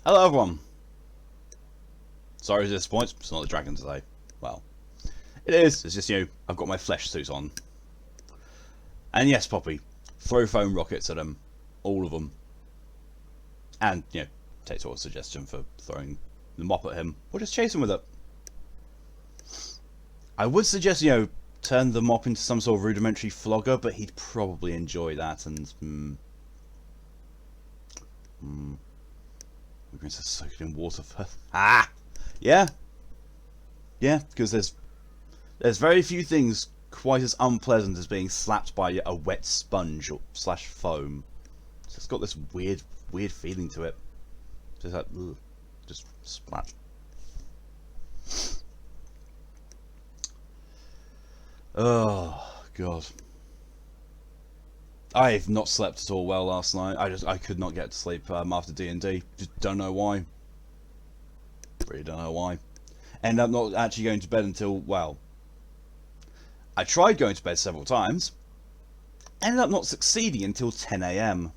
Hello everyone! Sorry to disappoint, it's not the dragon today. Well, it is, it's just, I've got my flesh suit on. And yes, Poppy, throw foam rockets at them. All of them. And, take sort of suggestion for throwing the mop at him, or just chase him with it. I would suggest, turn the mop into some sort of rudimentary flogger, but he'd probably enjoy that, and, we're going to soak it in water first. Ah! Yeah! Yeah, because there's very few things quite as unpleasant as being slapped by a wet sponge or slash foam. So it's got this weird feeling to it. Just like, ugh, just splat. Oh, God. I've not slept at all well last night. I could not get to sleep after D&D. Just don't know why. Really don't know why. Ended up not actually going to bed until, well, I tried going to bed several times. Ended up not succeeding until 10 AM.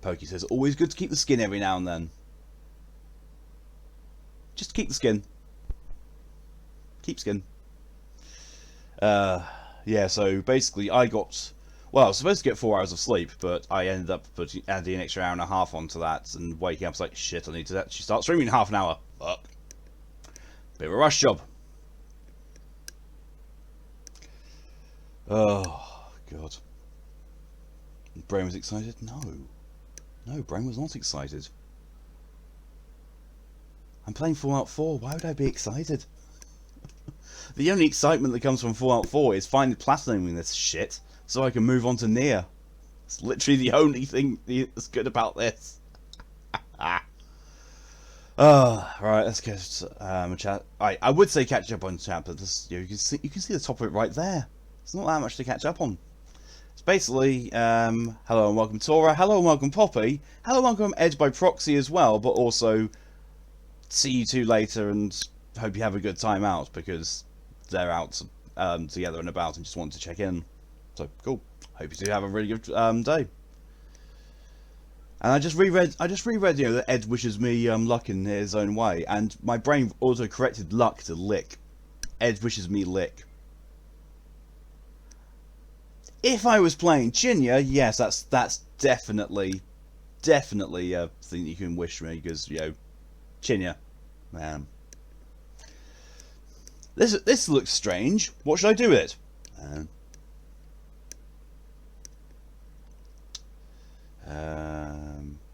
Pokey says, always good to keep the skin every now and then. Just keep the skin. Keep skin. Yeah, so basically I was supposed to get 4 hours of sleep, but I ended up adding an extra hour and a half onto that, and waking up was like, shit, I need to actually start streaming in half an hour. Fuck. Bit of a rush job. Oh, God. Brain was excited? No, Brain was not excited. I'm playing Fallout 4, why would I be excited? The only excitement that comes from Fallout 4 is finally platinuming this shit, so I can move on to Nier. It's literally the only thing that's good about this. Right, let's get chat. I would say catch up on chat, but this, you can see the top of it right there. It's not that much to catch up on. It's basically hello and welcome Tora, hello and welcome Poppy, hello and welcome Edge by proxy as well, but also see you two later and hope you have a good time out, because they're out together and about and just wanted to check in. So cool. Hope you do have a really good day. And I just reread that Ed wishes me luck in his own way, and my brain auto corrected luck to lick. Ed wishes me lick. If I was playing Chinya, yes, that's definitely a thing you can wish me, because Chinya, man. This looks strange. What should I do with it?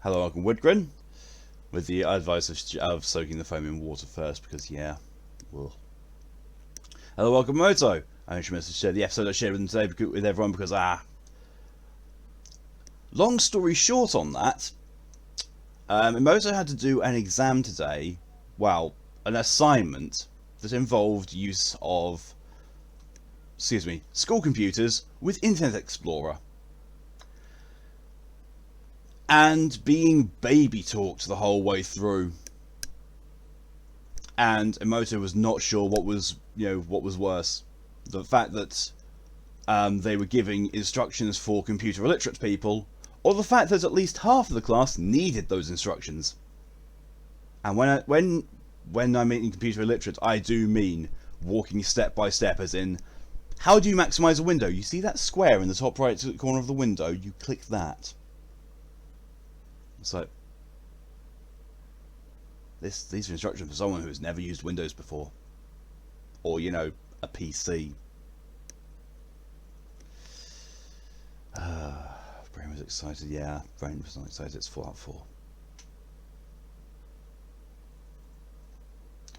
Hello, welcome Woodgren. With the advice of soaking the foam in water first, because yeah. Ugh. Hello, welcome Moto. I should message share the episode I shared with them today with everyone because long story short on that, Moto had to do an exam today. Well, an assignment that involved use of, school computers with Internet Explorer. And being baby talked the whole way through. And Emoto was not sure what was worse. The fact that they were giving instructions for computer illiterate people, or the fact that at least half of the class needed those instructions. And when I mean computer illiterate, I do mean walking step by step, as in, how do you maximize a window? You see that square in the top right corner of the window? You click that. It's like, these are instructions for someone who has never used Windows before. Or, a PC. Brain was excited, yeah. Brain was not excited, it's Fallout 4.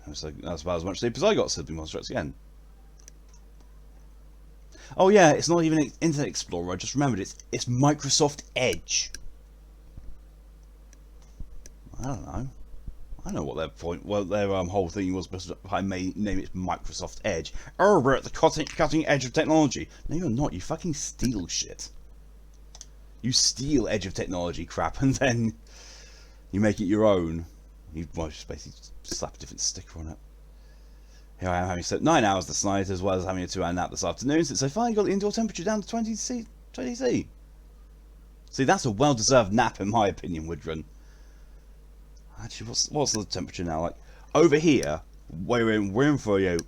That's about as much sleep as I got, said the Monstrous again. Oh yeah, it's not even Internet Explorer, I just remembered it's Microsoft Edge. I don't know. I know what their whole thing was, but I may name it Microsoft Edge. Oh, we're at the cutting edge of technology. No, you're not. You fucking steal shit. You steal edge of technology crap, and then you make it your own. You just basically slap a different sticker on it. Here I am having slept 9 hours this night, as well as having a 2-hour nap this afternoon, since I finally got the indoor temperature down to 20 C. See, that's a well-deserved nap, in my opinion, Woodrun. Actually, what's the temperature now? Like over here, we're in for a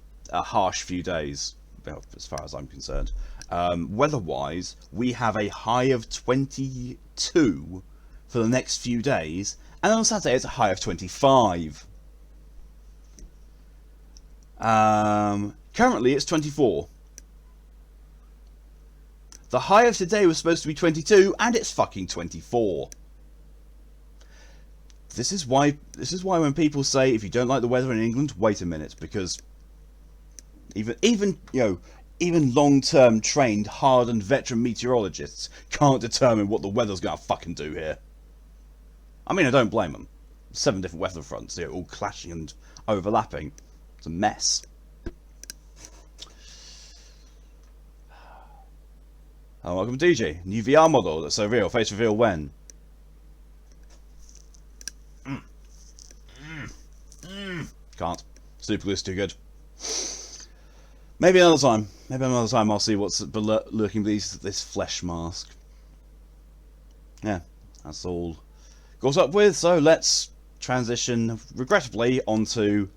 harsh few days, well, as far as I'm concerned. Weather-wise, we have a high of 22 for the next few days, and on Saturday it's a high of 25. Currently it's 24. The high of today was supposed to be 22, and it's fucking 24. This is why when people say if you don't like the weather in England, wait a minute, because even long-term trained, hardened veteran meteorologists can't determine what the weather's gonna fucking do here. I mean, I don't blame them. 7 different weather fronts, all clashing and overlapping. It's a mess. Hello, welcome to DJ. New VR model that's so real. Face reveal when? Can't. Super glue's too good. Maybe another time. Maybe another time I'll see what's lurking beneath this flesh mask. Yeah, that's all got up with. So let's transition, regrettably, onto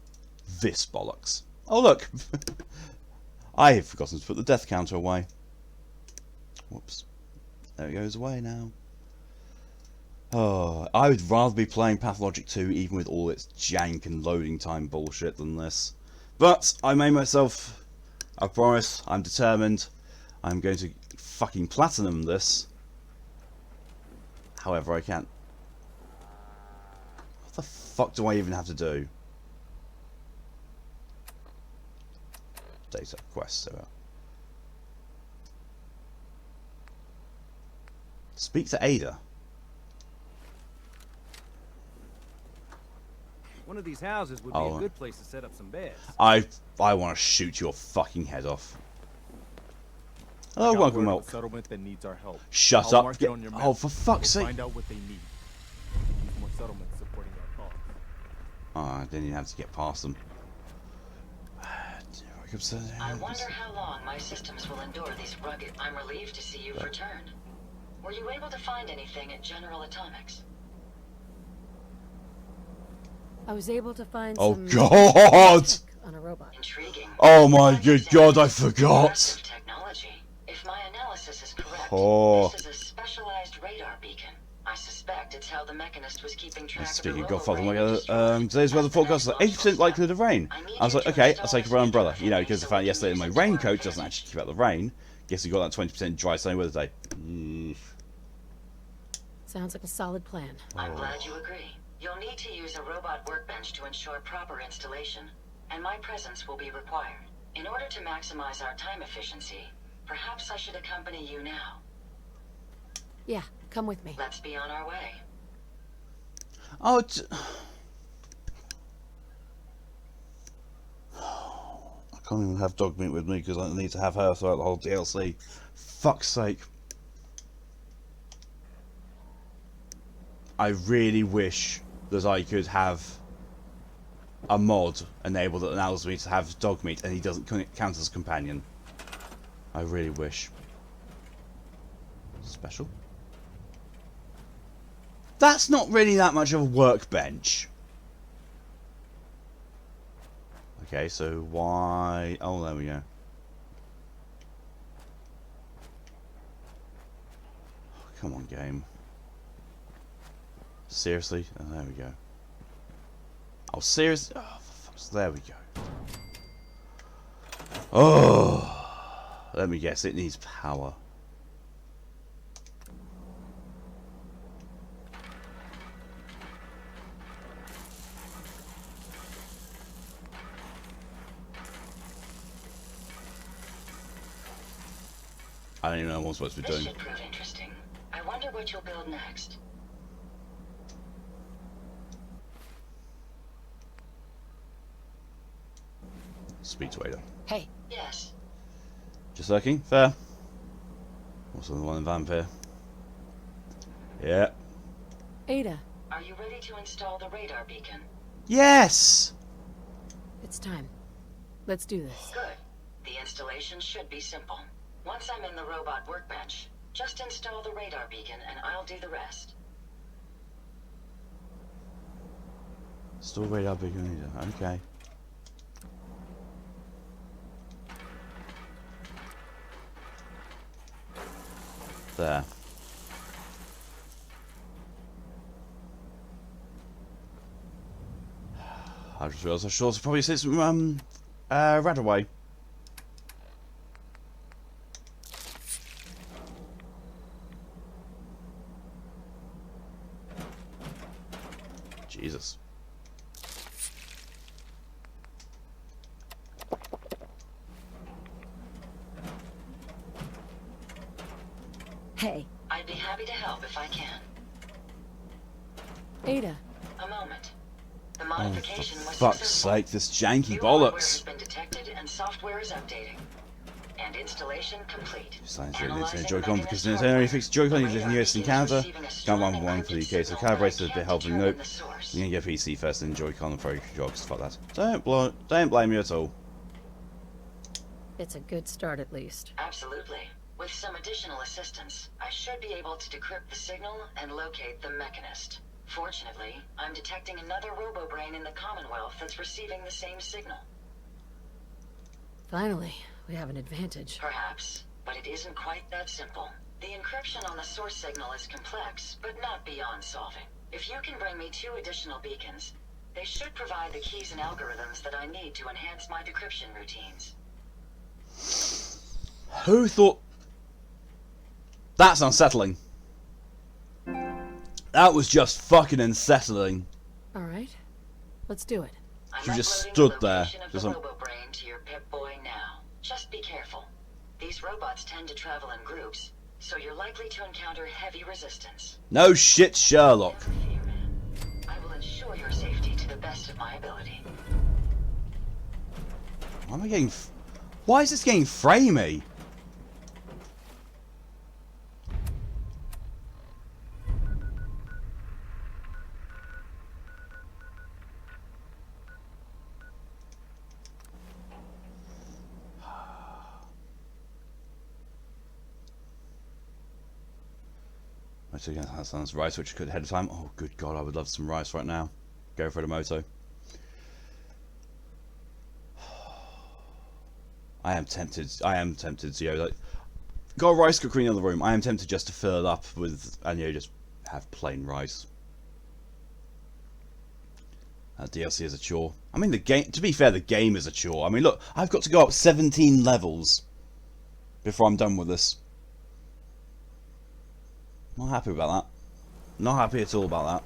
this bollocks. Oh look, I have forgotten to put the death counter away. Whoops. There it goes away now. Oh, I would rather be playing Pathologic 2, even with all its jank and loading time bullshit, than this. But I made myself a promise. I'm determined. I'm going to fucking platinum this. However I can. What the fuck do I even have to do? Data quest. So speak to Ada. One of these houses would be a good place to set up some beds. I want to shoot your fucking head off. Hello, welcome, Milk. Settlement that needs our help. Shut up! Oh, for fuck's sake! Find out what they need. Need more settlements supporting our cause. Oh, I didn't even have to get past them. I wonder how long my systems will endure these rugged. I'm relieved to see you've returned. Were you able to find anything at General Atomics? I was able to find some God! On a robot. Intriguing. Oh my good God, I forgot. Technology. If my analysis is correct, this is a specialized radar beacon. I suspect it's how the Mechanist was keeping track Speaking of of Godfather, today's weather forecast is 80% likelihood of rain. I was like, okay, I'll take a umbrella. You know, because I found yesterday that my raincoat doesn't actually keep out the rain. Guess we got that 20% dry sunny weather day. Sounds like a solid plan. I'm glad you agree. You'll need to use a robot workbench to ensure proper installation, and my presence will be required. In order to maximize our time efficiency, perhaps I should accompany you now. Yeah, come with me. Let's be on our way. Oh, I can't even have dog meat with me because I need to have her throughout the whole DLC. Fuck's sake. I really wish that I could have a mod enabled that allows me to have dog meat and he doesn't count as a companion. I really wish. Special? That's not really that much of a workbench. Okay, so why... Oh, there we go. Oh, come on, game. Seriously? Oh, there we go. Oh, seriously? Oh, for fuck's... There we go. Oh! Let me guess, it needs power. I don't even know what I'm supposed to be doing. This should prove interesting. I wonder what you'll build next. Speak to Ada. Hey. Yes. Just lurking? Fair. Also the one in Vampire. Yeah. Ada. Are you ready to install the radar beacon? Yes! It's time. Let's do this. Good. The installation should be simple. Once I'm in the robot workbench, Just install the radar beacon and I'll do the rest. Still radar beacon. Okay. There. I just realised I should also probably say some Radaway. Jesus. Hey, I'd be happy to help if I can. Ada. A moment. The Oh, modification for was fuck's successful. sake, this janky New hardware bollocks. has been detected and software is updating. And installation complete. Science Analyzing Joy-Con Mechanist because there's hardware. only fixed Joy-Con The used in radar the US and beacon is Canada. receiving a Can't strong run one for the UK, encrypted so signal, but I calibrated a can't bit helping. determine Nope. the source. You can get PC first and Joy-Con and Pro Controllers. Fuck that. Don't blame you at all. It's a good start at least. Absolutely. With some additional assistance, I should be able to decrypt the signal and locate the Mechanist. Fortunately, I'm detecting another robo-brain in the Commonwealth that's receiving the same signal. Finally, we have an advantage. Perhaps, but it isn't quite that simple. The encryption on the source signal is complex, but not beyond solving. If you can bring me 2 additional beacons, they should provide the keys and algorithms that I need to enhance my decryption routines. Who thought... That's unsettling. That was just fucking unsettling. All right, let's do it. I'm She just uploading stood the there, location of just the like- robo-brain to your Pip-Boy now. Just be careful. These robots tend to travel in groups, so you're likely to encounter heavy resistance. No shit, Sherlock. Never fear, man. I will ensure your safety to the best of my ability. Why am I getting... Why is this getting framey? Moto again, that sounds rice, which could ahead of time. Oh, good God, I would love some rice right now. Go for the moto. I am tempted. You know, like, got a rice cooker in the other room. I am tempted just to fill it up with, and you know, just have plain rice. DLC is a chore. I mean, the game. To be fair, the game is a chore. I mean, look, I've got to go up 17 levels before I'm done with this. Not happy about that. Not happy at all about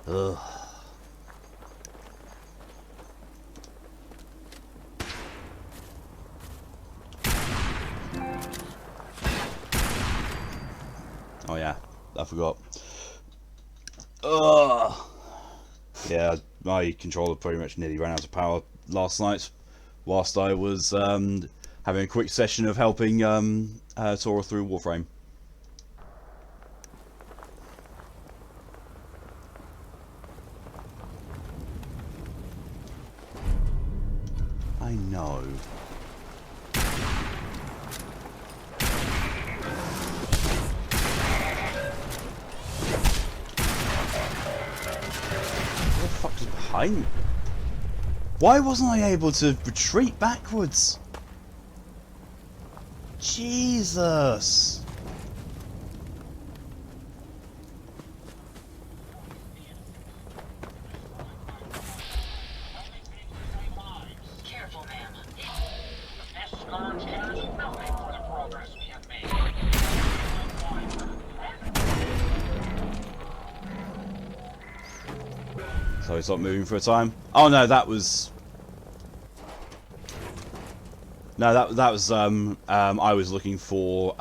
that. Ugh. Oh yeah, I forgot. Ugh. Yeah, my controller pretty much nearly ran out of power last night, whilst I was having a quick session of helping Tora through Warframe. I know. What the fuck is behind me? Why wasn't I able to retreat backwards? Jesus! Careful, ma'am. This scourge cares nothing for the progress we have made. So it's not moving for a time. Oh no, that was... No, that was, I was looking for,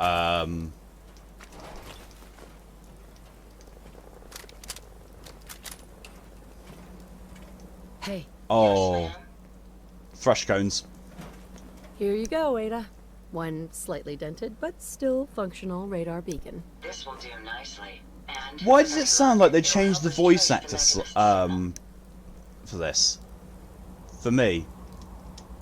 Hey, oh, Yes, ma'am. thrush cones. here you go, Ada. One slightly dented, but still functional radar beacon. This will do nicely. And Why does it sound like they it'll changed the help us voice trace actor, the Mechanist signal. for this? For me.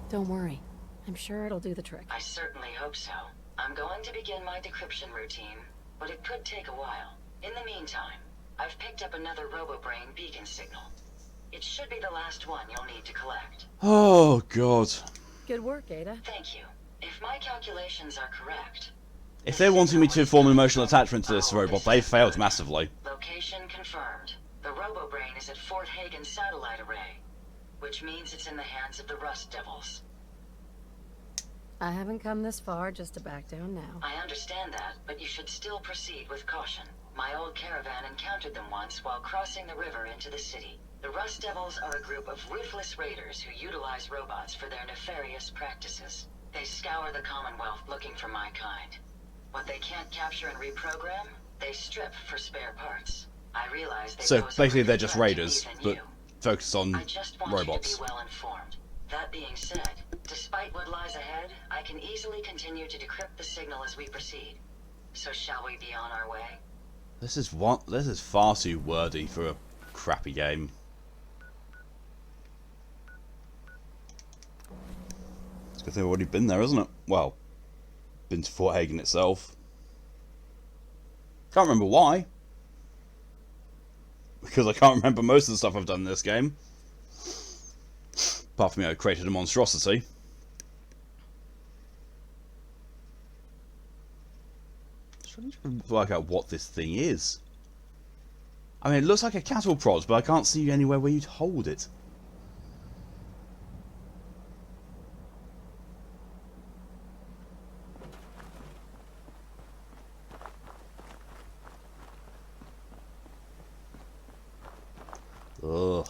Don't worry. I'm sure it'll do the trick. I certainly hope so. I'm going to begin my decryption routine, but it could take a while. In the meantime, I've picked up another RoboBrain beacon signal. It should be the last one you'll need to collect. Oh, God. Good work, Ada. Thank you. If my calculations are correct... If they're wanting me to form an emotional attachment to this robot, they failed massively. Location confirmed. The RoboBrain is at Fort Hagen Satellite Array, which means it's in the hands of the Rust Devils. I haven't come this far just to back down now. I understand that, but you should still proceed with caution. My old caravan encountered them once while crossing the river into the city. The Rust Devils are a group of ruthless raiders who utilize robots for their nefarious practices. They scour the Commonwealth looking for my kind. What they can't capture and reprogram, they strip for spare parts. I realize they So pose a basically greater they're just threat to me raiders, than but you. focused on I just want robots. you to be well informed. That being said, despite what lies ahead, I can easily continue to decrypt the signal as we proceed. So shall we be on our way? This is far too wordy for a crappy game. It's a good thing I've already been there, isn't it? Well, been to Fort Hagen itself. Can't remember why. Because I can't remember most of the stuff I've done in this game. Apart from, you know, created a monstrosity. Just trying to work out what this thing is. I mean, it looks like a cattle prod, but I can't see anywhere where you'd hold it. Ugh.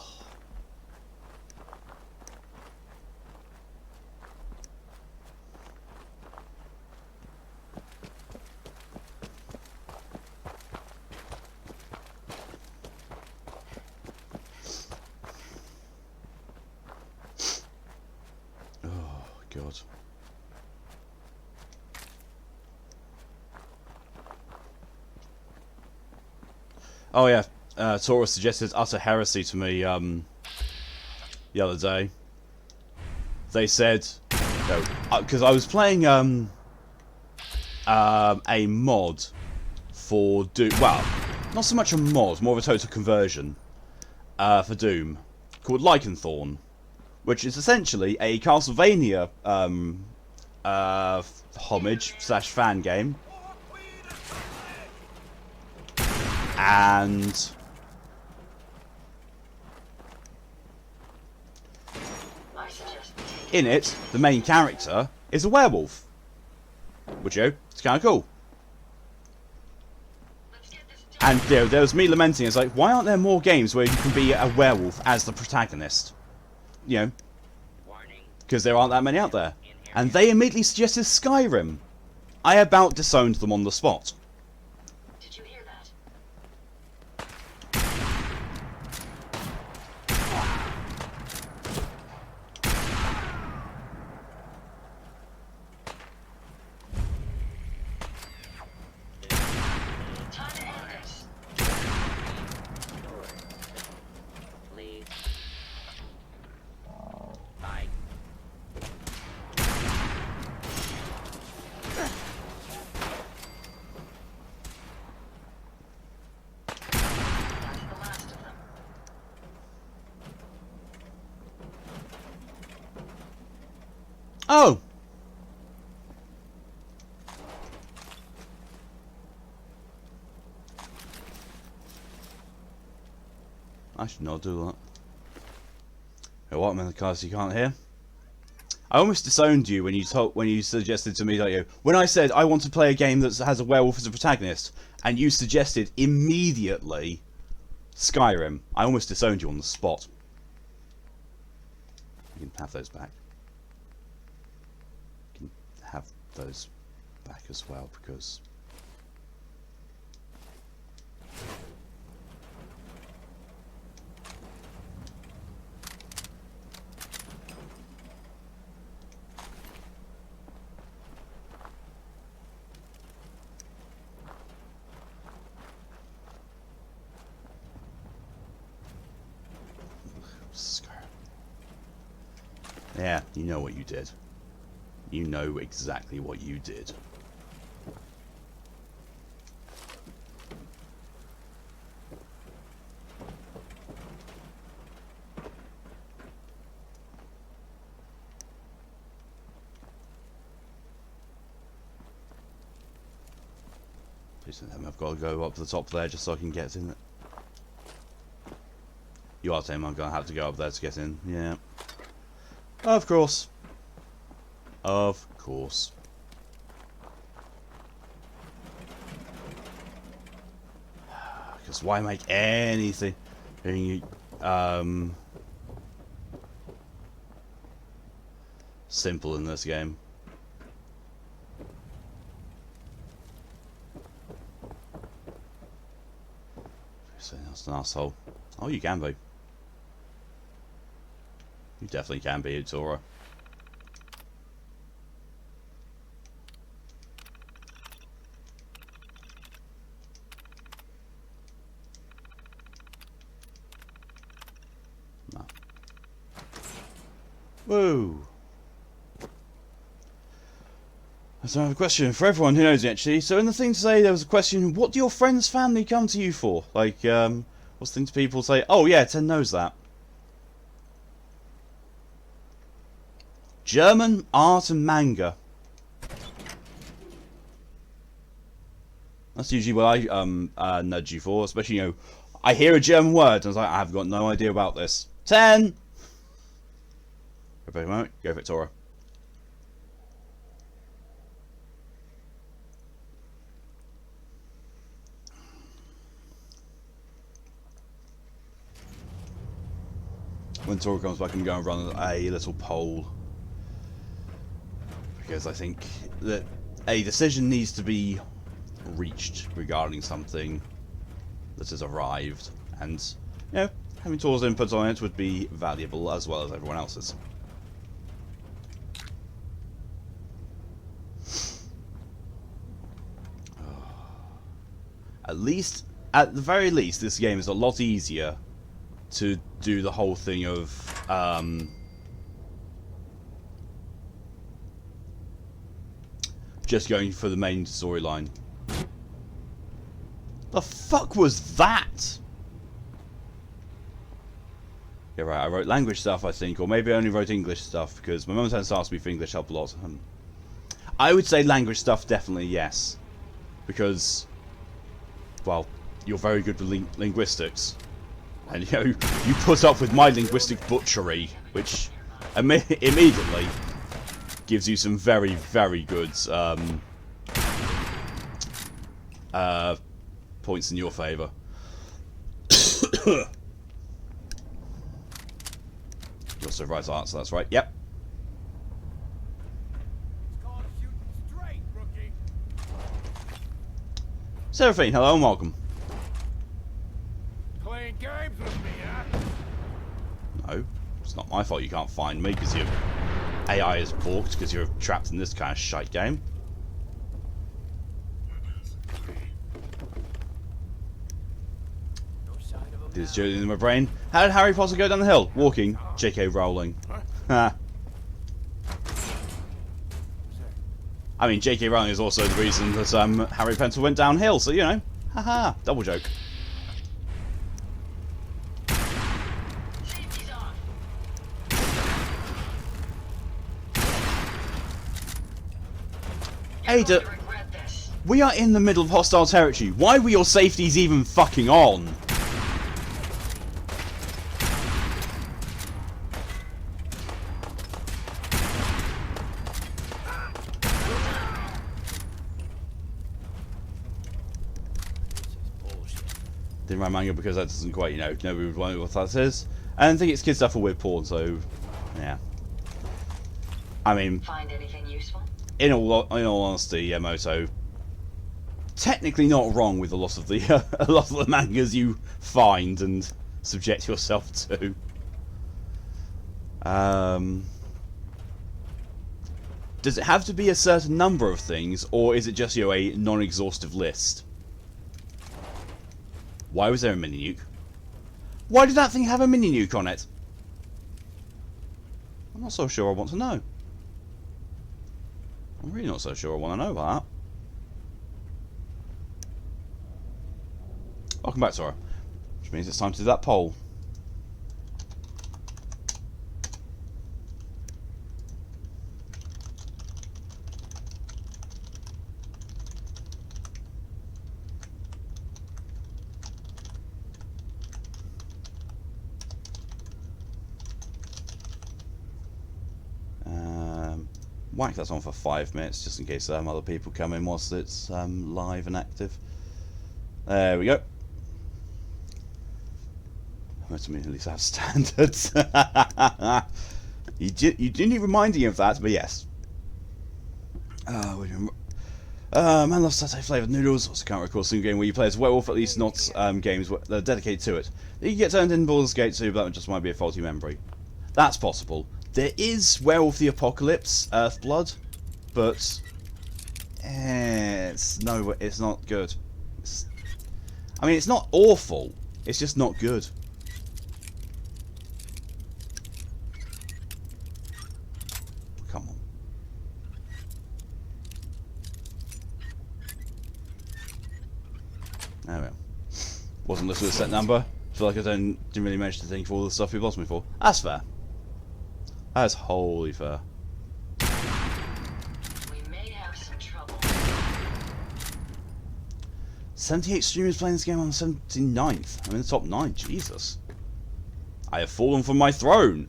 Oh, God. Oh, yeah. Taurus suggested utter heresy to me the other day. They said, because I was playing a mod for Doom. Well, not so much a mod, more of a total conversion for Doom, called Lycanthorn, which is essentially a Castlevania homage / fan game, and in it, the main character is a werewolf. Which, you know, it's kind of cool. And, you know, there was me lamenting, it's like, why aren't there more games where you can be a werewolf as the protagonist? You know, because there aren't that many out there. And they immediately suggested Skyrim. I about disowned them on the spot. Did you hear that? Time to end this. Please. Bye. That's the last of them. Oh! I should not do that. Hey, what, man, the cars you can't hear? I almost disowned you when you suggested to me that, you know, when I said I want to play a game that has a werewolf as a protagonist, and you suggested immediately Skyrim. I almost disowned you on the spot. You can have those back. You can have those back as well, because Yeah, you know what you did. You know exactly what you did. Please don't tell me I've got to go up to the top there just so I can get in it. You are saying I'm going to have to go up there to get in. Yeah. Of course. Of course. Because why make anything simple in this game? That's an asshole. Oh, you can be. You definitely can be, Tora. No. Whoa. So I have a question for everyone who knows me, actually. So in the thing today, there was a question: what do your friends' family come to you for? Like, what's the thing to people say? Oh yeah, Ten knows that. German art and manga. That's usually what I nudge you for, especially, you know, I hear a German word and I was like, I've got no idea about this. 10! Wait a moment, go for it, Tora. When Tora comes back, I'm going to run a little poll. Because I think that a decision needs to be reached regarding something that has arrived, and you know, having Tora's input on it would be valuable as well as everyone else's. At the very least, this game is a lot easier to do the whole thing of just going for the main storyline. The fuck was that? Yeah, right, I wrote language stuff, I think, or maybe I only wrote English stuff, because my mum tends to ask me for English help a lot. I would say language stuff, definitely, yes. Because, well, you're very good with linguistics. And, you know, you put up with my linguistic butchery, which immediately gives you some very, very good points in your favour. You also write art, so that's right. Yep. It's called shooting straight, rookie. Seraphine, hello and welcome. Playing games with me, huh? No, it's not my fault you can't find me because your AI is balked because you're trapped in this kind of shite game. This is in my brain. How did Harry Potter go down the hill? Walking. J.K. Rowling. Ha. I mean, J.K. Rowling is also the reason that Harry Potter went downhill, so you know. Haha. Double joke. Ada, we are in the middle of hostile territory. Why were your safeties even fucking on? Didn't write manga because that doesn't quite, you know, nobody would know what that is. I don't think it's kid stuff for weird porn, so yeah. I mean, Find anything useful? in all honesty, Yamoto, technically not wrong with a lot of the mangas you find and subject yourself to. Does it have to be a certain number of things, or is it just, you know, a non-exhaustive list? Why was there a mini nuke? Why did that thing have a mini nuke on it? I'm not so sure I want to know. I'm really not so sure I want to know that. Welcome back, Sora. Which means it's time to do that poll. Whack that on for 5 minutes, just in case other people come in whilst it's live and active. There we go. Most of at least have standards. You do need reminding of that, but yes. Man loves satay flavoured noodles. Also can't recall a single game where you play as a werewolf, at least not games that are dedicated to it. You can get turned in Baldur's Gate 2, but that just might be a faulty memory. That's possible. There is Werewolf the Apocalypse, Earthblood, but it's not good. I mean, it's not awful. It's just not good. Come on. There we go. Wasn't listening to a set number. Feel like I didn't really manage to think of all the stuff you've lost me for. That's fair. That's wholly fair. We may have some trouble. 78 streamers playing this game on the 79th. I'm in the top 9. Jesus. I have fallen from my throne.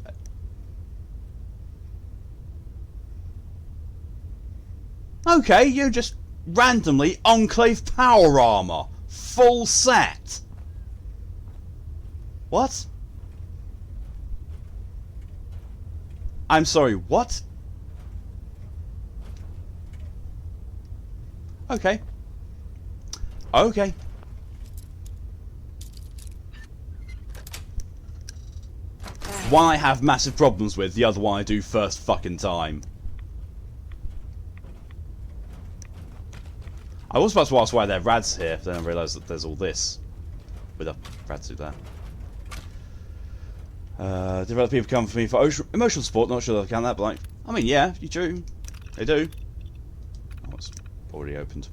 Okay, you just randomly Enclave power armor. Full set. What? I'm sorry, what? Okay. Okay. One I have massive problems with, the other one I do first fucking time. I was about to ask why there are rads here, then I realised that there's all this. With a rad suit there. Different other people come for me for emotional support, not sure they count that, but like, I mean, yeah, you do. They do. Oh, it's already opened.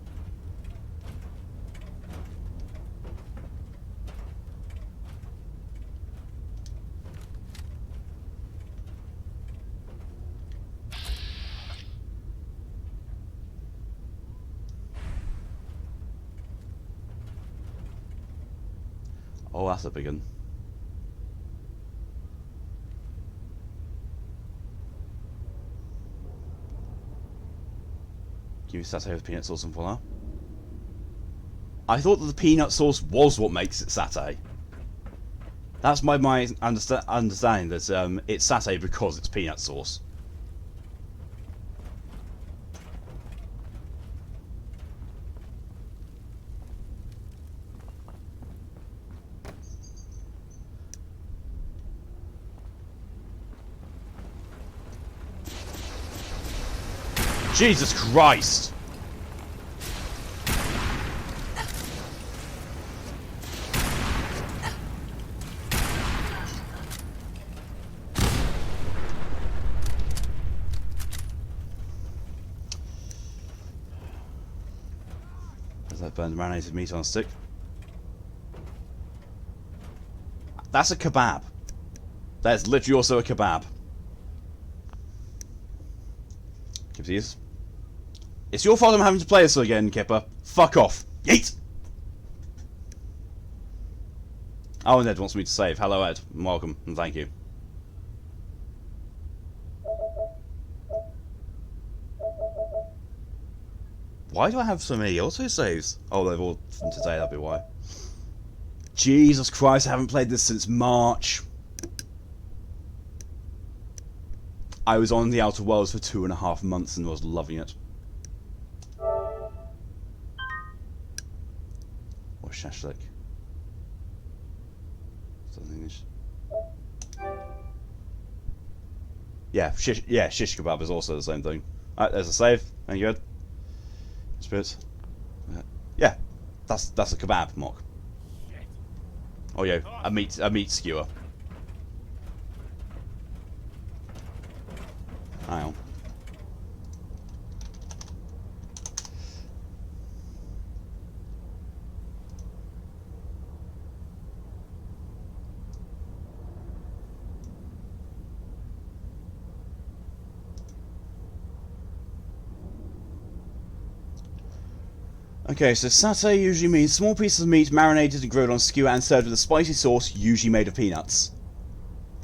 Oh, that's a big one. Give me satay with peanut sauce and voila. I thought that the peanut sauce was what makes it satay. That's my understanding that it's satay because it's peanut sauce. Jesus Christ! There's that burned marinated meat on a stick. That's a kebab. That's literally also a kebab. Give these. It's your fault I'm having to play this again, Kipper. Fuck off. Yeet! Oh, and Ed wants me to save. Hello, Ed. Welcome, and thank you. Why do I have so many autosaves? Oh, they've all from today, that'll be why. Jesus Christ, I haven't played this since March. I was on the Outer Worlds for 2.5 months and was loving it. Or shashlik. Something. Yeah, shish kebab is also the same thing. Alright, there's a save. Thank you, Ed. Spirits. Yeah, that's a kebab, Mock. Oh yeah, a meat skewer. Okay, so satay usually means small pieces of meat marinated and grilled on skewer and served with a spicy sauce, usually made of peanuts.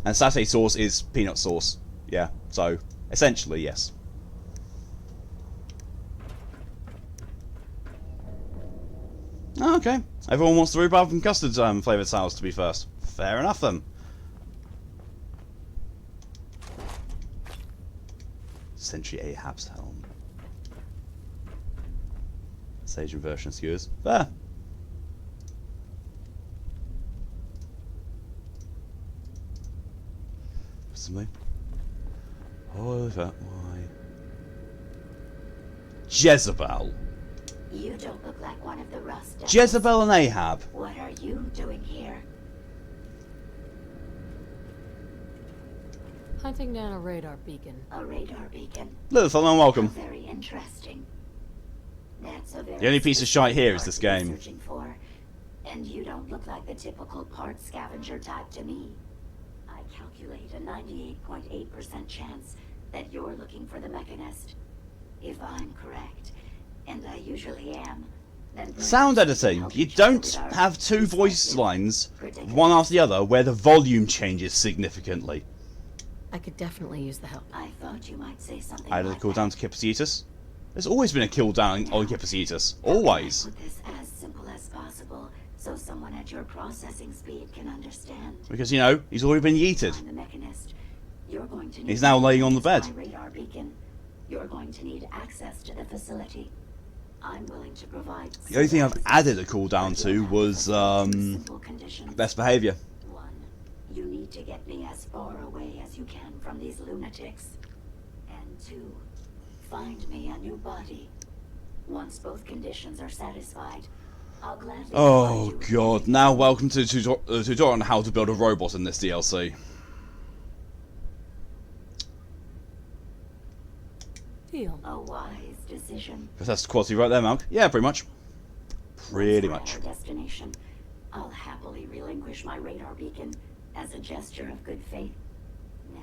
And satay sauce is peanut sauce. Yeah, so essentially, yes. Oh, okay, everyone wants the rhubarb and custard flavoured sours to be first. Fair enough then. Essentially Ahab's helm. Sage inversion skewers. Fair. Possibly. Oh, that why? Jezebel. You don't look like one of the Rust devils. Jezebel and Ahab. What are you doing here? Hunting down a radar beacon. A radar beacon. Little fella, welcome. Very interesting. That's a very The only piece of shite here is this part to be game. searching for. And you don't look like the typical part scavenger type to me. I calculate a 98.8% chance that you're looking for the Mechanist. If I'm correct, and I usually am, then perhaps Sound we can editing. help You each other don't with our have two voice respective lines, predicaments. one after the other, where the volume changes significantly. I could definitely use the help. I thought you might say something Added a like cooldown that. to Kippositus. There's always been a cooldown on Kippositus. How can I Always. put this as simple as possible so someone at your processing speed can understand? Because, you know, he's already been yeeted. I'm the Mechanist. You're going to need He's now laying on the bed. my radar beacon. You're going to need access to the facility. I'm willing to provide. The only thing I've access, added a cooldown but you'll to have was, fulfill two simple conditions. best behaviour. One, you need to get me as far away as you can from these lunatics. And two, find me a new body. Once both conditions are satisfied, I'll gladly Oh provide you god, with now welcome to the tutorial on how to build a robot in this DLC. Deal. a wise decision. That's the quality right there, Malk. Yeah, pretty much. Pretty Once much. we're at our destination, I'll happily relinquish my radar beacon as a gesture of good faith. Now,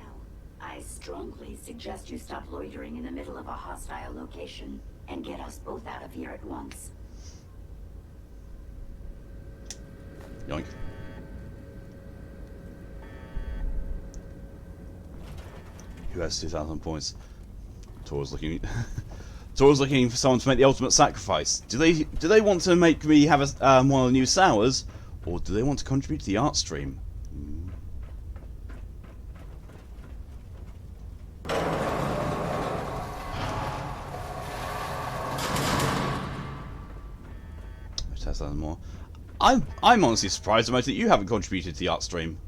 I strongly suggest you stop loitering in the middle of a hostile location and get us both out of here at once. Yoink. Who has 2,000 points? Tor's looking. Tor's looking for someone to make the ultimate sacrifice. Do they want to make me have a, one of the new sours, or do they want to contribute to the art stream? Test that more. I'm honestly surprised, Emoto, that you haven't contributed to the art stream.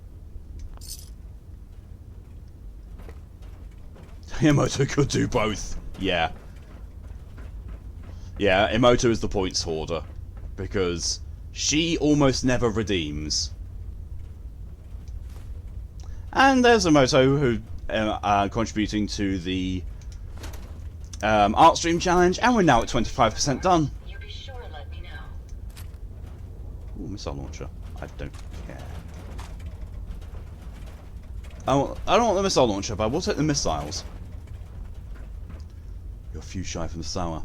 Emoto could do both. Yeah. Yeah, Emoto is the points hoarder. Because she almost never redeems. And there's Emoto who contributing to the art stream challenge, and we're now at 25% done. You be sure and let me know. Ooh, missile launcher. I don't care. I don't want the missile launcher, but I will take the missiles. You're a few shy from the sour.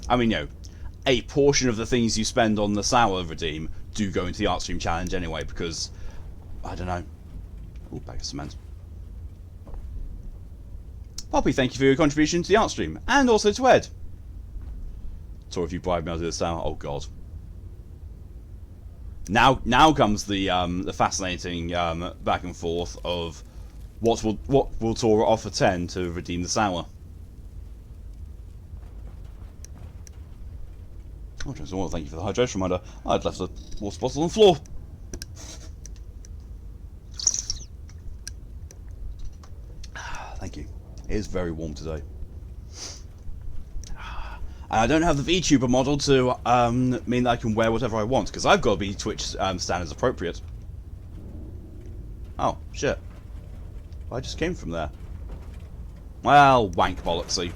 I mean, you know, a portion of the things you spend on the sour redeem do go into the art stream challenge anyway, because, I don't know. Ooh, bag of cement. Poppy, thank you for your contribution to the art stream, and also to Ed. So if you bribe me, I'll do this now. Oh god. Now comes the fascinating back and forth of what will Tora offer 10 to redeem the sour. Oh, well, thank you for the hydration reminder. I'd left the water bottle on the floor. Thank you. It is very warm today. And I don't have the VTuber model to mean that I can wear whatever I want, because I've got to be Twitch standards appropriate. Oh, shit. I just came from there. Well, wank bollocksy.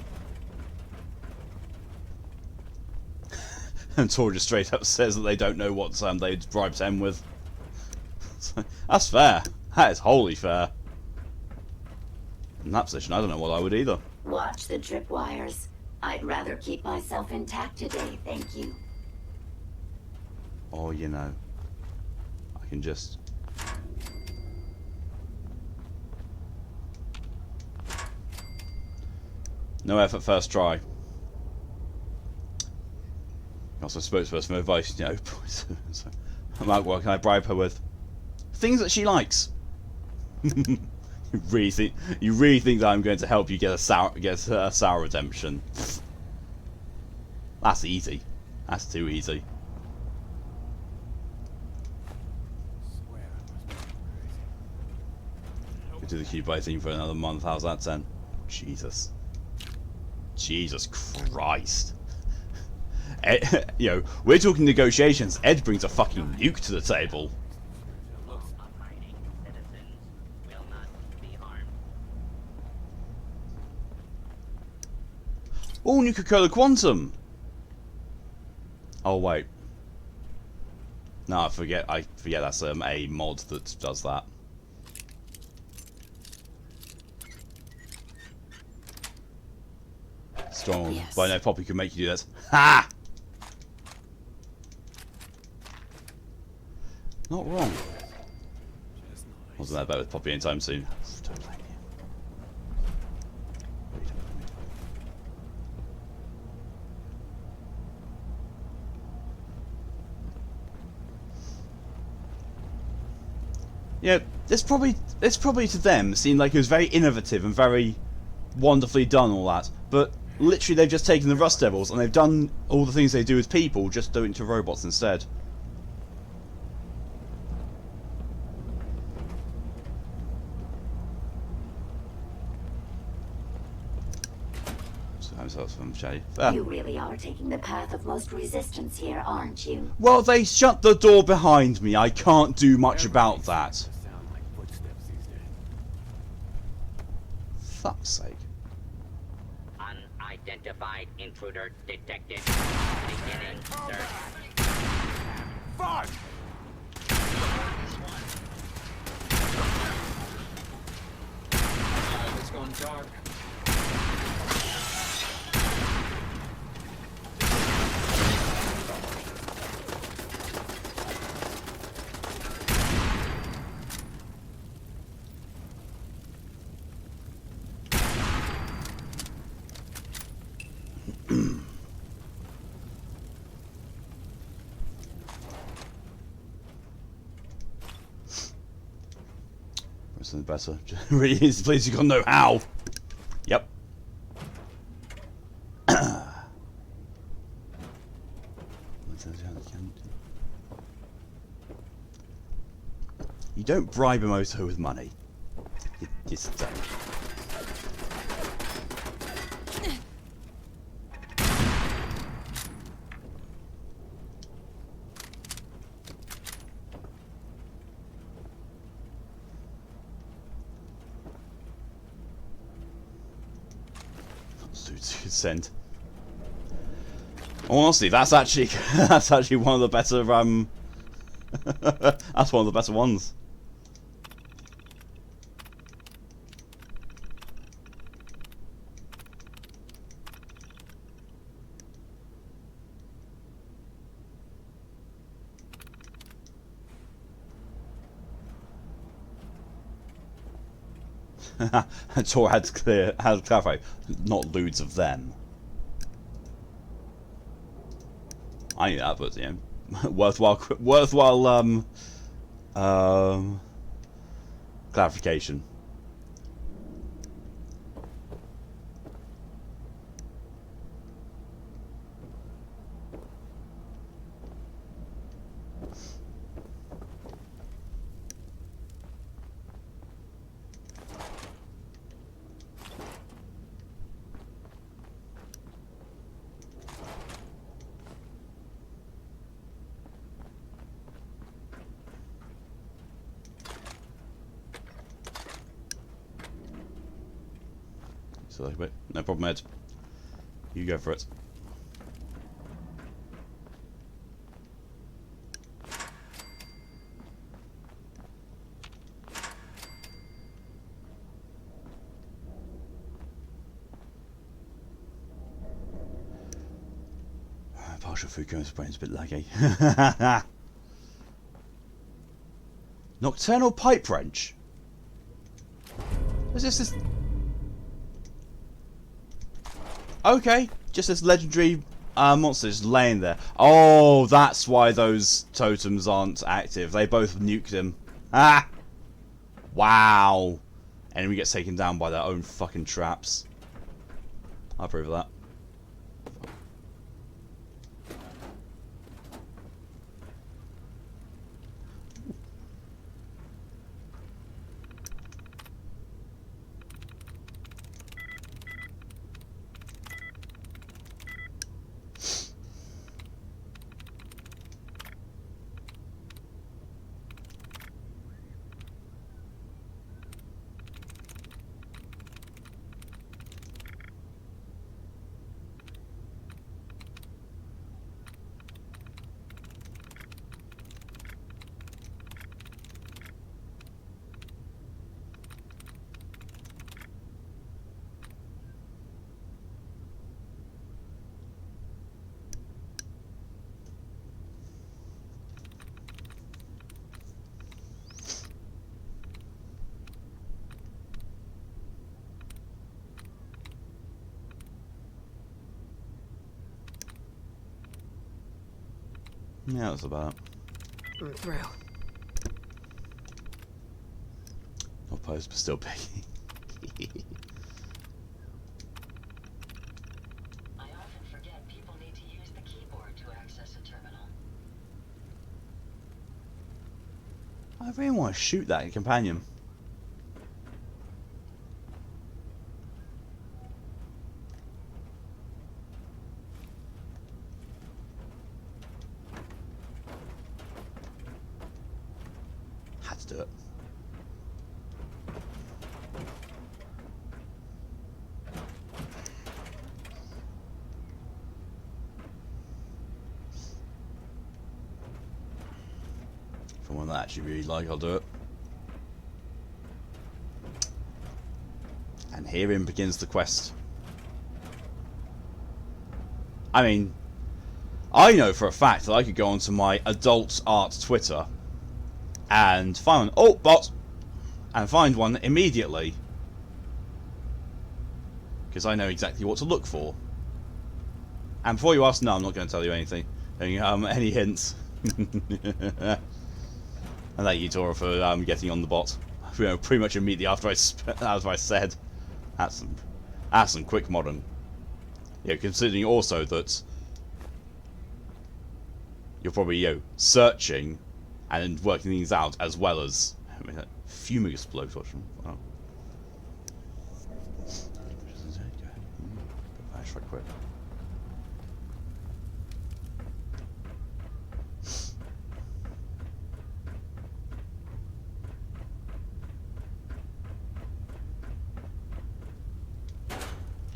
And Tor just straight up says that they don't know what they bribed him with. That's fair. That is wholly fair. In that position, I don't know what I would either. Watch the tripwires. I'd rather keep myself intact today, thank you. Or, you know, I can just... No effort, first try. Also, spokesperson advice, you know. I'm like, what can I bribe her with? Things that she likes. You really think that I'm going to help you get a sour redemption? That's easy. That's too easy. Swear I must be crazy. Go do the Cubite thing for another month. How's that then? Jesus. Jesus Christ. Ed, you know, we're talking negotiations. Ed brings a fucking nuke to the table. Abiding citizens will not be harmed. Oh, Nuka-Cola Quantum. Oh wait. No, I forget that's a mod that does that. Strong, Yes. but I know Poppy can make you do this. Ha! Not wrong. Just nice. Wasn't that better with Poppy anytime soon? Don't blame you. Yeah, it's probably to them seemed like it was very innovative and very wonderfully done, all that. But literally, they've just taken the Rust Devils and they've done all the things they do with people, just do it to robots instead. From Shay. You really are taking the path of most resistance here, aren't you? Well, they shut the door behind me. I can't do much about that. Sound like footsteps these days. Fuck's sake. Unidentified intruder detected. Beginning search. Fuck! It's gone dark. Something better. Really is. Please, you gotta know how. Yep. You don't bribe a moto with money. You just don't. Consent. Honestly, that's actually one of the better that's one of the better ones. Tor had to clarify, not lewds of them. I knew that, but you know, worthwhile clarification. So, wait, no problem, Ed. You go for it. Partial food goes brain's a bit laggy. Nocturnal pipe wrench. Is this? Okay, just this legendary monster just laying there. Oh, that's why those totems aren't active. They both nuked him. Ah! Wow. Enemy gets taken down by their own fucking traps. I approve of that. Yeah, that's about it. I'm through. Not posed, but still big. I often forget people need to use the keyboard to access a terminal. I really want to shoot that companion. Had to do it. For one that I actually really like, I'll do it. And herein begins the quest. I mean, I know for a fact that I could go onto my adult art Twitter and find one. Oh, bot! And find one immediately. Because I know exactly what to look for. And before you ask, no, I'm not going to tell you anything. Any hints. And thank you, Tora, for getting on the bot. You know, pretty much immediately after I said. That's some quick modern. Yeah, considering also that you're probably searching and working things out as well as fuming explode. Wow. Flash right quick.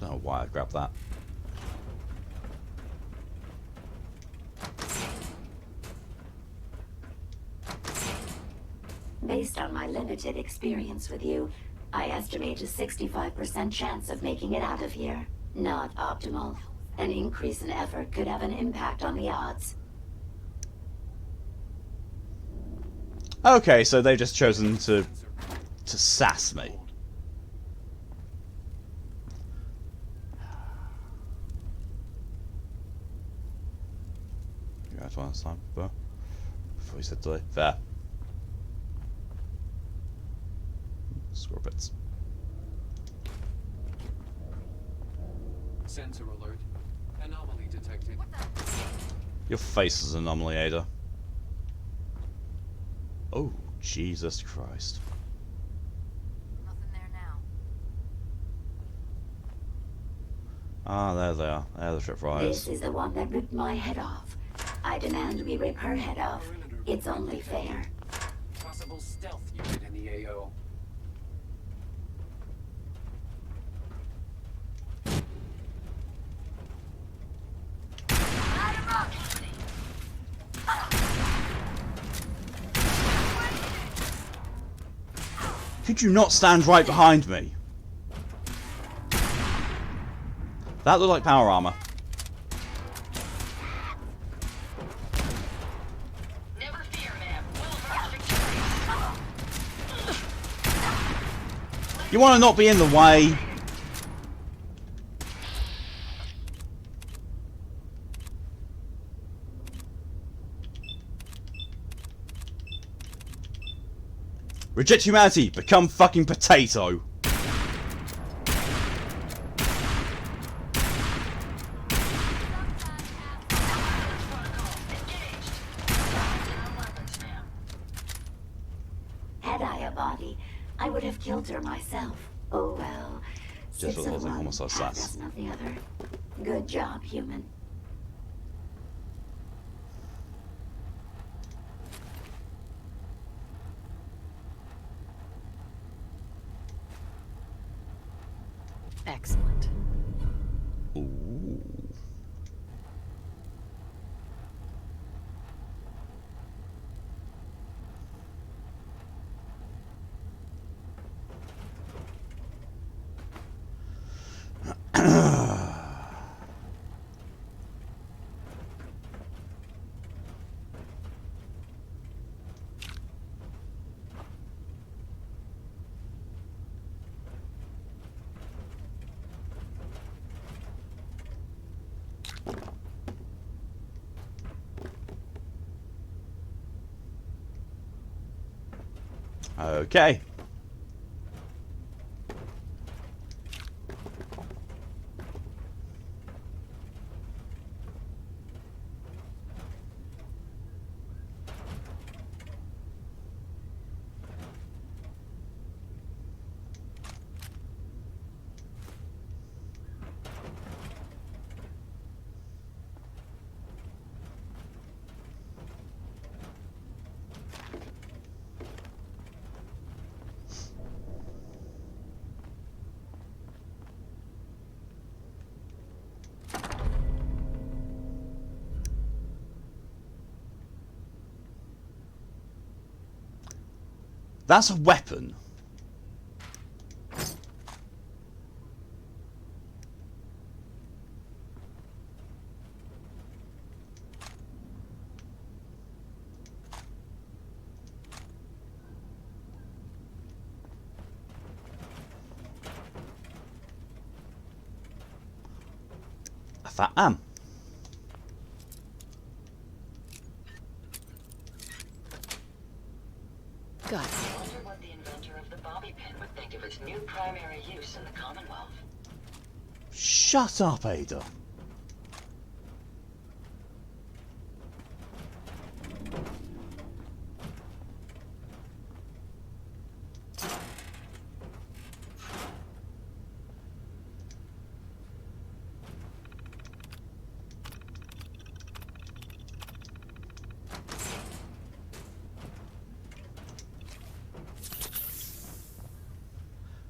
Don't know why I grabbed that. Based on my limited experience with you, I estimate a 65% chance of making it out of here. Not optimal. An increase in effort could have an impact on the odds. Okay, so they've just chosen to sass me. You guys want time, before you said delay. Fair. Score bits. Sensor alert. Anomaly detected. Your face is an anomaly, Ada. Oh, Jesus Christ. Nothing there now. Ah, there they are. There are the trip riders. This is the one that ripped my head off. I demand we rip her head off. It's only fair. Possible stealth unit in the AO. Could you not stand right behind me? That looked like power armor. You want to not be in the way. Reject humanity, become fucking potato. Had I a body, I would have killed her myself. Oh well. Just 6 what I of was like, one, homicide half sass. dozen of the other. Good job, human. Excellent. Ooh. Okay. That's a weapon. A fat am. I wonder what the inventor of the bobby pin would think of its new primary use in the Commonwealth. Shut up, Ada.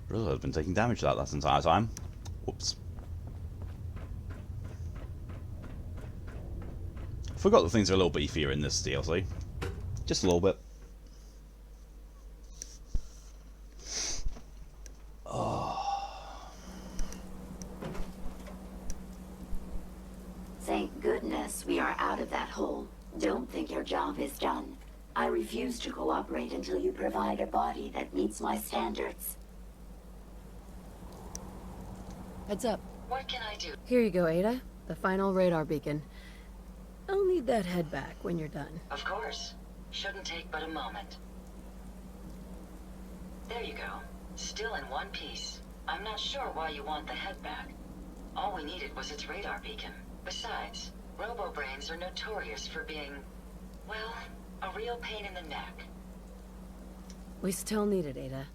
Really, I've been taking damage to that entire time. Whoops. Forgot that things are a little beefier in this DLC. Just a little bit. Thank goodness we are out of that hole. Don't think your job is done. I refuse to cooperate until you provide a body that meets my standards. Heads up. What can I do? Here you go, Ada. The final radar beacon. I'll need that head back when you're done. Of course. Shouldn't take but a moment. There you go. Still in one piece. I'm not sure why you want the head back. All we needed was its radar beacon. Besides, robo-brains are notorious for being, well, a real pain in the neck. We still need it, Ada.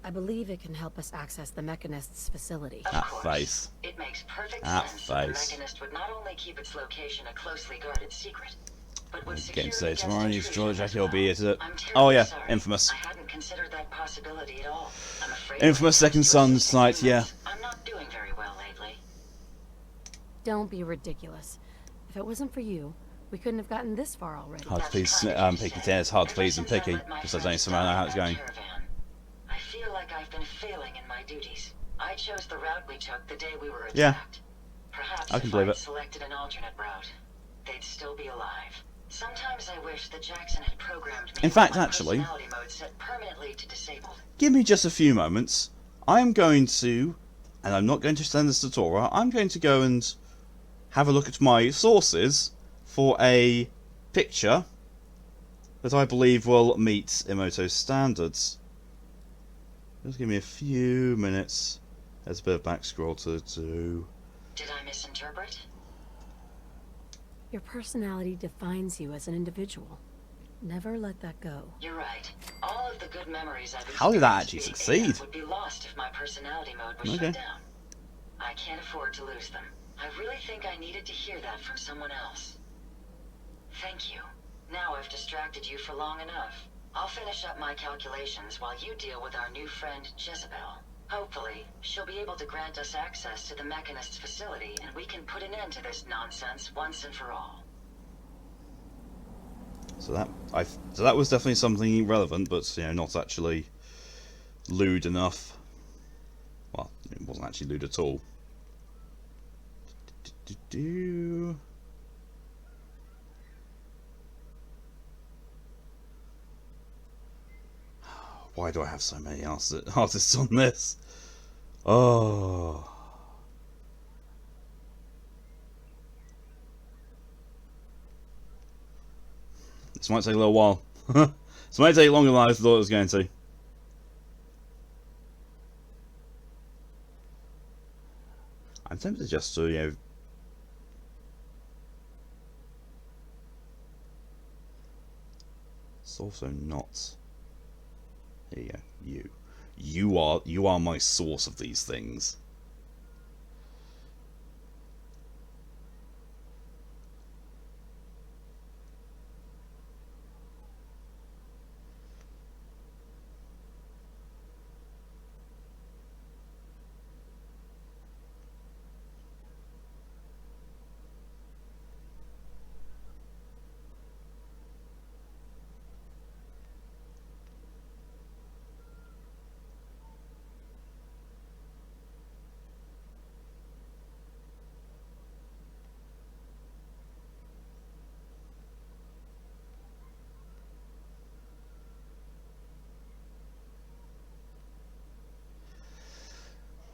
I believe it can help us access the Mechanist's facility. Of That course. face. It makes perfect That sense that the face. Mechanist would not only keep its location a closely guarded secret, but would secure Game today, against tomorrow news, intrusion George as Jackie will be here to... I'm terribly Oh yeah, sorry. Infamous. I hadn't considered that possibility at all. I'm afraid Infamous when it Second comes to Son assisting tonight, yeah. humans, I'm not doing very well lately. Don't be ridiculous. If it wasn't for you, we couldn't have gotten this far already. Hard to That's please, kind of you picky say. tennis, hard to Ever please and since I picky. let my Because I don't friends somehow know die how in it's that going. caravan, I feel like I've been failing in my duties. I chose the route we took the day we were attacked. Yeah. Perhaps I can if believe I'd it. selected an alternate route, they'd still be alive. Sometimes I wish that Jackson had programmed me In fact, with my actually, personality mode set permanently to disabled. give me just a few moments. I'm going to, and I'm not going to send this to Tora, I'm going to go and have a look at my sources for a picture that I believe will meet Emoto's standards. Just give me a few minutes. There's a bit of back scroll to do. Did I misinterpret? Your personality defines you as an individual. Never let that go. You're right. All of the good memories I've How did that actually experienced being succeed? AF would be lost if my personality mode was Okay. shut down. I can't afford to lose them. I really think I needed to hear that from someone else. Thank you. Now I've distracted you for long enough. I'll finish up my calculations while you deal with our new friend, Jezebel. Hopefully, she'll be able to grant us access to the Mechanist's facility, and we can put an end to this nonsense once and for all. So that was definitely something relevant, but not actually lewd enough. Well, it wasn't actually lewd at all. Why do I have so many artists on this? Oh. This might take a little while. This might take longer than I thought it was going to. I'm tempted just to, It's also not. Here you go. You are my source of these things.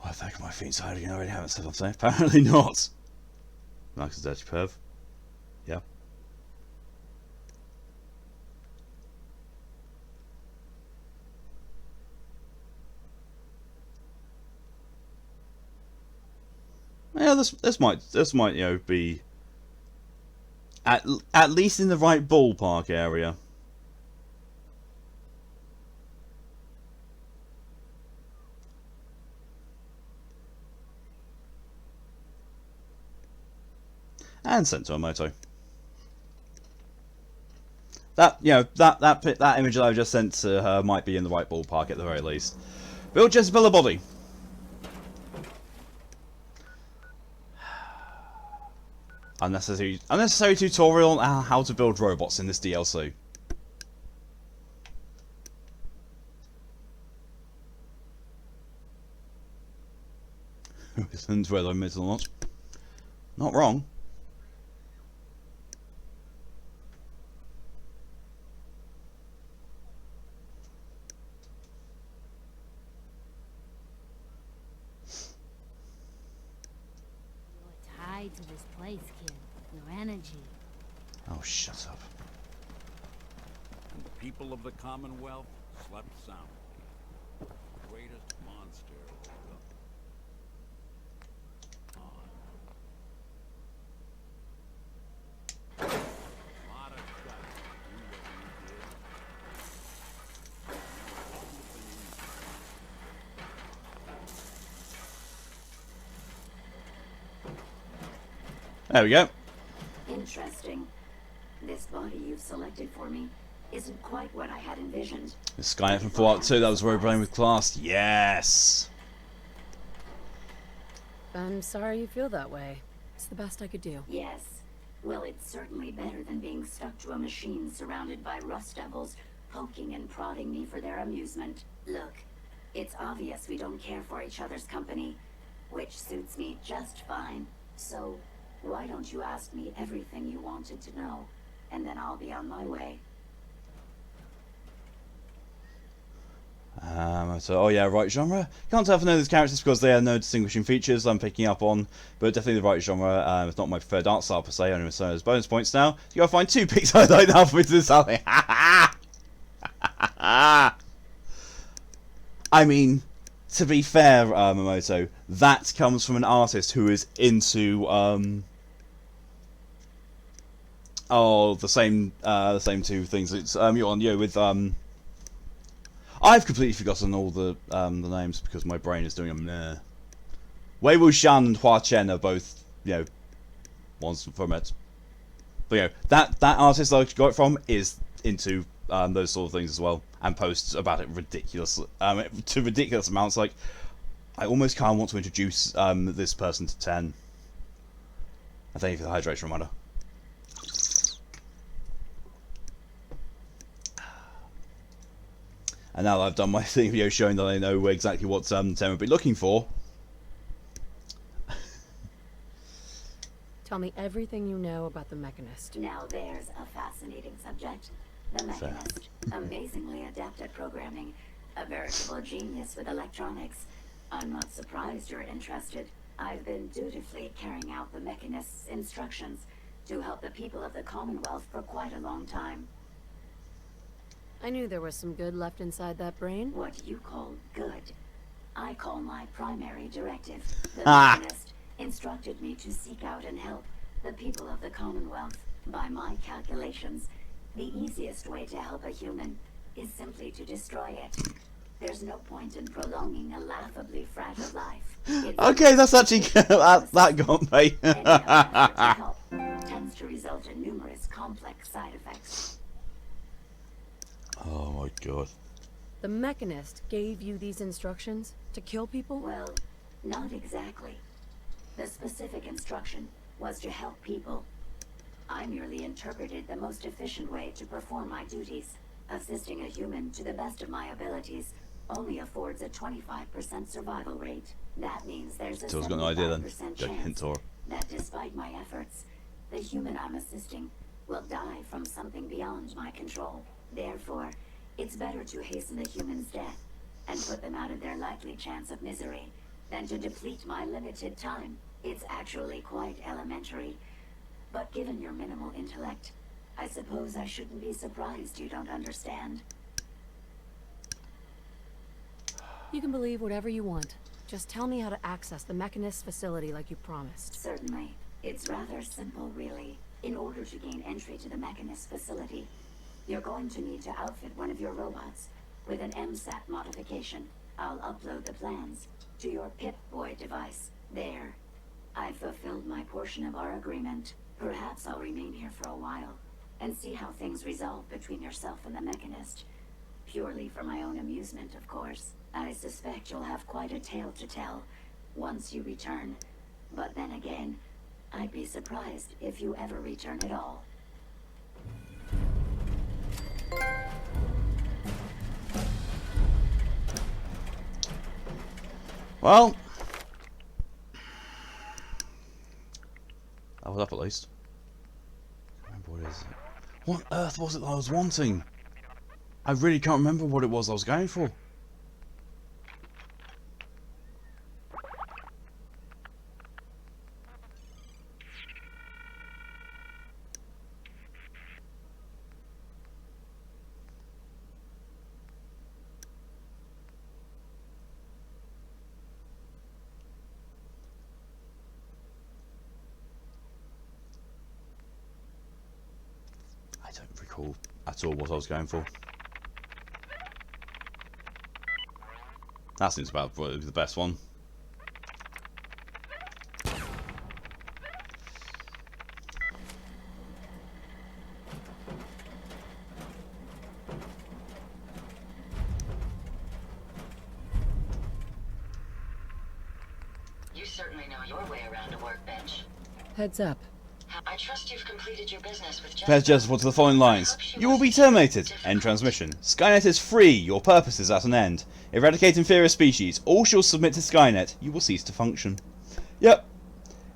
Well, I think my feet's tired again. I already haven't said something. Apparently not. Nice and dirty perv. Yeah. Yeah, this might be at least in the right ballpark area. And sent to Emoto. That that image that I just sent to her might be in the right ballpark at the very least. Build Jezebel a body. Unnecessary tutorial on how to build robots in this DLC. Isn't whether I admit it or not. Not wrong. You're tied to this place, kid. Your energy. Oh, shut up. And the people of the Commonwealth slept soundly. The greatest monster woke up. On. A lot of guts to do what you did. There we go. Interesting. This body you've selected for me isn't quite what I had envisioned. The Skynet from Fallout 2, that was where we're playing with class. Yes! I'm sorry you feel that way. It's the best I could do. Yes. Well, it's certainly better than being stuck to a machine surrounded by rust devils, poking and prodding me for their amusement. Look, it's obvious we don't care for each other's company, which suits me just fine. So, why don't you ask me everything you wanted to know, and then I'll be on my way. Oh yeah, right genre. Can't tell if I know these characters because they have no distinguishing features I'm picking up on, but definitely the right genre. It's not my preferred art style per se, only so as bonus points now. You gotta find 2 pics I like now for me to do something. I mean, to be fair, Momoto, that comes from an artist who is into the same 2 things. It's you're on with I've completely forgotten all the names because my brain is doing a meh. Wei Wuxian and Hua Chen are both, ones from it. But that artist I got it from is into those sort of things as well, and posts about it to ridiculous amounts. Like, I almost kind of want to introduce this person to 10. I thank you for the hydration reminder. And now that I've done my video showing that I know exactly what 10 would be looking for. Tell me everything you know about the Mechanist. Now there's a fascinating subject. The Mechanist. Amazingly adept at programming. A veritable genius with electronics. I'm not surprised you're interested. I've been dutifully carrying out the Mechanist's instructions to help the people of the Commonwealth for quite a long time. I knew there was some good left inside that brain. What you call good, I call my primary directive. The Mechanist instructed me to seek out and help the people of the Commonwealth. By my calculations, the easiest way to help a human is simply to destroy it. There's no point in prolonging a laughably fragile life. Okay, that's actually that got me. Any effort to help tends to result in numerous complex side effects. Oh my god. The Mechanist gave you these instructions to kill people? Well, not exactly. The specific instruction was to help people. I merely interpreted the most efficient way to perform my duties. Assisting a human to the best of my abilities only affords a 25% survival rate. That means there's a 75% chance that despite my efforts, the human I'm assisting will die from something beyond my control. Therefore, it's better to hasten the human's death and put them out of their likely chance of misery than to deplete my limited time. It's actually quite elementary, but given your minimal intellect, I suppose I shouldn't be surprised you don't understand. You can believe whatever you want. Just tell me how to access the Mechanist's facility like you promised. Certainly. It's rather simple, really. In order to gain entry to the Mechanist facility, you're going to need to outfit one of your robots with an MSAT modification. I'll upload the plans to your Pip-Boy device. There. I've fulfilled my portion of our agreement. Perhaps I'll remain here for a while and see how things resolve between yourself and the Mechanist. Purely for my own amusement, of course. I suspect you'll have quite a tale to tell once you return. But then again, I'd be surprised if you ever return at all. Well, that was up at least. I can't remember what is it. What on earth was it that I was wanting? I really can't remember what it was I was going for. I don't recall at all what I was going for. That seems about the best one. You certainly know your way around a workbench. Heads up. I trust you've completed your business with Jennifer. Prepare Jessica to the following lines. You will be terminated. End transmission. Skynet is free. Your purpose is at an end. Eradicate inferior species. All shall submit to Skynet. You will cease to function. Yep.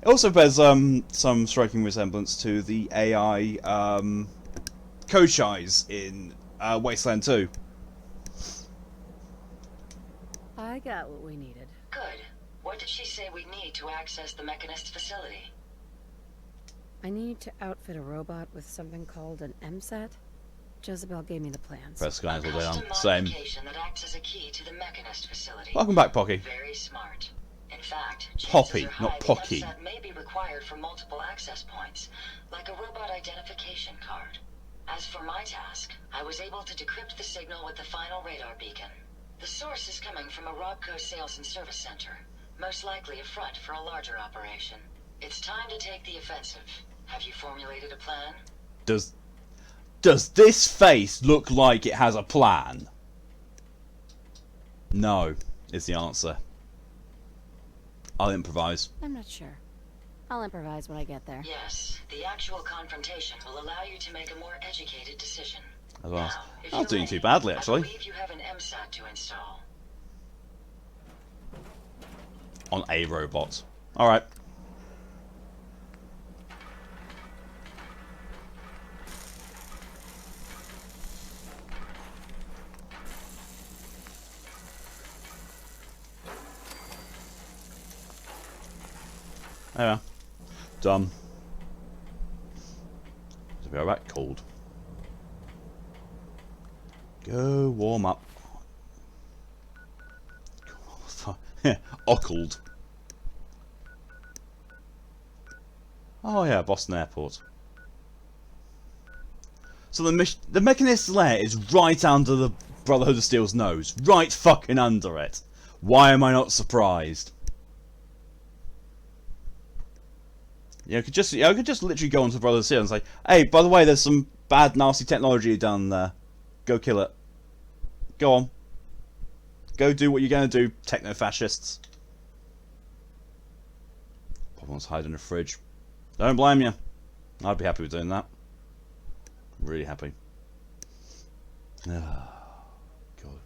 It also bears some striking resemblance to the AI Kochais in Wasteland 2. I got what we needed. Good. What did she say we'd need to access the Mechanist facility? I need to outfit a robot with something called an MSAT. Jezebel gave me the plans. Press guys all day long. Custom Same. modification that acts as a key to the Mechanist facility. Welcome back, Pocky. Very smart. In fact, Poppy, chances are not high the Pocky. MSAT may be required for multiple access points, like a robot identification card. As for my task, I was able to decrypt the signal with the final radar beacon. The source is coming from a Robco sales and service center, most likely a front for a larger operation. It's time to take the offensive. Have you formulated a plan? Does this face look like it has a plan? No, is the answer. I'll improvise. I'm not sure. I'll improvise when I get there. Yes, the actual confrontation will allow you to make a more educated decision. As well. Now, if Not you're doing ready, too badly, I actually. believe you have an MSAT to install. On a robot. Alright. There we are. Done. It'll be alright, cold. Go warm up. Ockled. Oh yeah, Boston Airport. So the Mechanist's lair is right under the Brotherhood of Steel's nose. Right fucking under it. Why am I not surprised? I could just literally go onto the Brotherhood of Steel and say, hey, by the way, there's some bad, nasty technology down there. Go kill it. Go on. Go do what you're going to do, techno-fascists. Probably wants to hide in a fridge. Don't blame you. I'd be happy with doing that. Really happy. Oh, God.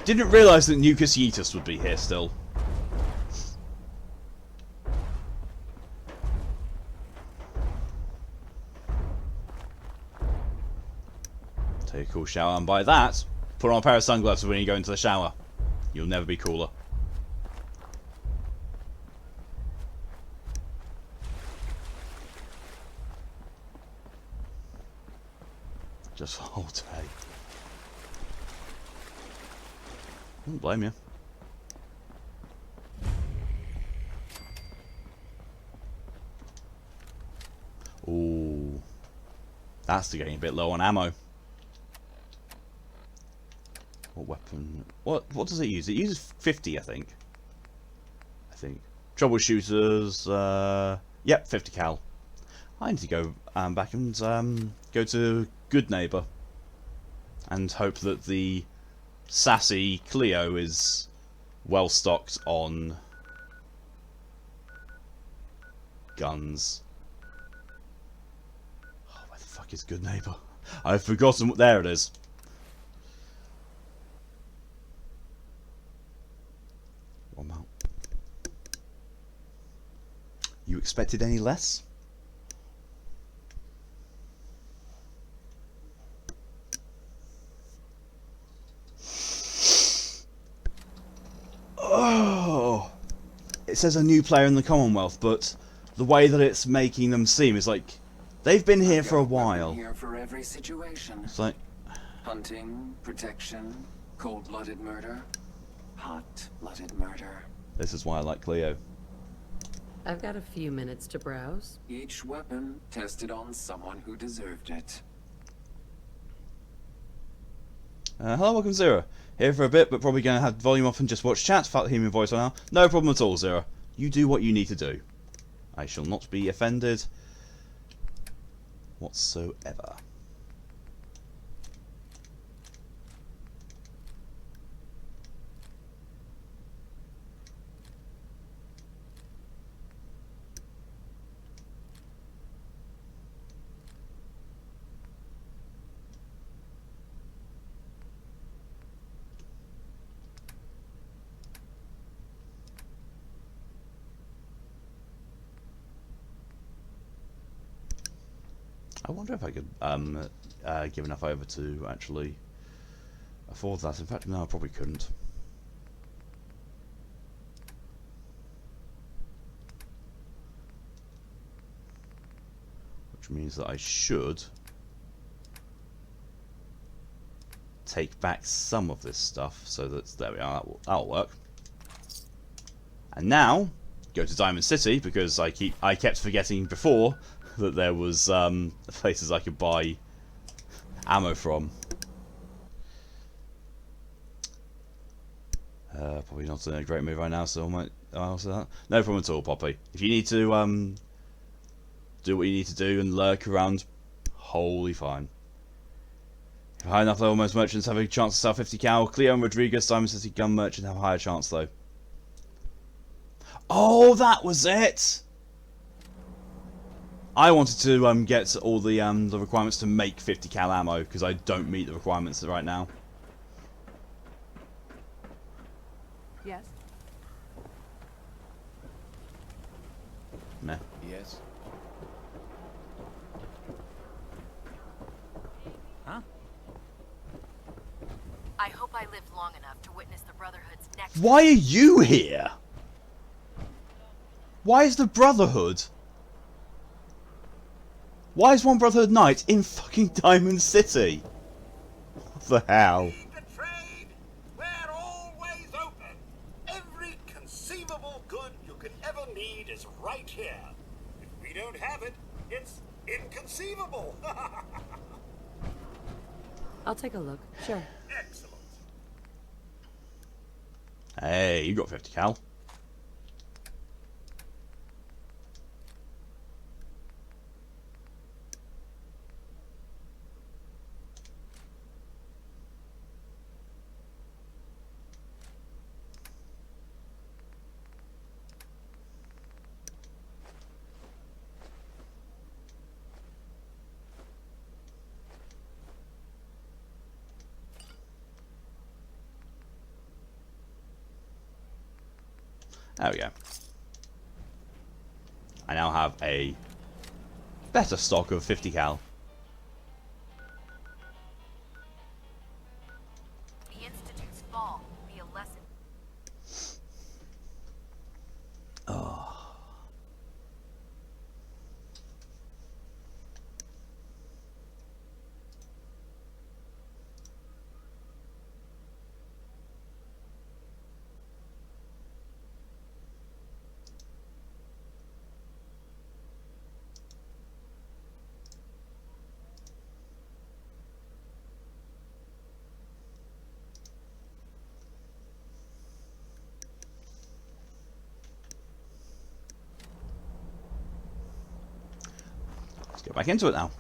Didn't realise that Nucus Yeetus would be here still. Take a cool shower, and by that, put on a pair of sunglasses when you go into the shower. You'll never be cooler. Just hold tight. I don't blame you. Ooh. That's getting a bit low on ammo. What weapon? What does it use? It uses 50, I think. Troubleshooters. Yep, 50 cal. I need to go back and go to Good Neighbor and hope that the sassy Cleo is well stocked on guns. Oh, where the fuck is Good Neighbor? I've forgotten. There it is. One mount. You expected any less? Oh, it says a new player in the Commonwealth, but the way that it's making them seem is like they've been here for a while. Here for every situation. It's like Hunting, protection, cold-blooded murder, hot-blooded murder. this is why I like Cleo. I've got a few minutes to browse. Each weapon tested on someone who deserved it. Hello, welcome Zero. Here for a bit, but probably going to have volume off and just watch chat. Felt hearing your voice right now. No problem at all, Zero. You do what you need to do. I shall not be offended whatsoever. I wonder if I could give enough over to actually afford that. In fact, no, I probably couldn't. Which means that I should take back some of this stuff, so that there we are. That'll work. And now go to Diamond City, because I kept forgetting before that there was places I could buy ammo from. Probably not in a great mood right now, so I might answer that. No problem at all, Poppy. If you need to do what you need to do and lurk around, wholly fine. If high enough level, most merchants have a chance to sell 50 cal. Cleo and Rodriguez, Diamond City gun merchant, have a higher chance though. Oh, that was it! I wanted to get all the requirements to make 50 cal ammo, because I don't meet the requirements right now. Yes? Nah. Yes? Huh? I hope I live long enough to witness the Brotherhood's next... Why are you here? Why is the Brotherhood? Why is One Brotherhood Knight in fucking Diamond City? What the hell? Need to trade? We're always open. Every conceivable good you could ever need is right here. If we don't have it, it's inconceivable. I'll take a look. Sure. Excellent. Hey, you got 50 cal. There we go. I now have a better stock of 50 cal. The Institute's fall will be a lesson. Oh. Let's get back into it now.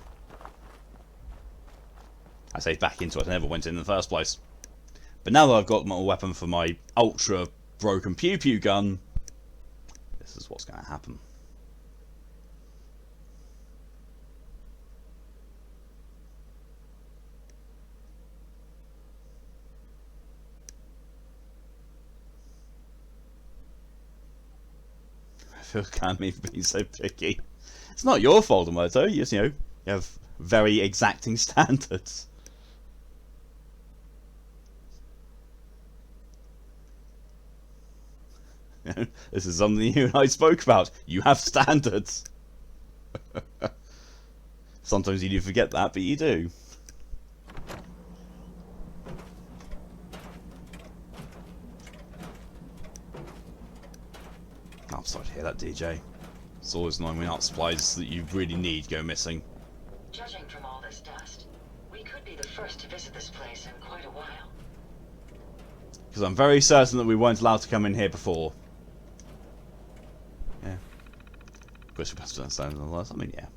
I say back into it, I never went in the first place. But now that I've got my weapon for my ultra broken pew pew gun, this is what's going to happen. I feel kind of mean for being so picky. It's not your fault, Amoto. You know, you have very exacting standards. This is something you and I spoke about. You have standards. Sometimes you do forget that, but you do. I'm sorry to hear that, DJ. It's always annoying when art supplies that you really need go missing. Judging from all this dust, we could be the first to visit this place in quite a while. Because I'm very certain that we weren't allowed to come in here before. Yeah. Of course, we have to understand the last. I mean, yeah.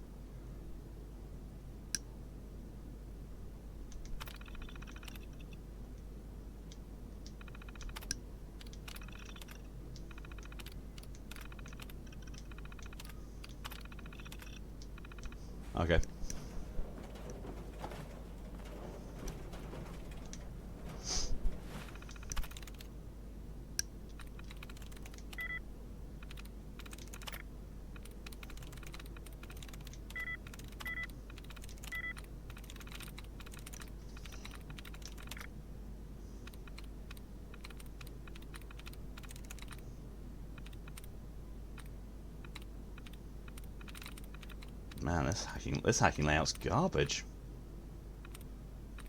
Okay. Man, this hacking layout's garbage.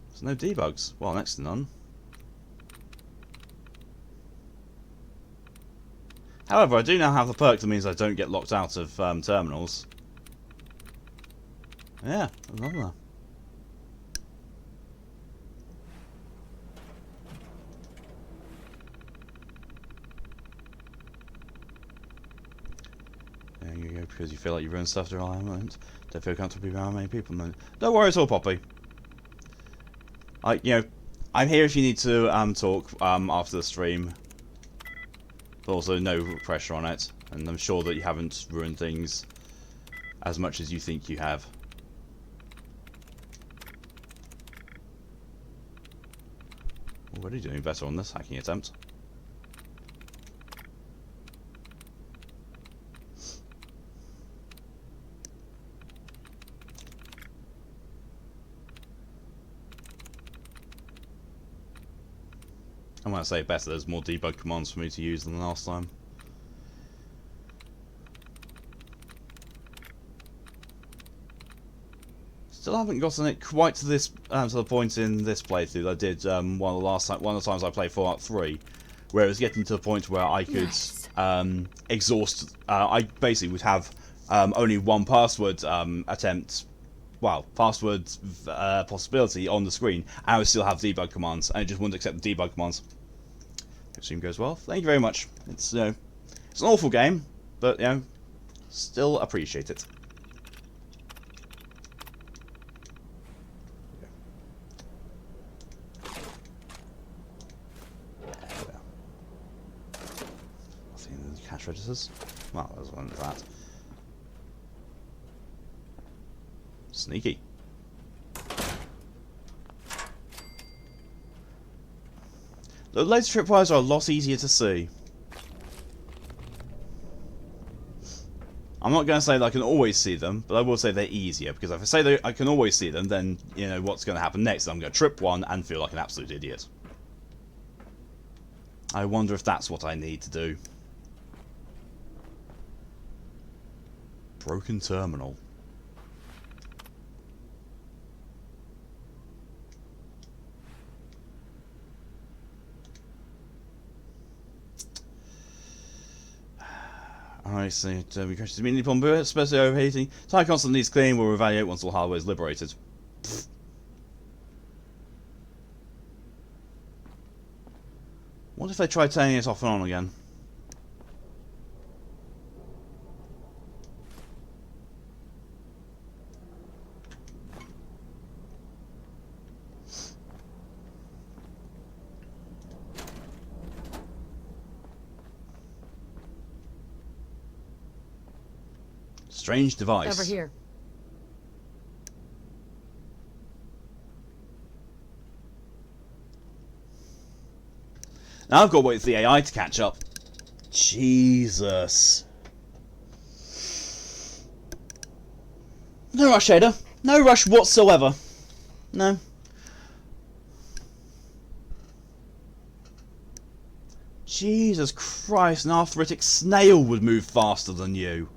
There's no debugs. Well, next to none. However, I do now have the perk that means I don't get locked out of terminals. Yeah, another. There you go, because you feel like you've ruined stuff to rely on. Don't feel comfortable being around many people. Don't worry at all, Poppy. I'm here if you need to talk after the stream. But also no pressure on it. And I'm sure that you haven't ruined things as much as you think you have. Already doing better on this hacking attempt. I might say better, there's more debug commands for me to use than last time. Still haven't gotten it quite to this to the point in this playthrough that I did one of the times I played Fallout 3, where it was getting to the point where I could exhaust. I basically would have only one password attempt. Well, password possibility on the screen, and I would still have debug commands, and it just wouldn't accept the debug commands. Stream goes well. Thank you very much. It's it's an awful game, but still appreciate it. Nothing in the cash registers. Well, there's one of that. Sneaky. The laser tripwires are a lot easier to see. I'm not going to say that I can always see them, but I will say they're easier, because if I say that I can always see them, then what's going to happen next. I'm going to trip one and feel like an absolute idiot. I wonder if that's what I need to do. Broken terminal. Alright, so we crashed immediately upon boot, especially overheating. Tire constant needs cleaning, we'll evaluate once all hardware is liberated. Pfft. What if they try turning it off and on again? Strange device. Over here. Now I've got to wait for the AI to catch up. Jesus. No rush, Ada. No rush whatsoever. No. Jesus Christ, an arthritic snail would move faster than you.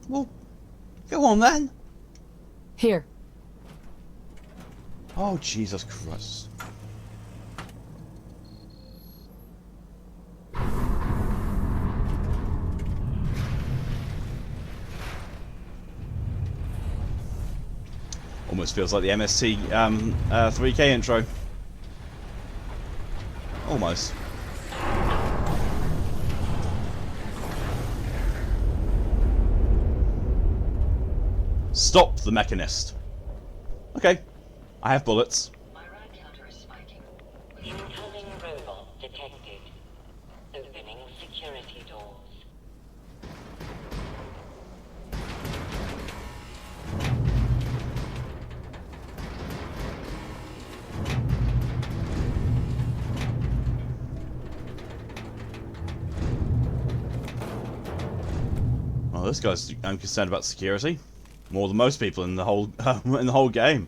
Well, go on then. Here. Oh, Jesus Christ. Almost feels like the MST 3K intro. Almost. Stop the Mechanist. Okay, I have bullets. My ride counter is spiking. Incoming robot detected. Opening security doors. Well, this guy's concerned about security. More than most people in the whole in the whole game.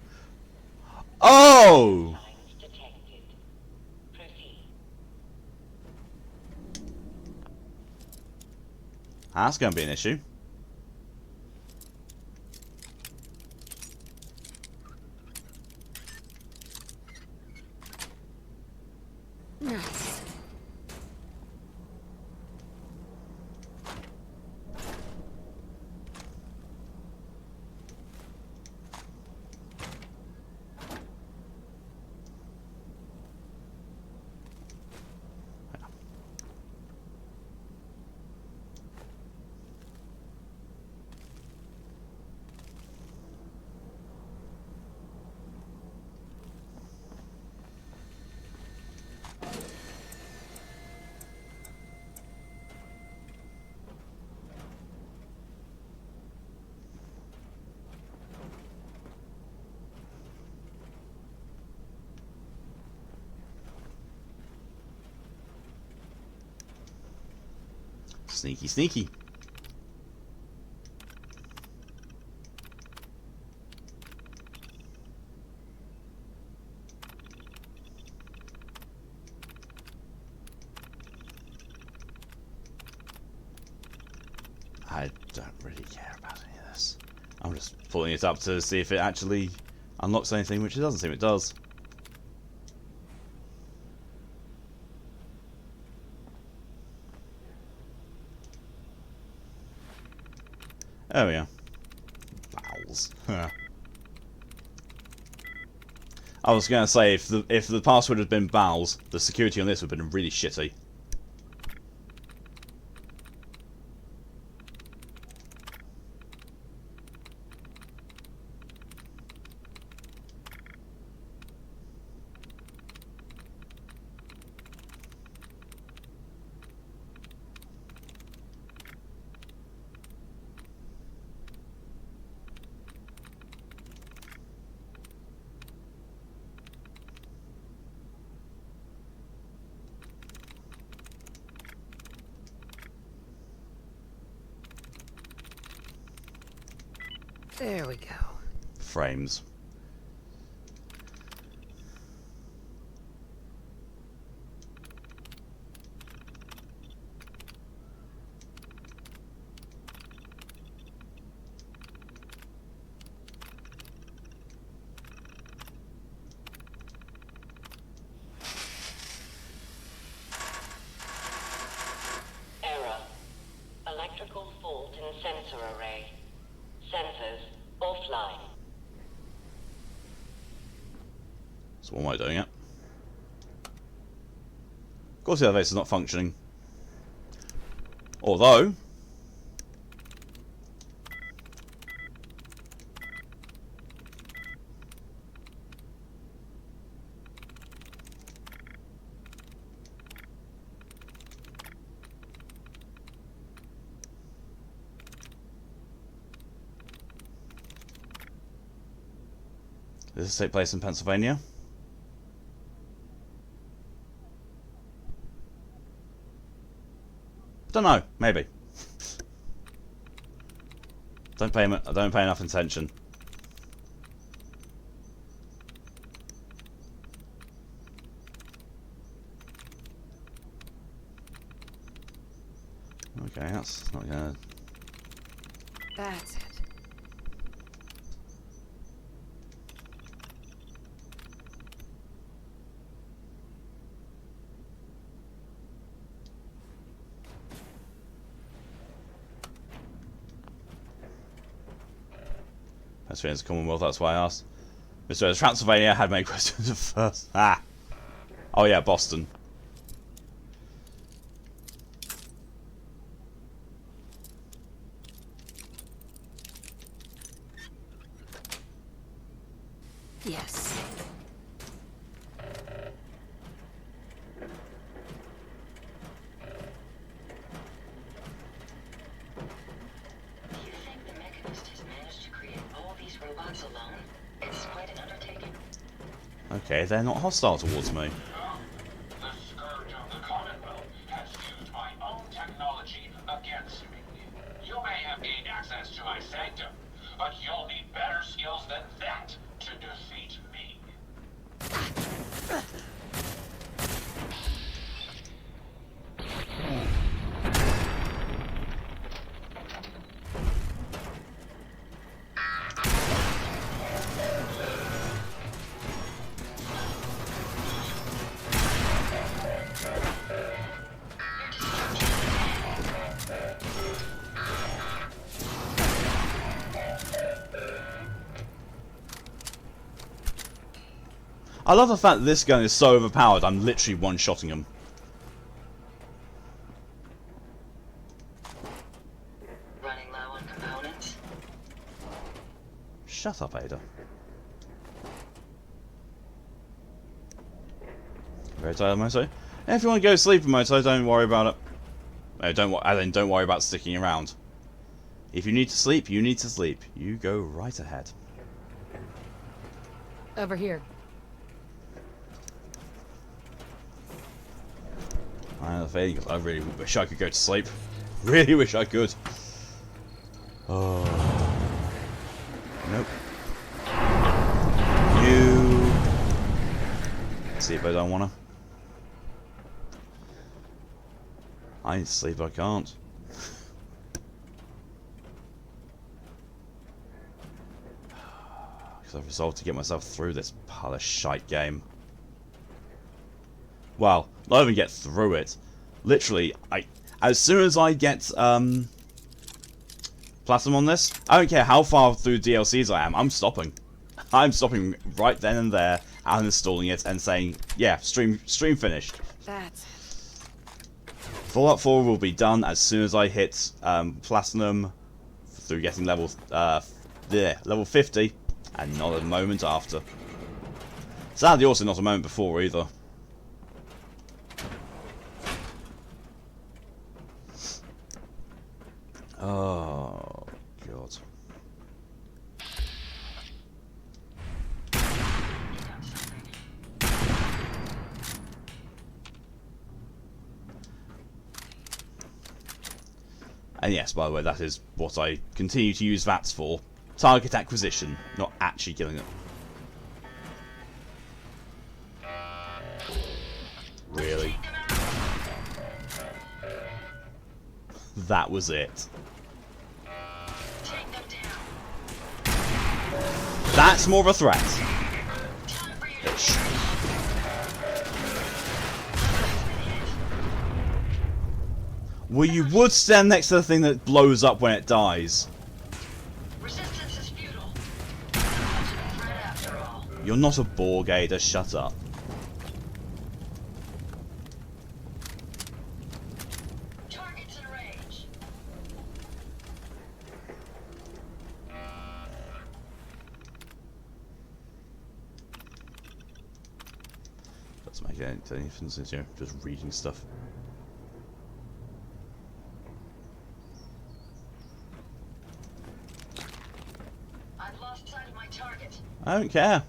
Oh! That's going to be an issue. Nice. Sneaky, sneaky. I don't really care about any of this. I'm just pulling it up to see if it actually unlocks anything, which it doesn't seem it does. There we go. Bowels. I was gonna say if the password had been bowels, the security on this would have been really shitty. There we go. Frames. Error. Electrical fault in sensor array. Sensors offline. That's one way of doing it. Of course the elevator's not functioning. Although... Does this take place in Pennsylvania? Don't know. Maybe. I don't pay enough attention. Okay, that's not gonna. That's it. Pennsylvania's Commonwealth, that's why I asked. Mr. Transylvania had many questions at first. Ah! Oh yeah, Boston. Yes. You think the Mechanist has managed to create all these robots alone? It's quite an undertaking. Okay, they're not hostile towards me. The scourge of the Commonwealth has used my own technology against me. You may have gained access to my sanctum, but you'll I love the fact that this gun is so overpowered, I'm literally one-shotting him. Running low on components? Shut up, Ada. Very tired, Moto. And if you want to go to sleep, Moto, don't worry about it. No, don't worry about sticking around. If you need to sleep, you need to sleep. You go right ahead. Over here. I have a feeling I really wish I could go to sleep. Really wish I could. Oh. Nope. You. See if I don't wanna. I need to sleep, but I can't. Because I've resolved to get myself through this pile of shite game. Well, not even get through it. Literally, as soon as I get platinum on this, I don't care how far through DLCs I am, I'm stopping. I'm stopping right then and there, and installing it and saying, yeah, stream finished. That's it. Fallout 4 will be done as soon as I hit platinum through getting level 50, and not a moment after. Sadly, also not a moment before either. Oh, God. And yes, by the way, that is what I continue to use VATS for. Target acquisition, not actually killing it. Really? That was it. That's more of a threat. Well, you would stand next to the thing that blows up when it dies. Resistance is futile. Threat after all. You're not a Borg, Ada, shut up. Targets in range. Doesn't make any difference since you're just reading stuff. I've lost sight of my target. I don't care.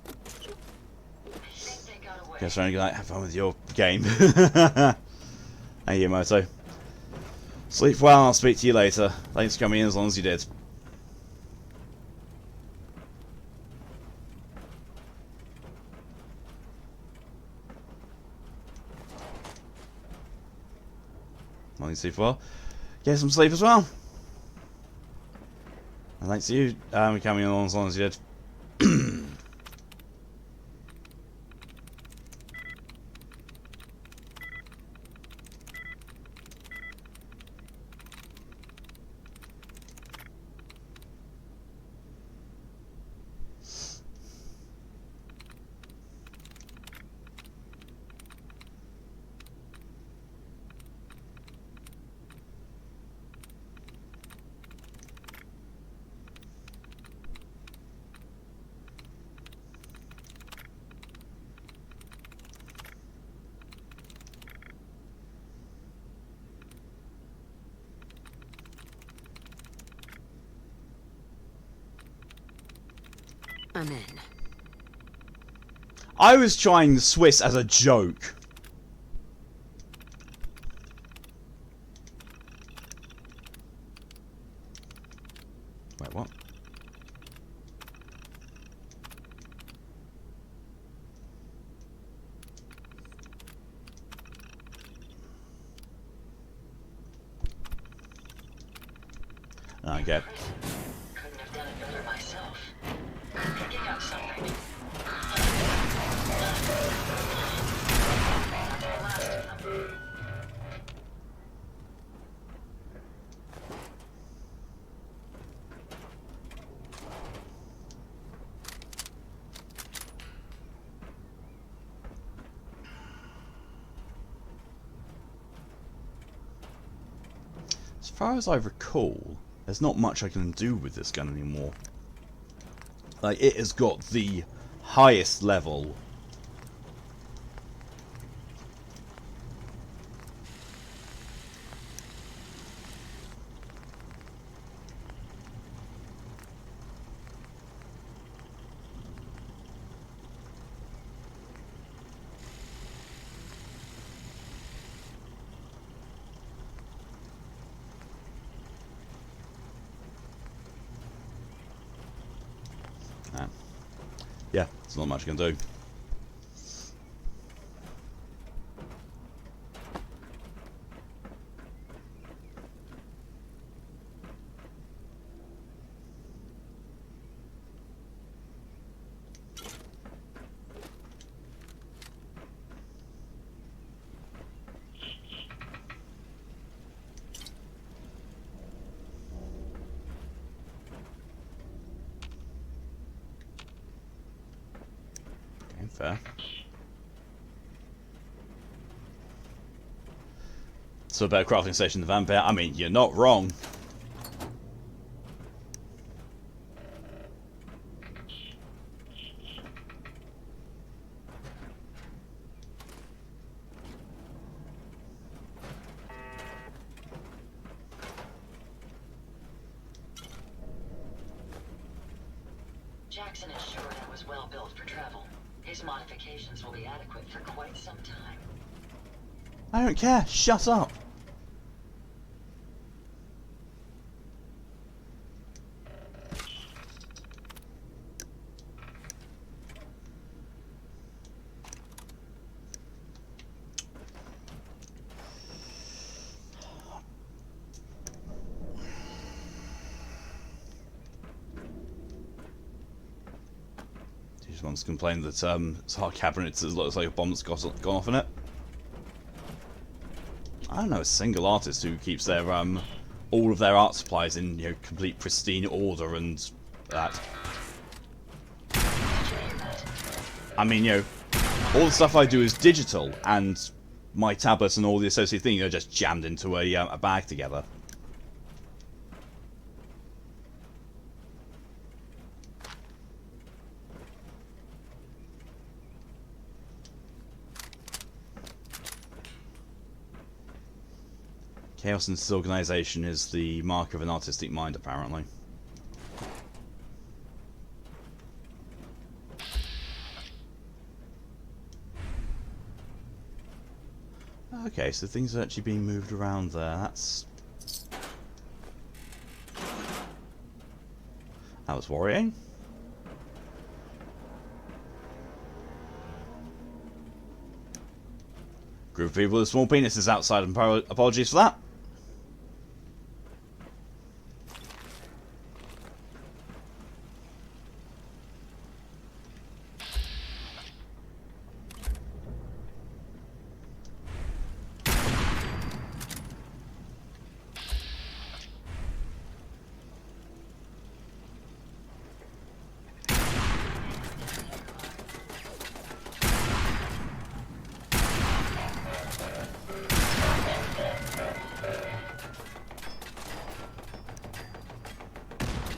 I think they got away. Guess we're only gonna have fun with your game. Thank you, Moto. Sleep well, I'll speak to you later. Thanks for coming in as long as you did. Morning, sleep well. Get some sleep as well. And thanks to you coming in as long as you did. I'm in. I was trying the Swiss as a joke. Wait, what? Okay. Couldn't have done it better myself. Picking up something. That's the last of them. As far as I recall, there's not much I can do with this gun anymore. Like, it has got the highest level. Yeah, there's not much I can do. Fair. So a better crafting station than Vampire? I mean, you're not wrong. Jackson is sure that was well built for travel. His modifications will be adequate for quite some time. I don't care. Shut up. One's complained that it's hard cabinet looks like a bomb's gone off in it. I don't know a single artist who keeps their all of their art supplies in, you know, complete pristine order and that. I mean, you know, all the stuff I do is digital, and my tablets and all the associated things are just jammed into a bag together. Chaos and disorganization is the mark of an artistic mind, apparently. Okay, so things are actually being moved around there. That was worrying. Group of people with small penises outside, and apologies for that.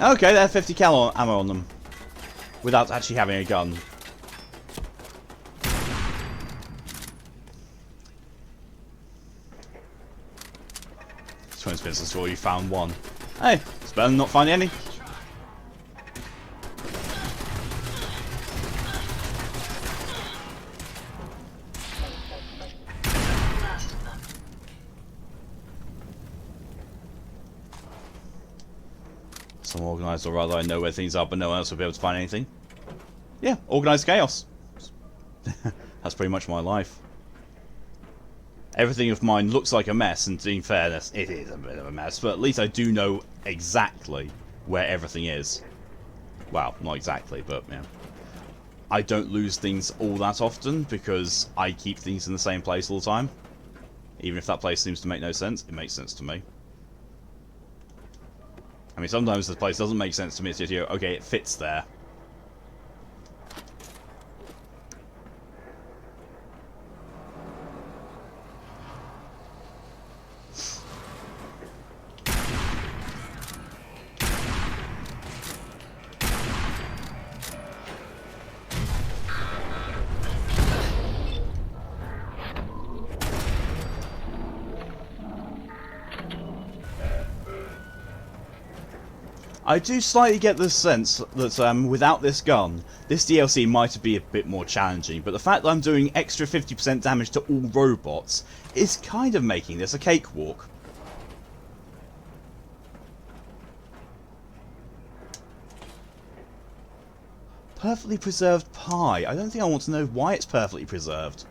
Okay, they have 50 cal ammo on them, without actually having a gun. Twin Spencer saw you found one. Hey, it's better than not finding any. Some organised, or rather I know where things are, but no one else will be able to find anything. Yeah, organised chaos. That's pretty much my life. Everything of mine looks like a mess, and in fairness, it is a bit of a mess, but at least I do know exactly where everything is. Well, not exactly, but yeah. I don't lose things all that often, because I keep things in the same place all the time. Even if that place seems to make no sense, it makes sense to me. I mean, sometimes the place doesn't make sense to me, it's just, you know, okay, it fits there. I do slightly get the sense that without this gun, this DLC might be a bit more challenging, but the fact that I'm doing extra 50% damage to all robots is kind of making this a cakewalk. Perfectly preserved pie. I don't think I want to know why it's perfectly preserved.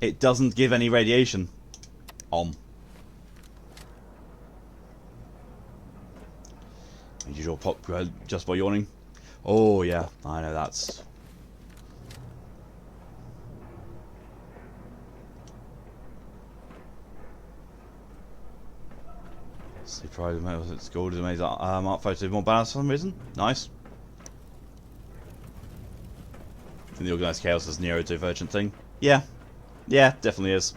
It doesn't give any radiation. Usual pop just by yawning. Oh yeah, I know that's... See, pride of metal, it's gold, is amazing. Art photo more balanced for some reason. Nice. And the organised chaos is neurodivergent thing. Yeah. Yeah, definitely is.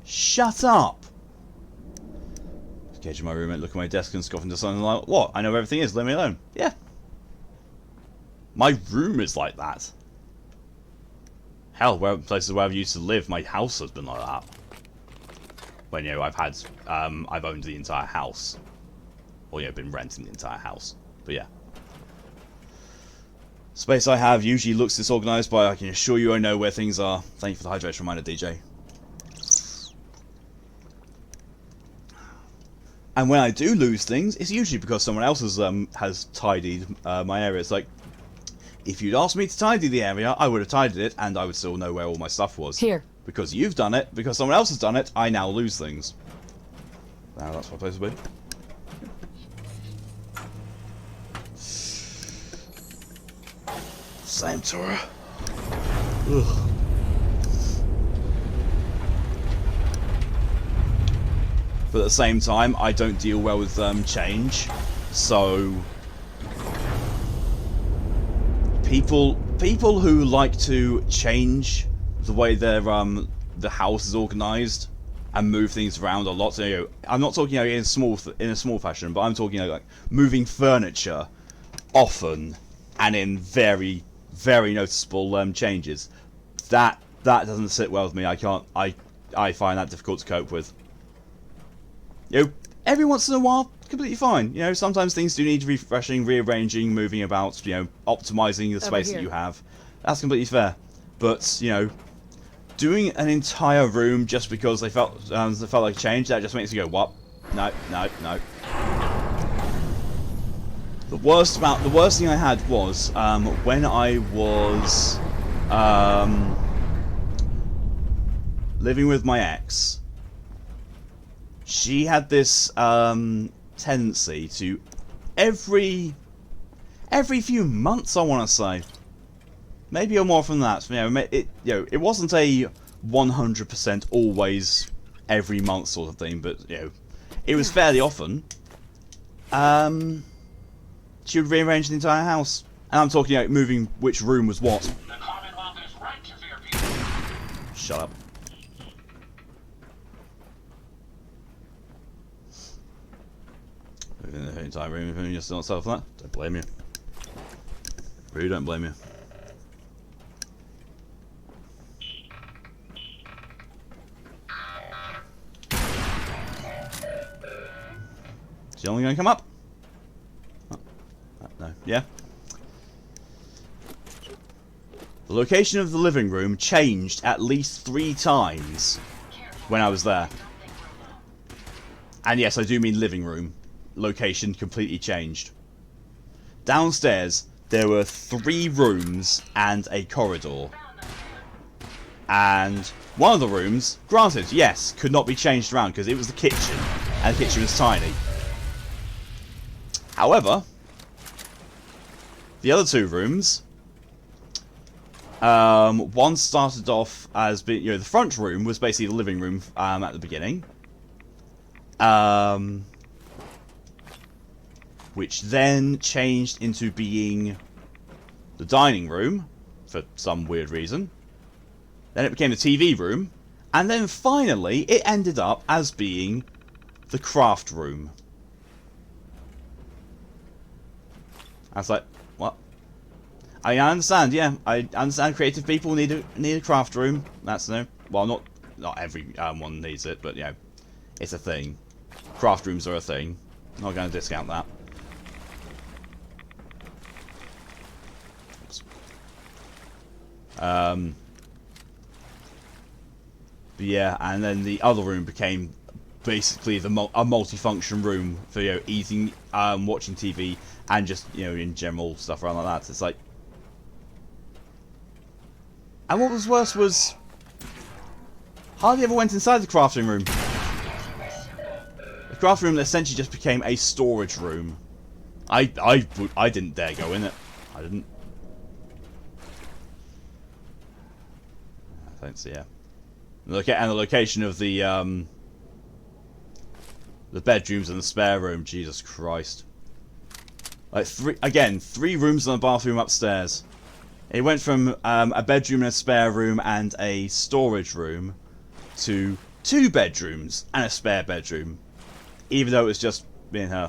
Shut up! Engage my roommate, look at my desk and scoff into something like, what? I know where everything is, leave me alone. Yeah. My room is like that. Hell, places where I've used to live, my house has been like that. When, you know, I've owned the entire house. Or, you know, been renting the entire house. But yeah. Space I have usually looks disorganised, but I can assure you I know where things are. Thank you for the hydration reminder, DJ. And when I do lose things, it's usually because someone else has tidied my area. It's like, if you'd asked me to tidy the area, I would have tidied it, and I would still know where all my stuff was. Here. Because you've done it, because someone else has done it, I now lose things. Now that's my place to be. Same Torah. Ugh. But at the same time, I don't deal well with change, so people who like to change the way their the house is organised and move things around a lot. So, you know, I'm not talking, you know, in a small fashion, but I'm talking, you know, like moving furniture often and in very noticeable changes. That doesn't sit well with me. I find that difficult to cope with. You know, every once in a while, completely fine. You know, sometimes things do need refreshing, rearranging, moving about, you know, optimizing the space that you have. That's completely fair. But, you know, doing an entire room just because they felt like a change, that just makes you go, what? No. The worst thing I had was when I was living with my ex. She had this tendency to every few months, I want to say, maybe or more from that. You know, it wasn't a 100% always every month sort of thing, but you know, it was fairly often. She would rearrange the entire house, and I'm talking about moving which room was what. The Commonwealth is right to fear people. Shut up. Moving the entire room, moving yourself for that. Don't blame you. Really don't blame you. Is she only going to come up? Oh, no. Yeah. The location of the living room changed at least 3 times when I was there. And yes, I do mean living room. Location completely changed. Downstairs, there were 3 rooms and a corridor. And one of the rooms, granted, yes, could not be changed around because it was the kitchen, and the kitchen was tiny. However, the other two rooms, one started off as being, the front room was basically the living room at the beginning, which then changed into being the dining room for some weird reason. Then it became the TV room, and then finally it ended up as being the craft room. I was like, what? I understand, yeah. I understand creative people need a craft room. That's no, well, not every one needs it, but it's a thing. Craft rooms are a thing. Not going to discount that. Oops. But yeah, and then the other room became basically a multifunction room for eating, watching TV, and just in general stuff around like that. It's like, and what was worse was hardly ever went inside the crafting room. The crafting room essentially just became a storage room. I didn't dare go in it. I didn't. Thanks, yeah. Look at, and the location of the bedrooms and the spare room. Jesus Christ! Like three rooms and a bathroom upstairs. It went from a bedroom and a spare room and a storage room to 2 bedrooms and a spare bedroom, even though it was just me and her.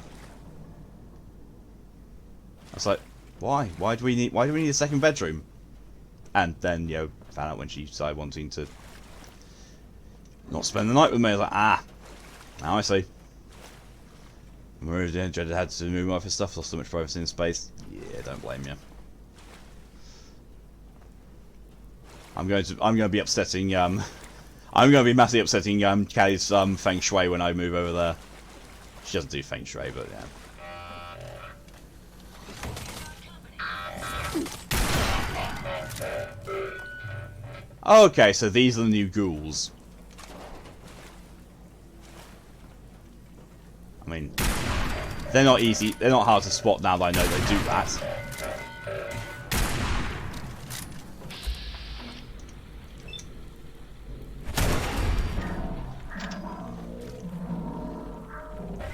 I was like, why? Why do we need a second bedroom? And then found out when she started wanting to not spend the night with me. I was like, now I see. Moved in, dreaded had to move off his stuff, lost so much privacy and space. Yeah, don't blame you. I'm going to be upsetting. I'm going to be massively upsetting Callie's feng shui when I move over there. She doesn't do feng shui, but yeah. Okay, so these are the new ghouls. I mean, they're not easy. They're not hard to spot now that I know they do that.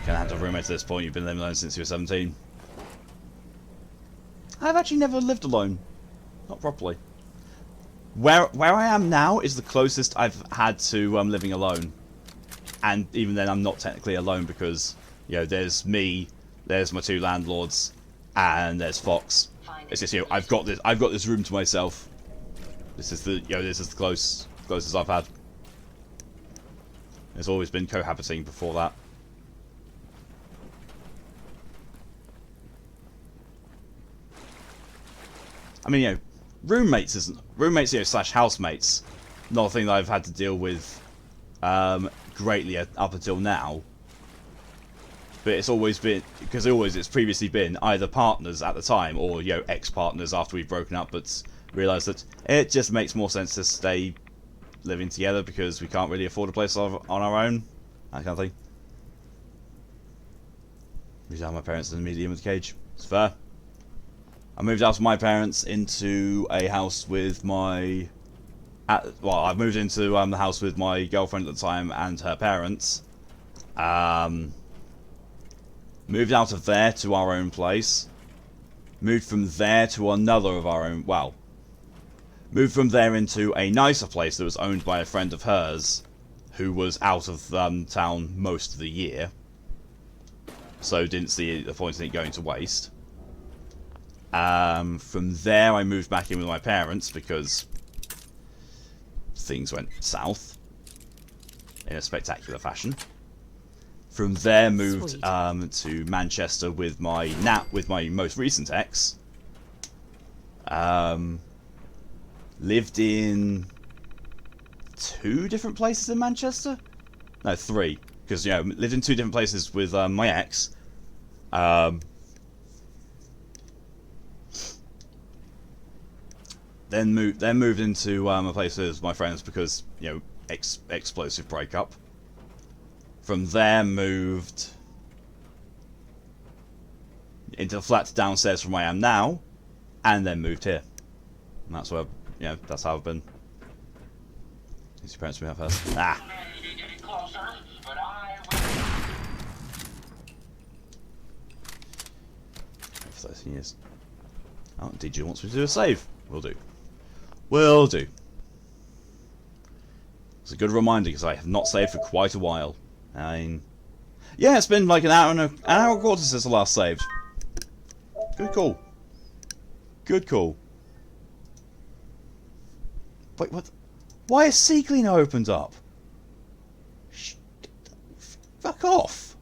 Can I have a roommate at this point? You've been living alone since you were 17. I've actually never lived alone. Not properly. Where I am now is the closest I've had to living alone. And even then I'm not technically alone because, there's me, there's my 2 landlords, and there's Fox. It's just, I've got this room to myself. This is the closest I've had. There's always been cohabiting before that. I mean, roommates slash housemates, not a thing that I've had to deal with greatly up until now. But it's always been, because it's previously been either partners at the time or ex-partners after we've broken up, but realised that it just makes more sense to stay living together because we can't really afford a place on our own, that kind of thing. Moved out of my parents and immediately in with the cage. It's fair. I moved out of my parents into a house with my... I moved into the house with my girlfriend at the time and her parents. Moved out of there to our own place. Moved from there to another of our own... Well, moved from there into a nicer place that was owned by a friend of hers who was out of town most of the year. So didn't see the point in it going to waste. From there I moved back in with my parents because things went south in a spectacular fashion. From there moved to Manchester with my most recent ex. Lived in 2 different places in Manchester? No, 3. Because lived in 2 different places with my ex. Then moved into a place with my friends because explosive breakup. From there moved into the flat downstairs from where I am now, and then moved here. And that's where, you know, that's how I've been. His parents me out first. Ah. Closer, but I 13 years. Oh, DJ wants me to do a save. Will do. Will do. It's a good reminder because I have not saved for quite a while. I mean, yeah, it's been like an hour and a quarter since I last saved. Good call. Good call. Wait, what? Why is Sea Cleaner opened up? Fuck off.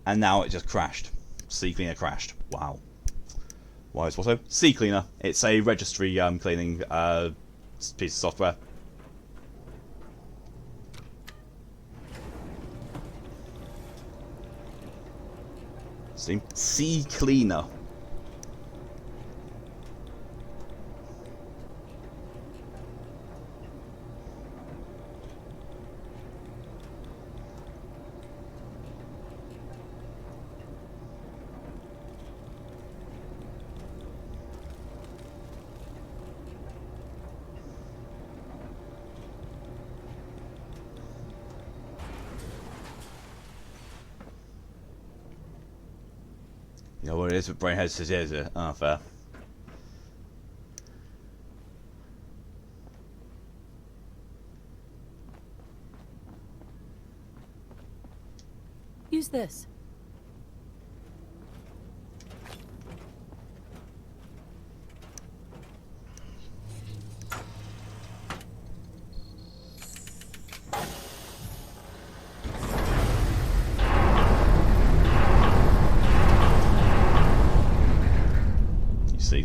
And now it just crashed. Sea Cleaner crashed. Wow. Why is what? Sea Cleaner. It's a registry cleaning piece of software. See? Sea Cleaner. You know what it is with Brainhead says, is it? Oh, fair. Use this.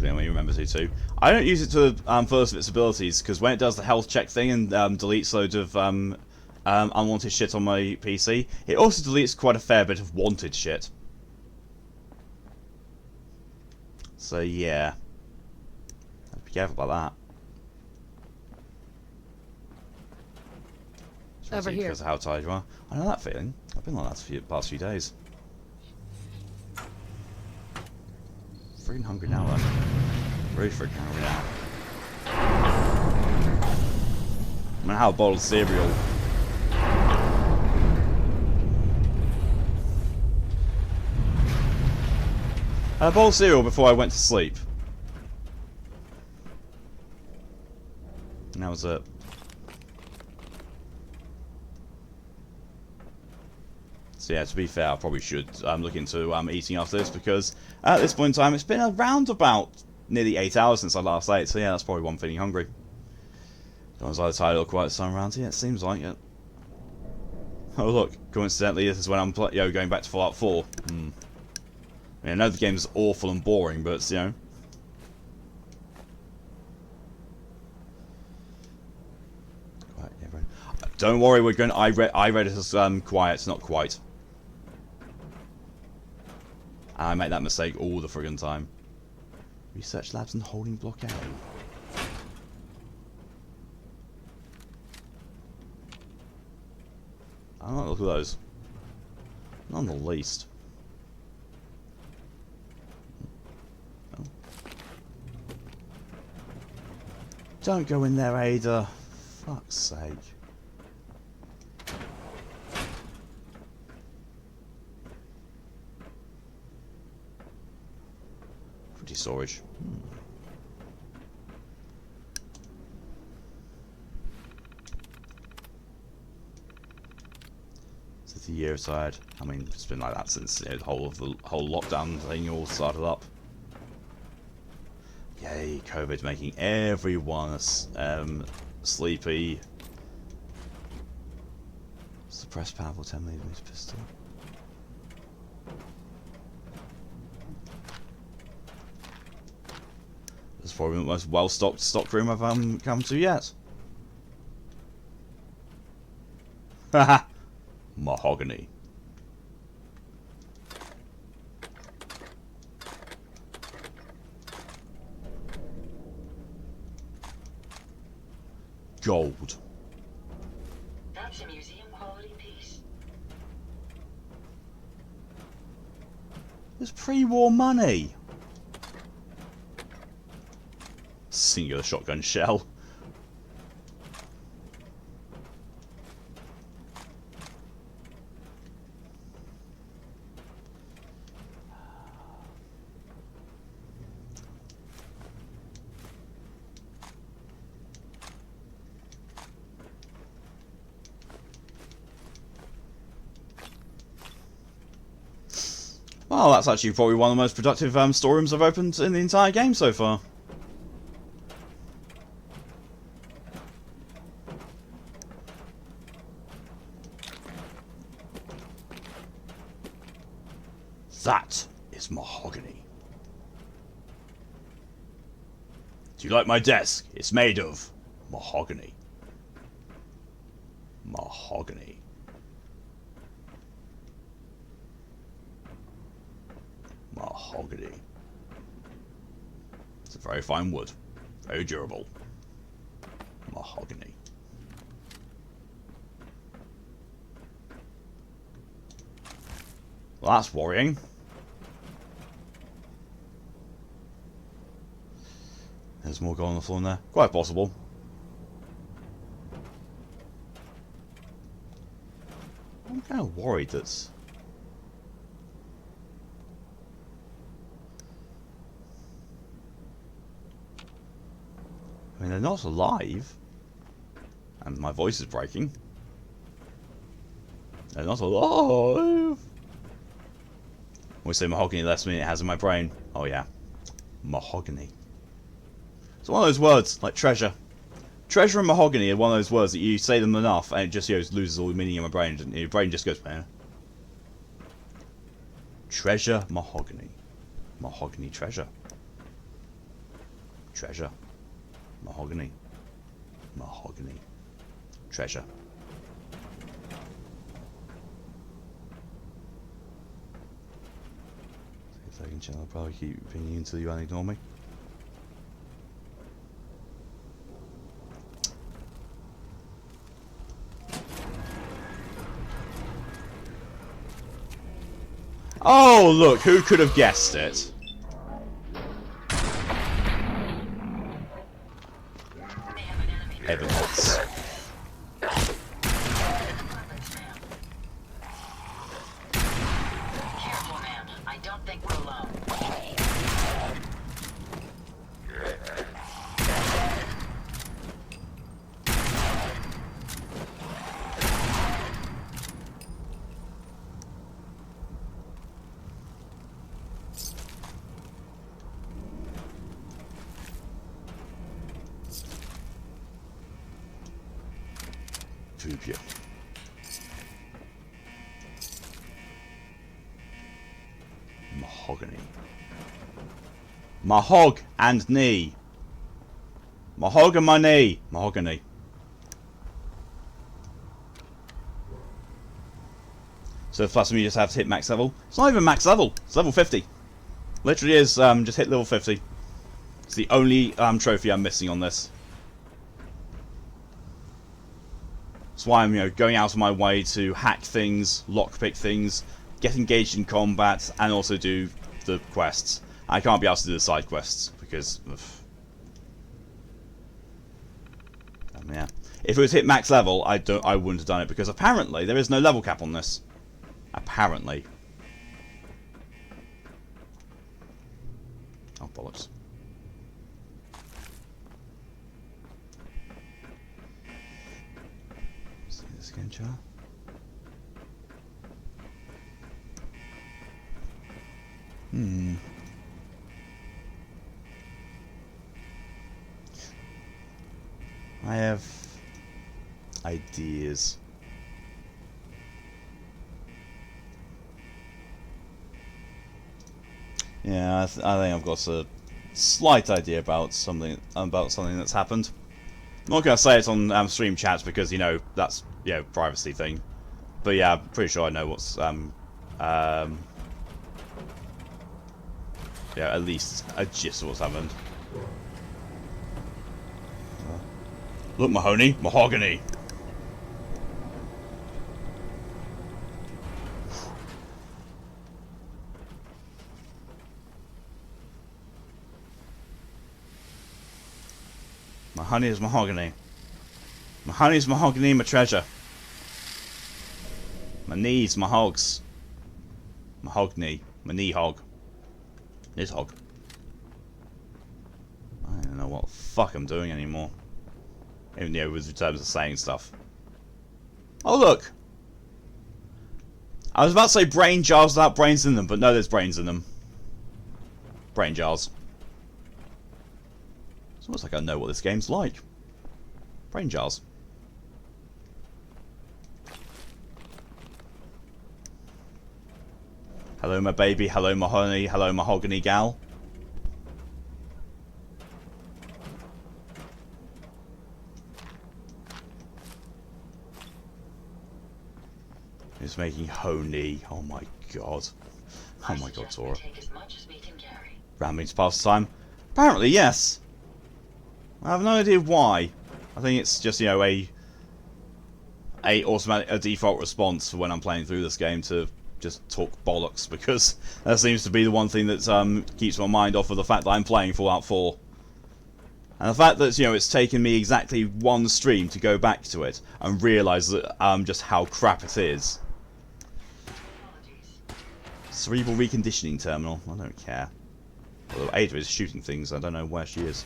When you remember to. I don't use it to first of its abilities because when it does the health check thing and deletes loads of unwanted shit on my PC, it also deletes quite a fair bit of wanted shit. So yeah, be careful about that. Over here. Because of how tired you are. I know that feeling. I've been like that for the past few days. Freaking hungry now, though. Really freaking hungry now. I'm gonna have a bowl of cereal. I had a bowl of cereal before I went to sleep. And that was it. So yeah, to be fair, I probably should look into eating after this because at this point in time, it's been around about nearly 8 hours since I last ate. So yeah, that's probably why I'm feeling hungry. I was either tired or quite some around here. It seems like it. Oh look, coincidentally, this is when I'm going back to Fallout 4. I mean, I know the game's awful and boring, but you know. Don't worry, we're going. I read it as quiet, not quite. I make that mistake all the friggin' time. Research labs and holding block A. I don't look at those. Not in the least. Oh. Don't go in there, Ada. Fuck's sake. Pretty storage. The year aside, I mean, it's been like that since the whole lockdown thing all started up. Yay, COVID making everyone sleepy. Suppressed powerful 10mm pistol. This is probably the most well-stocked stock room I've come to yet. Haha. Mahogany. Gold. It's pre-war money. Singular shotgun shell. Well, that's actually probably one of the most productive storerooms I've opened in the entire game so far. That is mahogany. Do you like my desk? It's made of mahogany. Mahogany. Mahogany. It's a very fine wood. Very durable. Mahogany. Well, that's worrying. There's more gold on the floor in there. Quite possible. I'm kind of worried that... I mean, they're not alive. And my voice is breaking. They're not alive. We say mahogany less than it has in my brain. Oh yeah. Mahogany. It's one of those words, like treasure. Treasure and mahogany are one of those words that you say them enough and it just loses all the meaning in my brain. And your brain just goes, man. Treasure, mahogany. Mahogany, treasure. Treasure. Mahogany. Mahogany. Treasure. Second channel, I'll probably keep pinging until you unignore me. Oh, look, who could have guessed it? Evidence. Careful, man. I don't think we're alone. Phobia. Mahogany. Mahog and knee. Mahog and my knee. Mahogany. So plus you just have to hit max level. It's not even max level. It's level 50. Literally is just hit level 50. It's the only trophy I'm missing on this. That's why I'm going out of my way to hack things, lockpick things, get engaged in combat, and also do the quests. I can't be asked to do the side quests because of... yeah. If it was hit max level, I wouldn't have done it because apparently there is no level cap on this. Apparently. Oh bollocks. See this again, Char. I have ideas. Yeah, I think I've got a slight idea about something that's happened. I'm not gonna say it on stream chats because that's privacy thing. But yeah, I'm pretty sure I know what's yeah, at least a gist of what's happened. Look, mahogany. My honey is mahogany. My honey is mahogany, my treasure. My knees, my hogs. Mahogany. My knee hog. This hog. I don't know what the fuck I'm doing anymore. Even though with terms of saying stuff. Oh look! I was about to say brain jars without brains in them, but no, there's brains in them. Brain jars. It's almost like I know what this game's like. Brain jars. Hello my baby, hello my honey, hello mahogany gal. It's making honey. Oh my god. Oh my god, Tora. Ramblings past time? Apparently, yes. I have no idea why. I think it's just, you know, a default response for when I'm playing through this game to just talk bollocks, because that seems to be the one thing that keeps my mind off of the fact that I'm playing Fallout 4. And the fact that, you know, it's taken me exactly one stream to go back to it and realise that just how crap it is. Cerebral reconditioning terminal. I don't care. Although Ada is shooting things, I don't know where she is.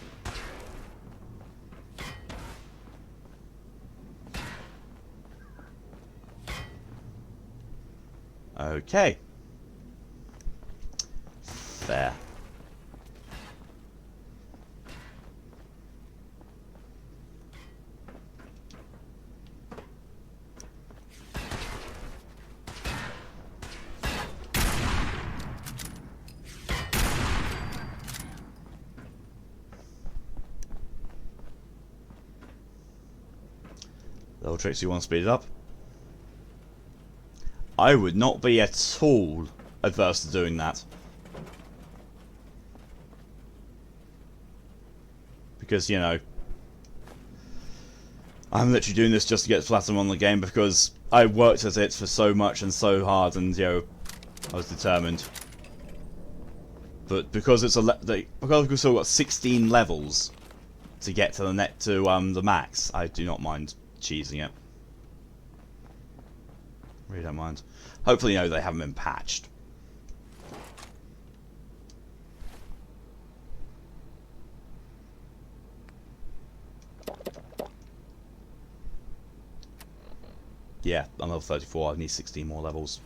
Okay. Fair. Little tricks you want to speed it up. I would not be at all adverse to doing that. Because, you know, I'm literally doing this just to get platinum on the game because I worked at it for so much and so hard, and, you know, I was determined. But because it's because we've still got 16 levels to get to the max, I do not mind cheesing it. Really don't mind. Hopefully, you know, they haven't been patched. Yeah, I'm level 34. I need 16 more levels.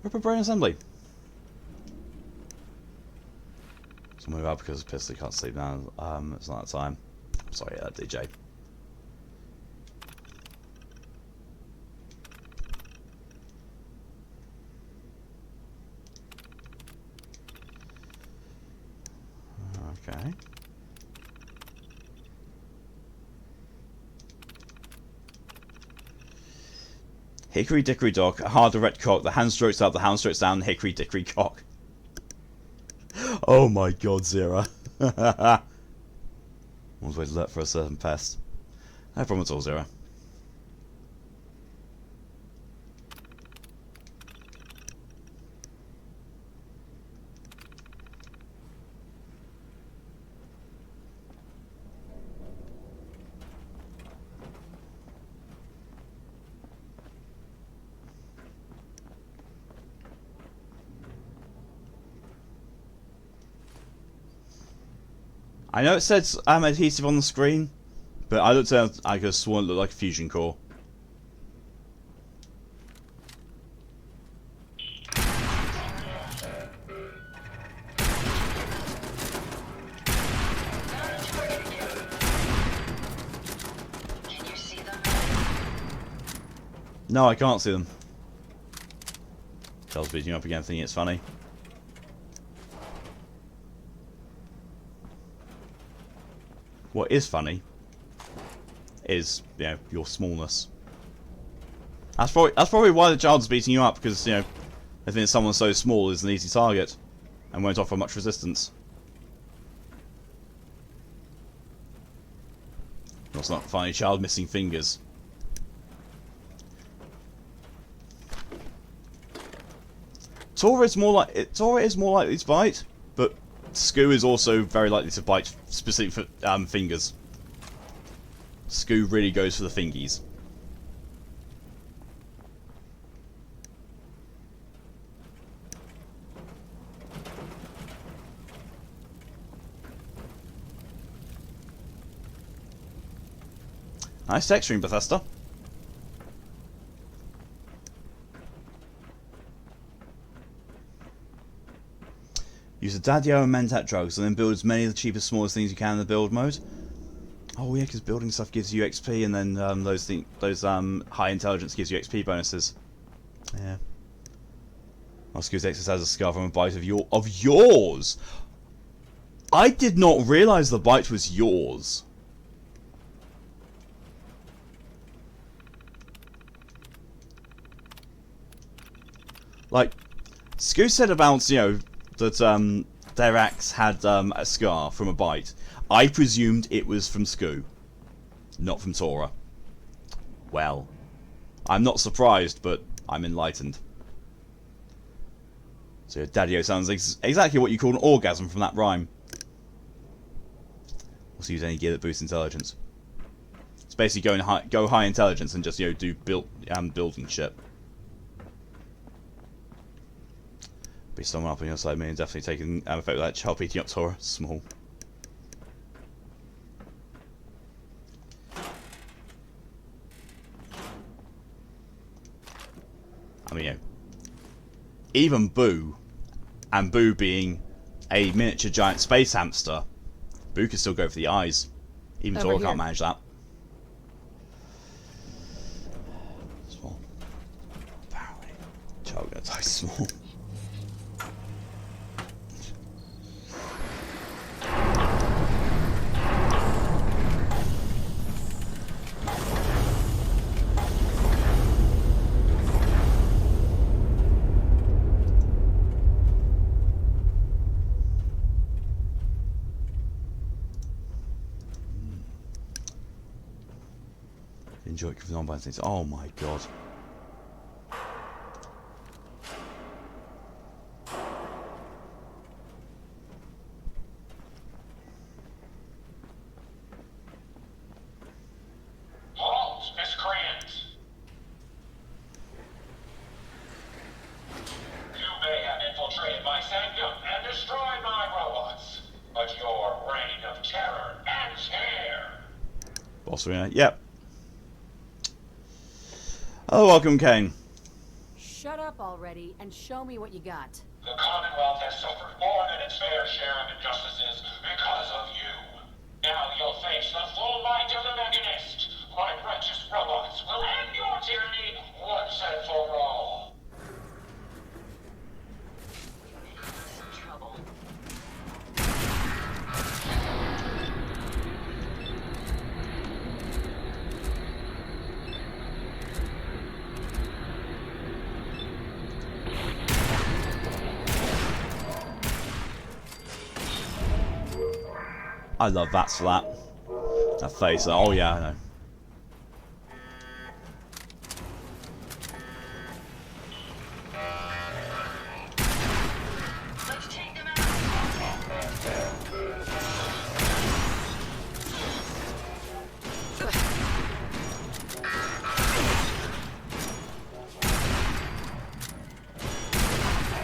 Ripper brain assembly. So move up because Pistol can't sleep now. It's not that time. Sorry, DJ. Okay. Hickory dickory dock, a hard direct cock, the hand strokes up, the hound strokes down, hickory dickory cock. Oh my god, Zera. Always way to look for a certain pest. No problem at all, Zera. I know it says adhesive on the screen, but I looked at it, I could have sworn it looked like a fusion core. Can you see them? No, I can't see them. Charles beating up again, thinking it's funny. What is funny is, you know, your smallness. That's probably why the child's beating you up, because, you know, they think someone so small is an easy target. and won't offer much resistance. Let's not find a child missing fingers. Tora is more likely to bite, but Skoo is also very likely to bite specific for fingers. Skoo really goes for the fingies. Nice texturing, Bethesda. Use the Daddio and Mentat drugs and then build as many of the cheapest, smallest things you can in the build mode. Oh yeah, because building stuff gives you XP, and then those high intelligence gives you XP bonuses. Yeah. Oscar's exercise a scar from a bite of yours. I did not realise the bite was yours. Like, Skoo said about, you know, that their axe had a scar from a bite. I presumed it was from Skoo, not from Tora. Well, I'm not surprised, but I'm enlightened. So Daddio sounds exactly what you call an orgasm from that rhyme. Also use any gear that boosts intelligence. It's basically go high intelligence and just, you know, do building shit. Be someone up on your side, me, and definitely taking effect with that child beating up Tora. Small. I mean, you know, even Boo, and Boo being a miniature giant space hamster, Boo can still go for the eyes. Even Tora can't manage that. Small. Apparently, child gonna die small. Enjoy it for non-binary things. Oh my god. Halt, miscreants! You may have infiltrated my sanctum and destroyed my robots, but your reign of terror ends here! Boss arena. Yep. Oh, welcome, Kane. Shut up already and show me what you got. The Commonwealth has suffered more than its fair share of injustices because of you. Now you'll face the full might of the Mechanist. My righteous robots will end your tyranny once and for all. Some trouble. I love that slap. That face. Oh yeah, I know. Let's take them out.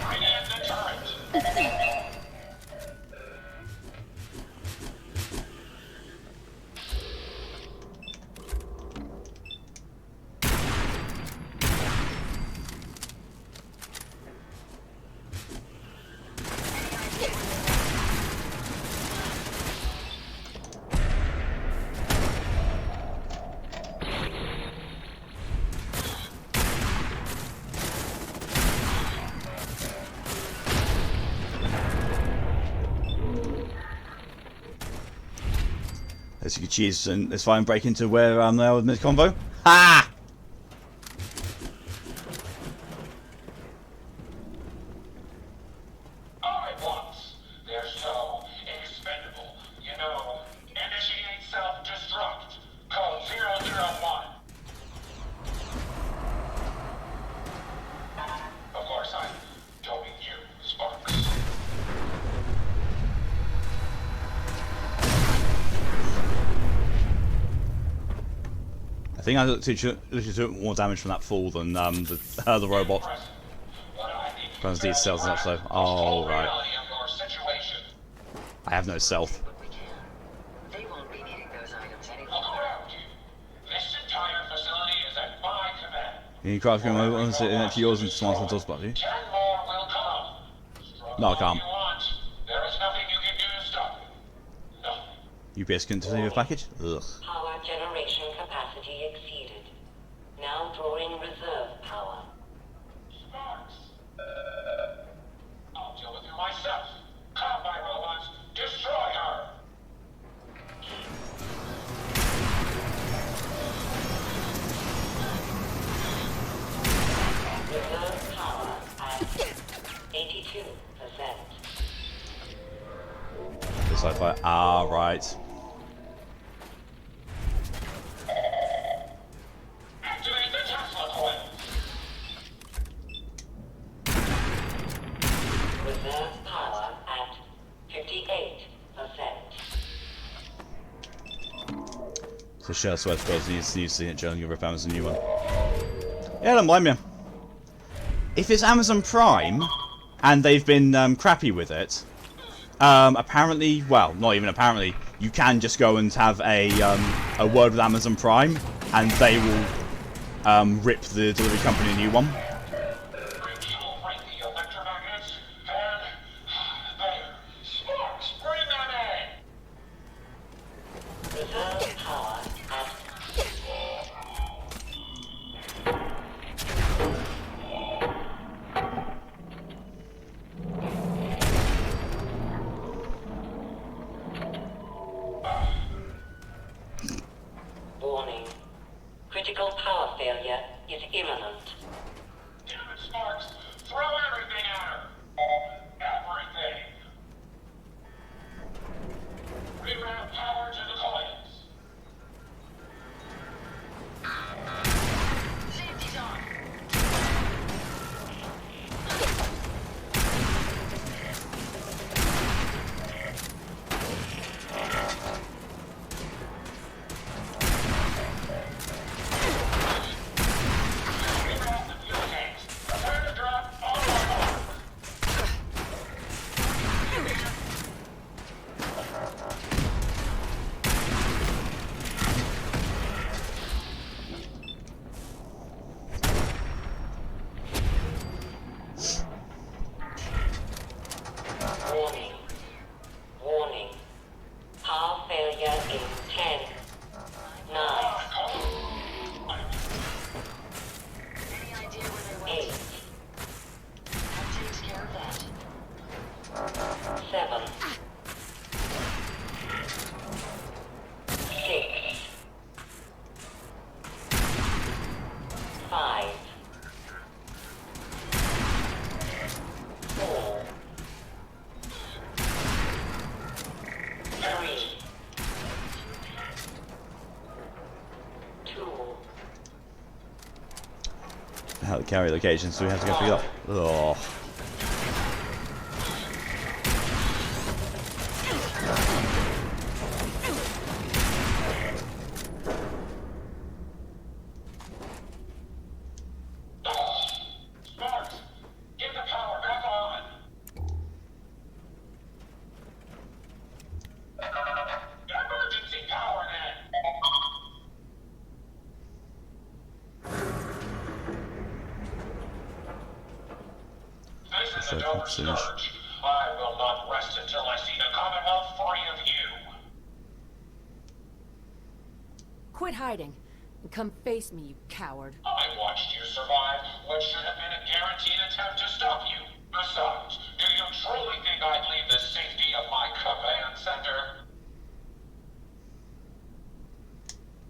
Bring in the turret. As you can choose, and let's try and break into where they are with mid combo. Ha! I want think I literally took more damage from that fall than the robot. Guns details and stuff, so. Oh, right. I have no stealth. They won't be needing those items any Look longer. around you. This entire facility is at my command. You craft your mobile and sit next to yours and smart on dust, buddy. 10 more will come. No, I can't. You want. There is nothing you can do to stop me. Nothing. UPS couldn't deliver the package? Ugh. Power generation capacity exceeded. Now drawing reserve power. Sparks. I'll deal with you myself. Come, my robots. Destroy her. Reserve power at 82%. The sci-fi. Ah, right. Activate the Tesla coils. Reserve power at 58%. So share sweat because you see it, Joe, you'll rip Amazon a new one. Yeah, don't blame you. If it's Amazon Prime, and they've been crappy with it, apparently, well, not even apparently, you can just go and have a word with Amazon Prime, and they will rip the delivery company a new one. People bring the electromagnets, and there. Sparks, bring them in. Reserve power at warning. Critical power failure is imminent. Damn it, Sparks. Throw everything at her. Everything. Reroute power to the coils. Safety's on. Reroute the fuel tanks. Prepare to drop all our Warning. Warning. Power failure in 10, 9, Any idea where they 8, went? That takes care of that. 7, 6, 5, 4, 3, 2, How to carry location, so we have to go pick it up. Oh. Sparks, get the power back on. Emergency power then. This is So a Dover conscious. scourge. I will not rest until I see the Commonwealth free of you. Quit hiding and come face me, you coward. I watched you survive what should have been a guaranteed attempt to stop you. Besides, do you truly think I'd leave the safety of my command center?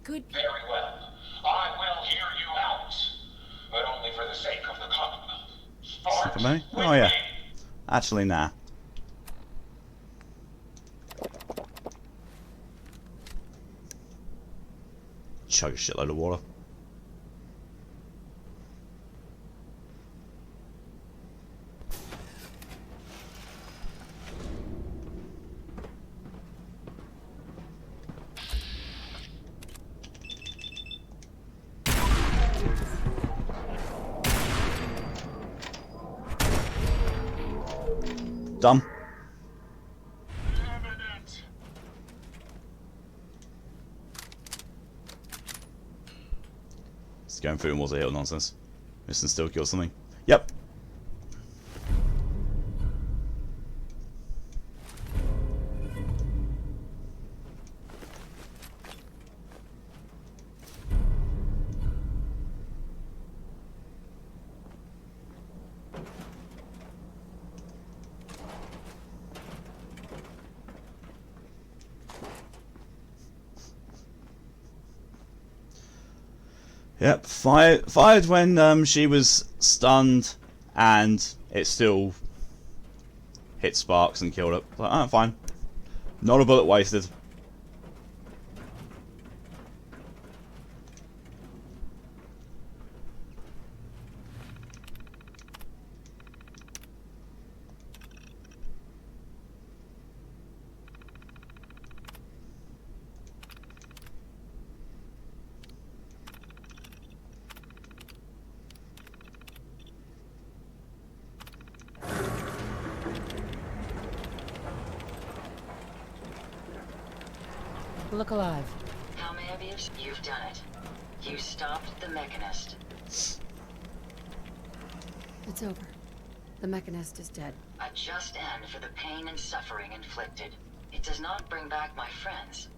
Good. Very well. I will hear you out. But only for the sake of the Commonwealth. Sparks, Second me? with Oh, yeah. me. Actually, nah. Chug a shitload of water. Done. Just going through walls of hill nonsense. Missing still kill something. Yep. Yep, fired when she was stunned, and it still hit sparks and killed her. Like, oh, fine. Not a bullet wasted. Look alive. How many of you? You've done it. You stopped the Mechanist. It's over. The Mechanist is dead. A just end for the pain and suffering inflicted. It does not bring back my friends.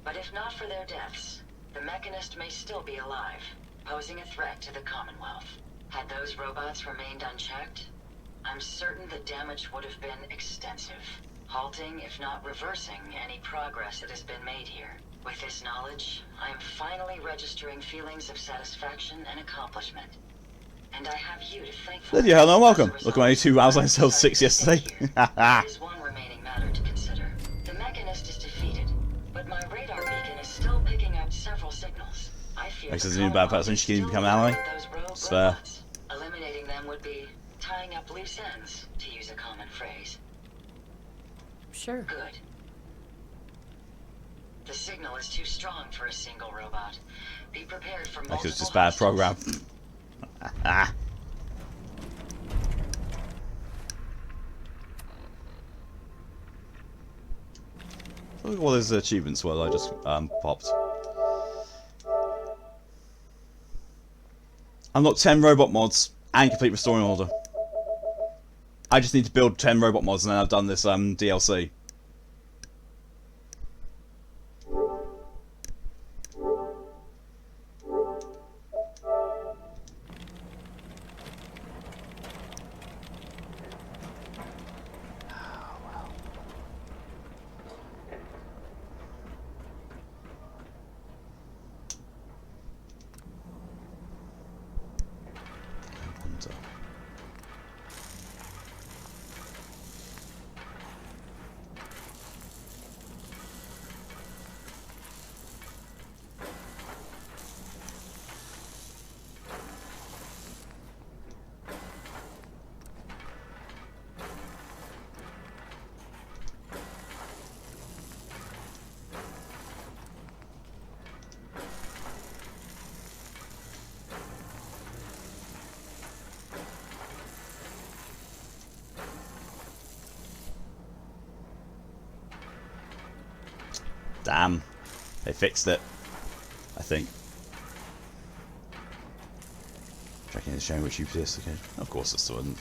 But if not for their deaths, the Mechanist may still be alive, posing a threat to the Commonwealth. Had those robots remained unchecked, I'm certain the damage would have been extensive, halting, if not reversing, any progress that has been made here. With this knowledge, I am finally registering feelings of satisfaction and accomplishment. And I have you to thank for. Lydia, hello, welcome. Look, only 2 hours, I sold 6 yesterday. There is one remaining matter to consider. The Mechanist is defeated, but my radar beacon is still picking up several signals. I fear Makes us a bad person, she can become an ally. It's fair. Eliminating them would be tying up loose ends, to use a common phrase. Sure. Good. The signal is too strong for a single robot. Be prepared for multiple. Like it's just bad program. Look at all those achievements I just popped. Unlock 10 robot mods and complete restoring order. I just need to build 10 robot mods and then I've done this DLC. Damn. They fixed it. I think. Checking the showing which you this. Okay. Of course it's the one.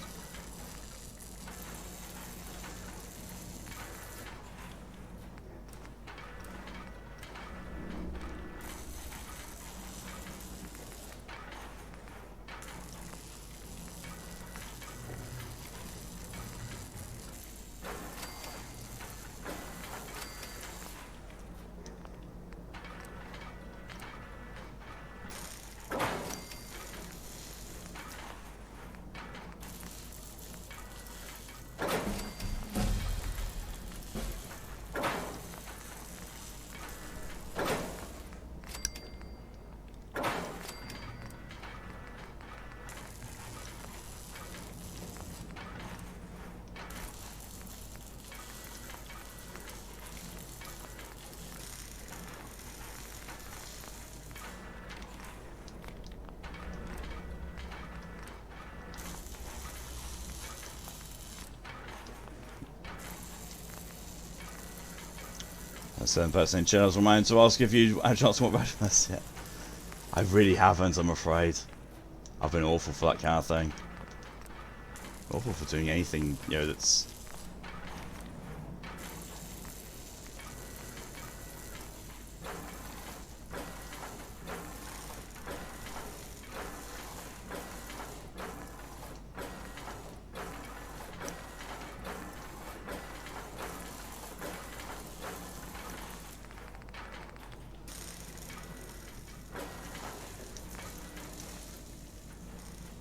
Certain person in channels remind to ask if you had a chance to watch Mechanist yet. I really haven't, I'm afraid. I've been awful for that kind of thing. Awful for doing anything, you know, that's...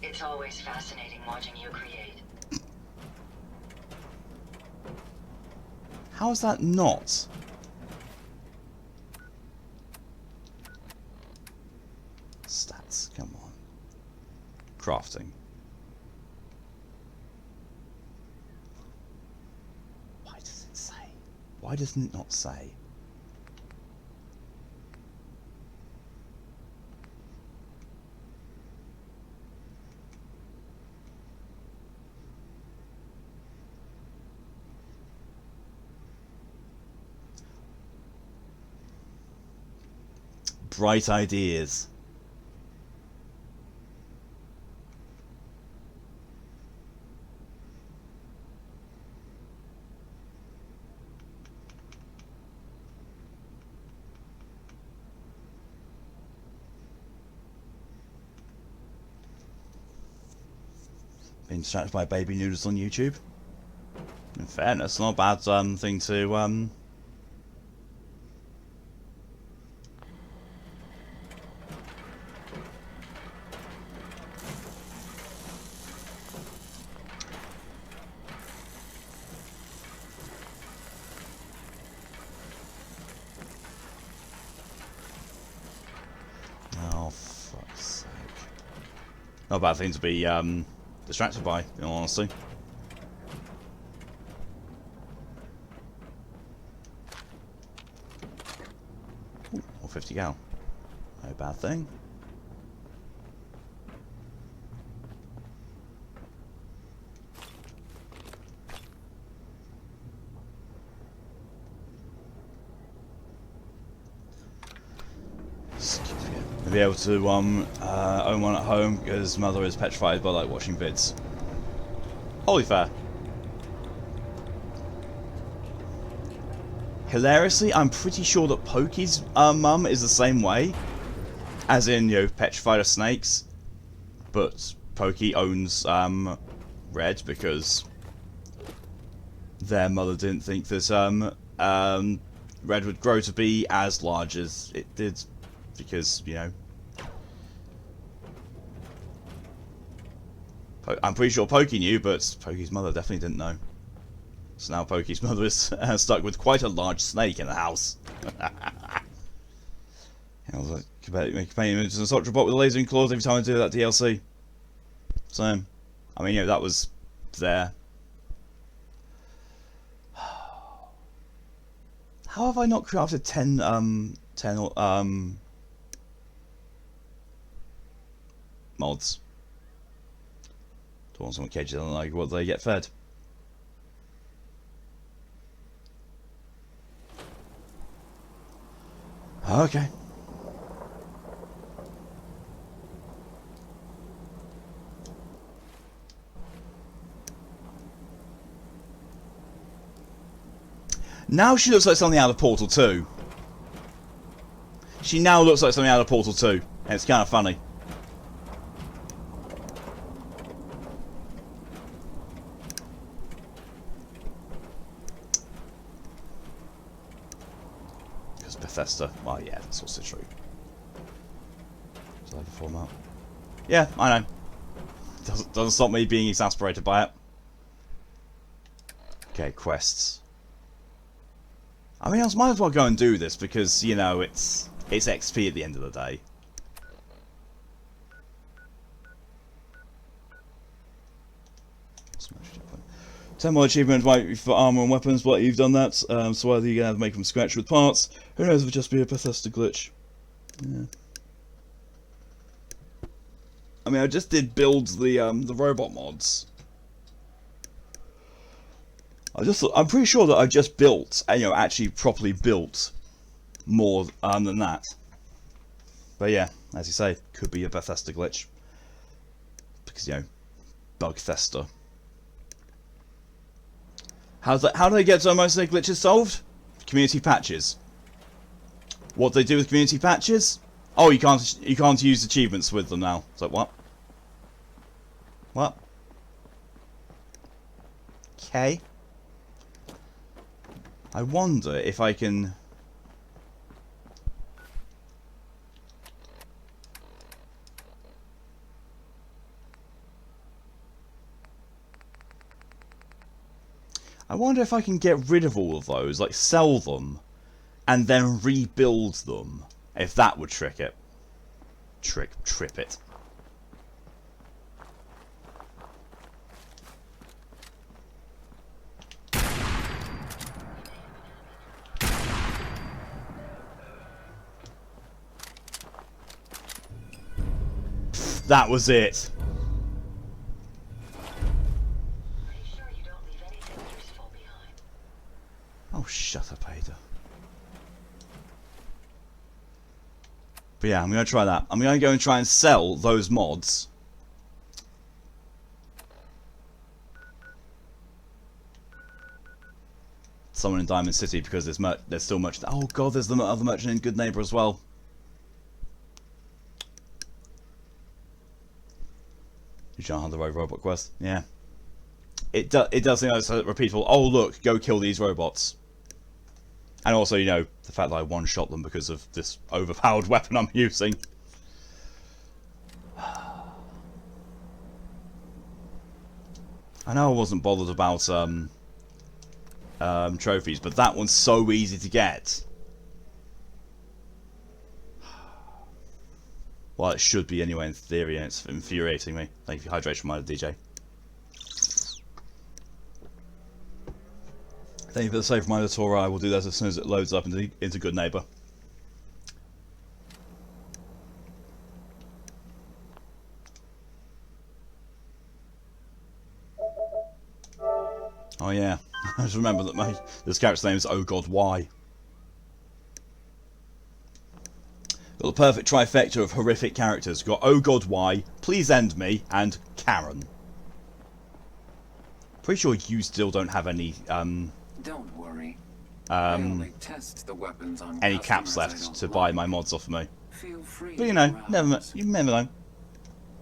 It's always fascinating watching you create. How is that not? Stats, come on. Crafting. Why does it say? Why doesn't it not say? Bright ideas. Being distracted by baby noodles on YouTube. In fairness, not a bad thing to Oh, fuck's sake. Not a bad thing to be distracted by, in all honesty. Ooh, or 50 gal. No bad thing. To be able to own one at home because mother is petrified by like watching vids. Wholly fair. Hilariously, I'm pretty sure that Pokey's mum is the same way, as in, you know, petrified of snakes. But Pokey owns Red because their mother didn't think that Red would grow to be as large as it did. Because, you know, I'm pretty sure Pokey knew, but Pokey's mother definitely didn't know. So now Pokey's mother is stuck with quite a large snake in the house. I was like, make a image of a soldier bot with a laser and claws every time I do that DLC. So, I mean, you know, that was there. How have I not crafted 10 mods? Don't want someone cages on like what they get fed. Okay. Now she looks like something out of Portal 2. She now looks like something out of Portal 2. And it's kind of funny. Bethesda. Well, yeah, that's also true. Is that the format? Yeah, I know. Doesn't stop me being exasperated by it. Okay, quests. I mean, I might as well go and do this because, you know, it's XP at the end of the day. Smash it. 10 more achievements might be for armor and weapons, but you've done that, so either you're going to have to make from scratch with parts, who knows if it'll just be a Bethesda glitch. Yeah. I mean, I just did build the robot mods. I'm pretty sure that I've just built, actually properly built more than that. But yeah, as you say, could be a Bethesda glitch. Because, Bugthesda. How do they get most of their glitches solved? Community patches. What do they do with community patches? Oh, you can't use achievements with them now. It's like, what? What? Okay. I wonder if I can... I wonder if I can get rid of all of those, like sell them, and then rebuild them. If that would trick it. Trip it. That was it. Oh, shut up, Ada. But yeah, I'm going to try that. I'm going to go and try and sell those mods. Someone in Diamond City, because there's still much... Oh god, there's the other merchant in Good Neighbor as well. You trying to hunt the road robot quest? Yeah. It does seem like it's repeatable. Oh look, go kill these robots. And also, the fact that I one-shot them because of this overpowered weapon I'm using. I know I wasn't bothered about trophies, but that one's so easy to get. Well, it should be anyway in theory, and it's infuriating me. Thank you for hydration, my DJ. Thank you for the save reminder, Tora. I will do that as soon as it loads up into Good Neighbor. Oh yeah, I just remember that this character's name is Oh God Why. Got the perfect trifecta of horrific characters. Got Oh God Why, Please End Me, and Karen. Pretty sure you still don't have any Don't worry. I only test the weapons on any caps customers left to buy my mods off of me. Feel free But you to never know.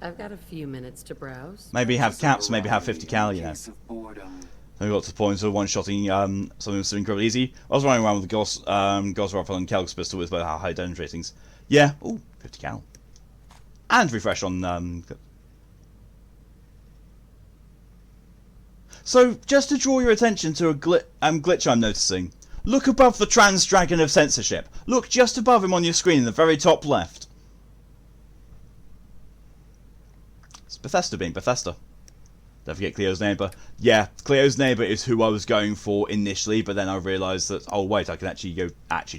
I've got a few minutes to browse. Maybe have caps, maybe have 50 cal, We got to the point of one-shotting something that's incredibly easy. I was running around with the Gauss rifle and Kelg's pistol with about high damage ratings. Yeah, ooh, 50 cal. And refresh on... So, just to draw your attention to a glitch I'm noticing. Look above the trans dragon of censorship. Look just above him on your screen in the very top left. It's Bethesda being Bethesda. Don't forget Cleo's neighbour. Yeah, Cleo's neighbour is who I was going for initially, but then I realised that, oh wait, I can actually go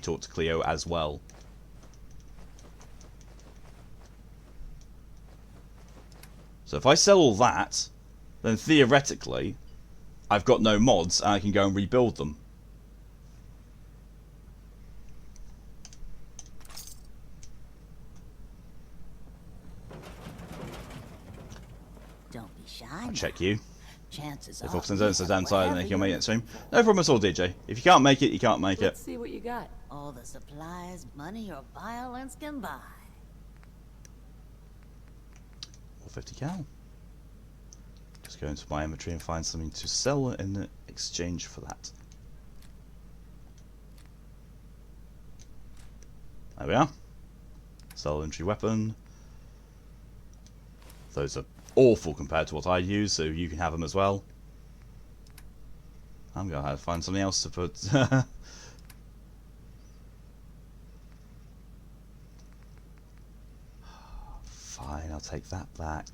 talk to Cleo as well. So if I sell all that, then theoretically, I've got no mods and I can go and rebuild them. Don't be shy. I'll check you. Chances If are often don't sit downside and you can make it stream. No problem at all, DJ. If you can't make it, you can't make Let's it. see what you got. all the supplies money or violence can buy. Or 50 cal. Just go into my inventory and find something to sell in exchange for that. There we are. Sell entry weapon. Those are awful compared to what I use, so you can have them as well. I'm gonna have to find something else to put. Fine, I'll take that back.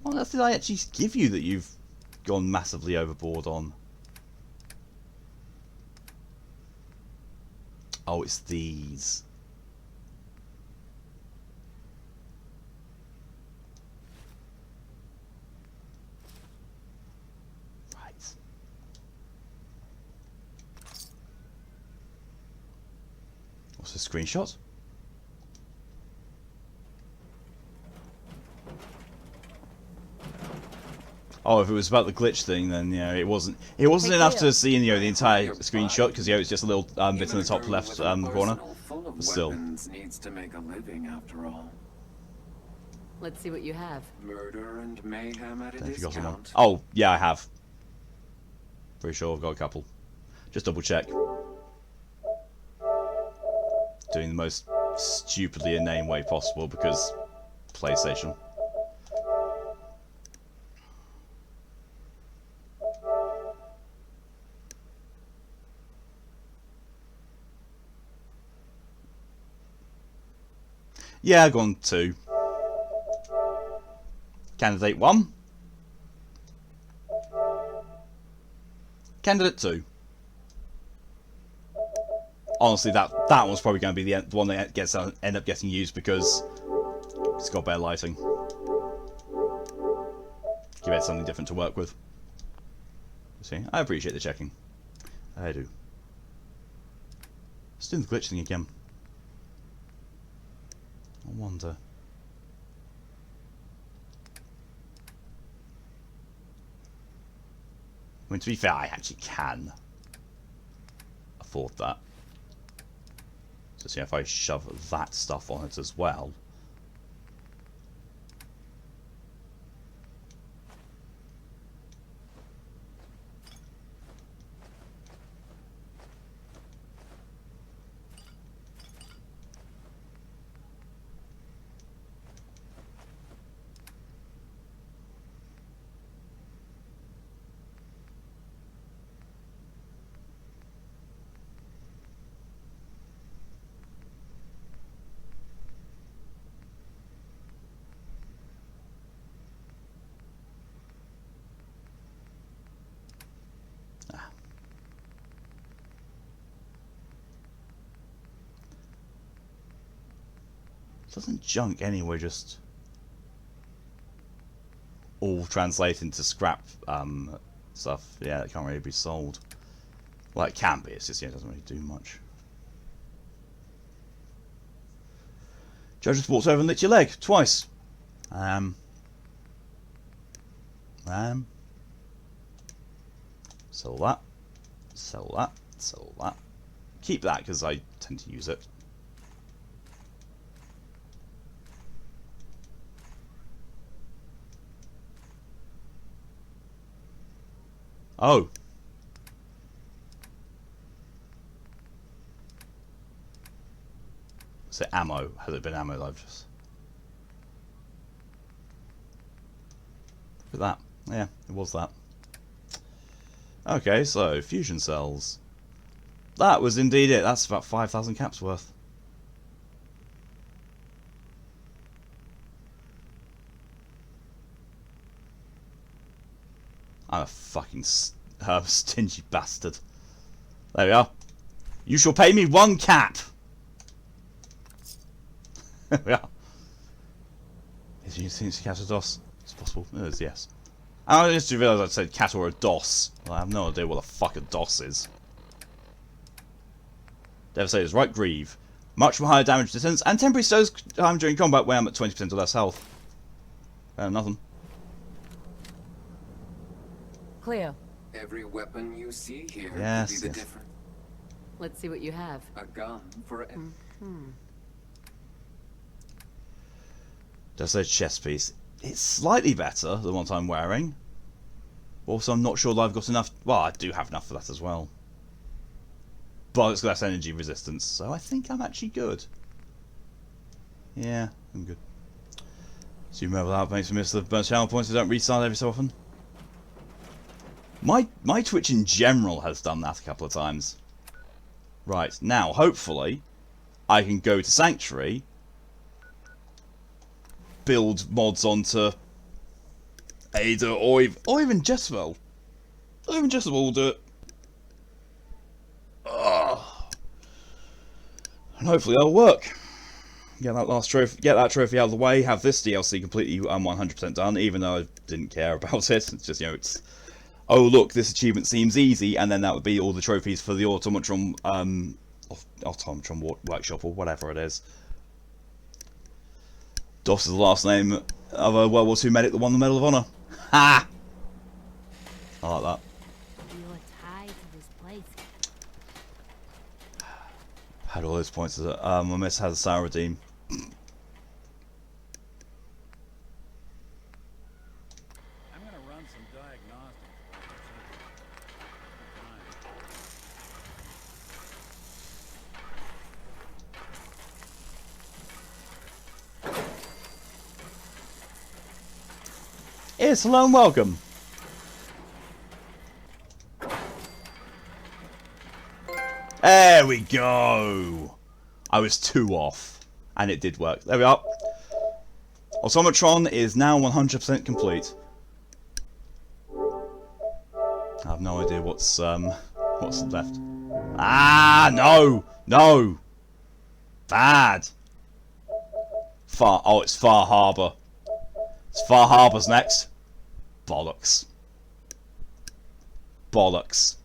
What else did I actually give you that you've gone massively overboard on? Oh, it's these. What's a screenshot? Oh, if it was about the glitch thing, then it wasn't. It wasn't enough to see the entire screenshot because it's just a little bit in the top left corner. But still. Needs to make a living after all. Let's see what you have. Murder and mayhem at a I forgot someone. discount. Oh, yeah, I have. Pretty sure I've got a couple. Just double check. Doing the most stupidly inane way possible because PlayStation. Yeah, I've gone 2. Candidate 1. Candidate 2. Honestly, that one's probably going to be the one that end up getting used because it's got better lighting. Give it something different to work with. See, I appreciate the checking. I do. Let's do the glitch thing again. I wonder. I mean, to be fair, I actually can afford that. So see if I shove that stuff on it as well. Doesn't junk anyway just all translate into scrap stuff? Yeah, it can't really be sold. Well, it can be, it's just it doesn't really do much. Judge just walked over and licked your leg twice. Sell that. Sell that. Sell that. Keep that because I tend to use it. Oh. Is it ammo? Has it been ammo that I've just... Look at that. Yeah, it was that. Okay, so fusion cells. That was indeed it. That's about 5,000 caps worth. I'm a fucking stingy bastard. There we are. You shall pay me 1 cap. There we are. Is you think it's a cat or DOS? It's possible. It is, yes. I just realised I said cat or a DOS. Well, I have no idea what the fuck a DOS is. Devastator's right greave. Much more higher damage distance and temporary stows time during combat when I'm at 20% or less health. Nothing. Cleo. Every weapon you see here yes, could be the difference. Let's see what you have. A gun for a... Just a chest piece. It's slightly better than what I'm wearing. Also, I'm not sure that I've got enough... Well, I do have enough for that as well. But it's less energy resistance, so I think I'm actually good. Yeah, I'm good. Zoom over that makes me miss the burnt channel points. I don't restart every so often. My Twitch in general has done that a couple of times. Right, now, hopefully, I can go to Sanctuary, build mods onto Ada, or even Jezebel. Or even Jezebel will do it. And hopefully that'll work. Get that last trophy, get that trophy out of the way, have this DLC completely 100% done, even though I didn't care about it. It's just, it's... Oh look, this achievement seems easy, and then that would be all the trophies for the Automatron Automatron Workshop or whatever it is. Doss is the last name of a World War II medic that won the Medal of Honor. Ha! I like that. You're tied to this place. Had all those points. My miss has a sour redeem. I'm gonna run some diagnostics while It's hello and welcome. There we go. I was 2 off, and it did work. There we are. Automatron is now 100% complete. I have no idea what's left. Ah, no, no, bad. Oh, it's Far Harbour. It's Far Harbour's next. Bollocks. Bollocks.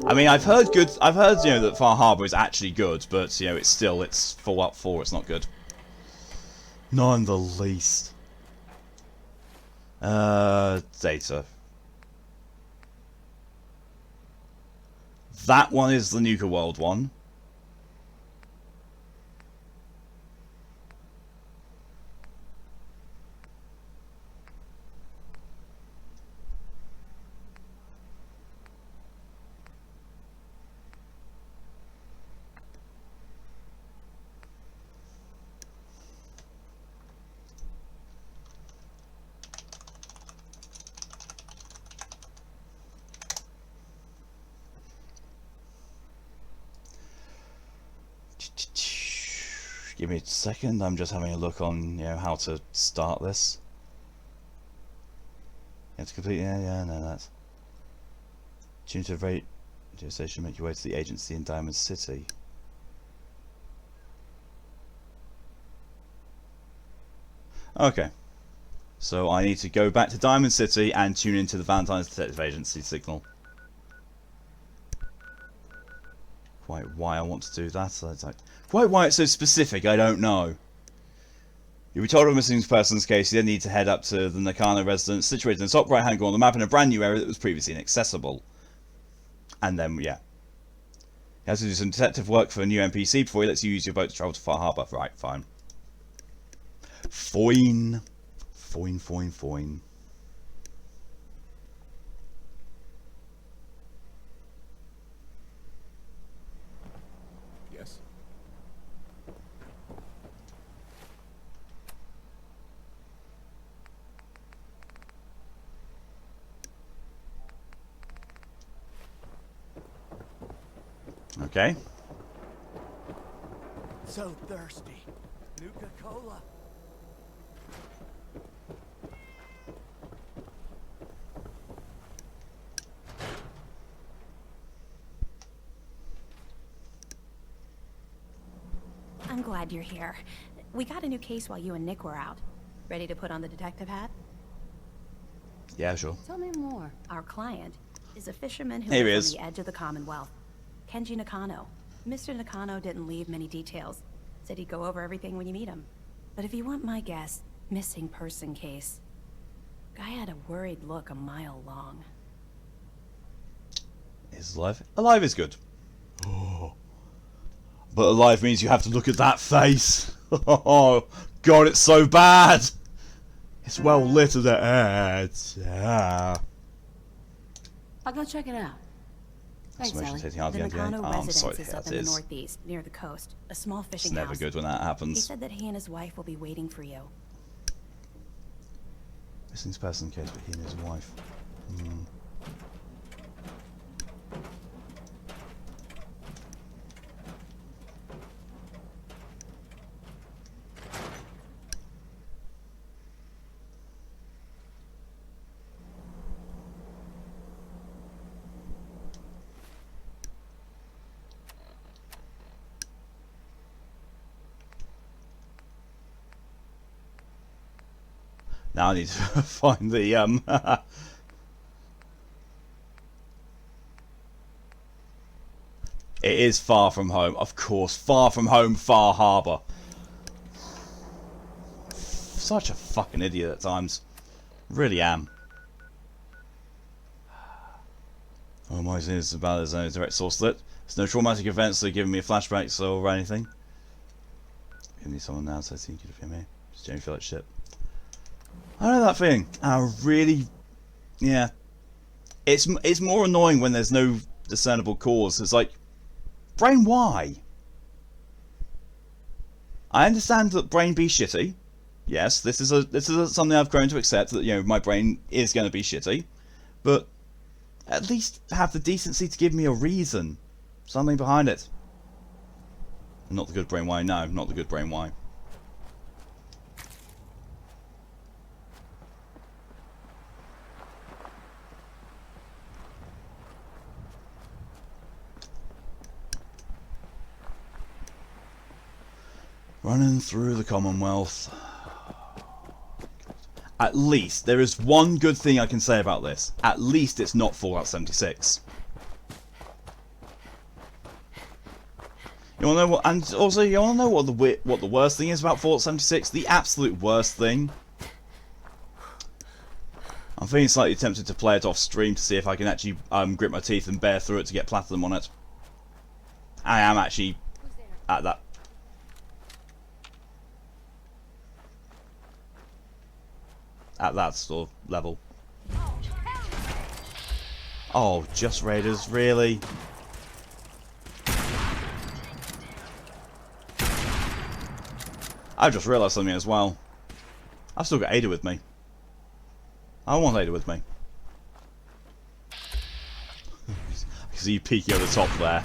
I mean, I've heard that Far Harbour is actually good, but it's Fallout 4. It's not good. Not in the least. Data. That one is the Nuka World one. Give me a second, I'm just having a look on, how to start this. You have to complete, no, that's... Tune to rate to station, make your way to the agency in Diamond City. Okay. So I need to go back to Diamond City and tune into the Valentine's Detective Agency signal. Quite why I want to do that, quite why it's so specific, I don't know. You'll be told of a missing persons case. You then need to head up to the Nakano residence, situated in the top right-hand corner on the map in a brand new area that was previously inaccessible. And then, yeah. You have to do some detective work for a new NPC before he lets you use your boat to travel to Far Harbour. Right, fine. Fine. Fine, fine, fine. Yes. Okay. So thirsty. Nuka-Cola. I'm glad you're here. We got a new case while you and Nick were out. Ready to put on the detective hat? Yeah, sure. Tell me more. Our client is a fisherman who Here he lives is. on the edge of the Commonwealth. Kenji Nakano. Mr. Nakano didn't leave many details. Said he'd go over everything when you meet him. But if you want my guess, missing person case. Guy had a worried look a mile long. Is alive? Alive is good. Oh. But alive means you have to look at that face. Oh, God, it's so bad. It's well lit as it. I'll go check it out. Thanks, Ellie. The Nakano I'm residence sorry to is hear up that in the is. northeast, near the coast. A small fishing It's never house. good when that He happens. said that he and his wife will be waiting for you. Missing person case, but he and his wife. Now I need to find the It is Far From Home. Of course, Far From Home, Far Harbour. Such a fucking idiot at times. Really am. Oh, my is about there's no direct source lit. There's no traumatic events that are giving me flashbacks or anything. Give me someone now, so I think you could feel me. Just generally feel like shit. I know that feeling. I really, yeah. It's more annoying when there's no discernible cause. It's like, brain, why? I understand that brain be shitty. Yes, this is something I've grown to accept, that, you know, my brain is going to be shitty, but at least have the decency to give me a reason, something behind it. Not the good brain why. No, not the good brain why. Running through the Commonwealth. At least, there is one good thing I can say about this. At least it's not Fallout 76. You wanna know what? And also, you wanna know what the worst thing is about Fallout 76? The absolute worst thing. I'm feeling slightly tempted to play it off stream to see if I can actually grit my teeth and bear through it to get platinum on it. I am actually at that. At that sort of level. Oh, just raiders, really? I just realised something as well. I've still got Ada with me. I want Ada with me. I can see you peeking over the top there.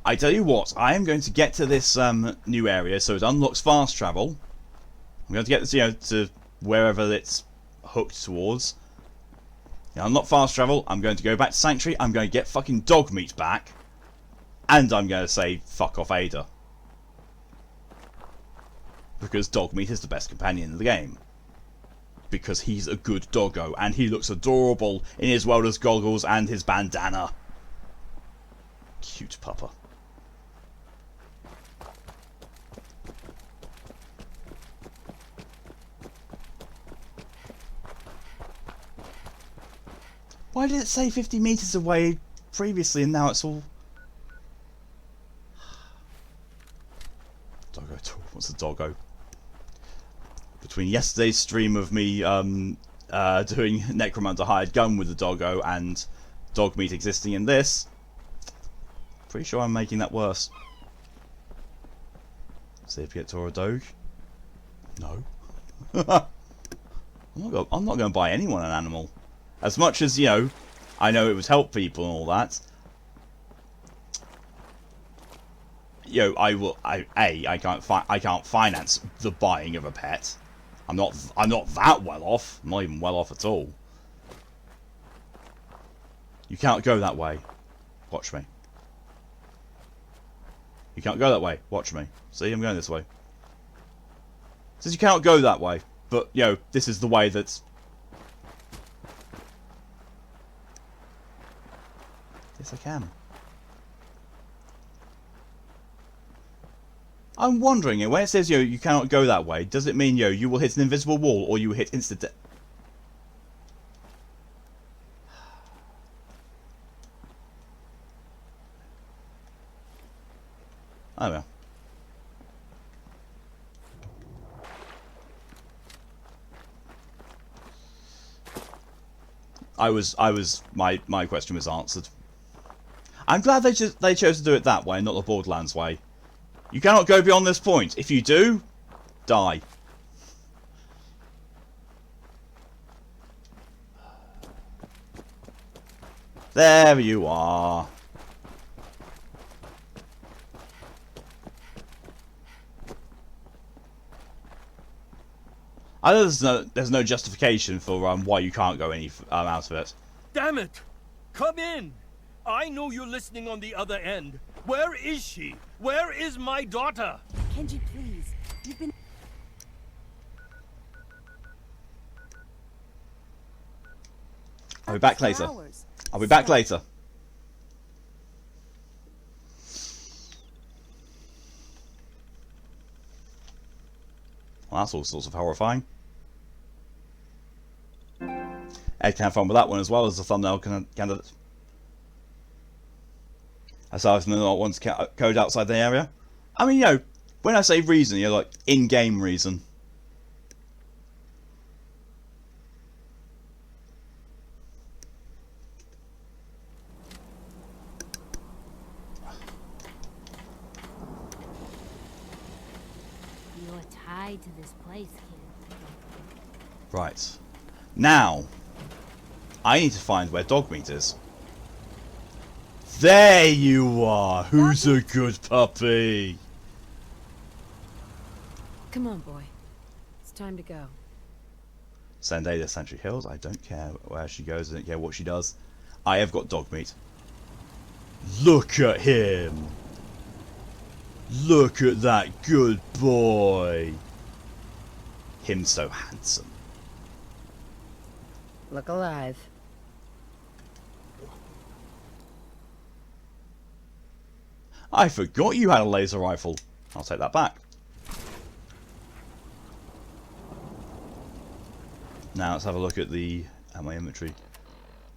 I tell you what, I am going to get to this new area, so it unlocks fast travel. I'm going to get this, you know, to wherever it's hooked towards. Unlock fast travel. I'm going to go back to Sanctuary. I'm going to get fucking dog meat back, and I'm going to say fuck off Ada, because dog meat is the best companion in the game. Because he's a good doggo, and he looks adorable in his welder's goggles and his bandana. Cute pupper. Why did it say 50 meters away previously and now it's all... Doggo talk. What's a doggo? Between yesterday's stream of me doing Necromancer Hired Gun with the doggo and dog meat existing in this, pretty sure I'm making that worse. See if we get Toro Doge. No. I'm not going to buy anyone an animal. As much as, you know, I know it would help people and all that. You know, I can't finance the buying of a pet. I'm not that well off. I'm not even well off at all. You can't go that way. Watch me. You can't go that way. Watch me. See, I'm going this way. It says you can't go that way, but, you know, this is the way that's... Yes, I can. I'm wondering, when it says, you know, you cannot go that way, does it mean, you know, you will hit an invisible wall or you will hit instant death? I don't know. My question was answered. I'm glad they chose to do it that way, not the Borderlands way. You cannot go beyond this point. If you do, die. There you are. I know there's no justification for why you can't go any out of it. Damn it! Come in! I know you're listening on the other end. Where is she? Where is my daughter? Kenji, please. You've been... I'll be back later. I'll be back later. Well, that's all sorts of horrifying. Ed can have fun with that one as well as the thumbnail candidate. Aside from not wanting to code outside the area. I mean, you know, when I say reason, you know, like in-game reason. You're tied to this place, kid. Right. Now, I need to find where Dogmeat is. There you are! Who's a good puppy? Come on, boy. It's time to go. Send Ada to Century Hills. I don't care where she goes. I don't care what she does. I have got Dogmeat. Look at him! Look at that good boy! Him so handsome. Look alive. I forgot you had a laser rifle. I'll take that back. Now let's have a look at my inventory.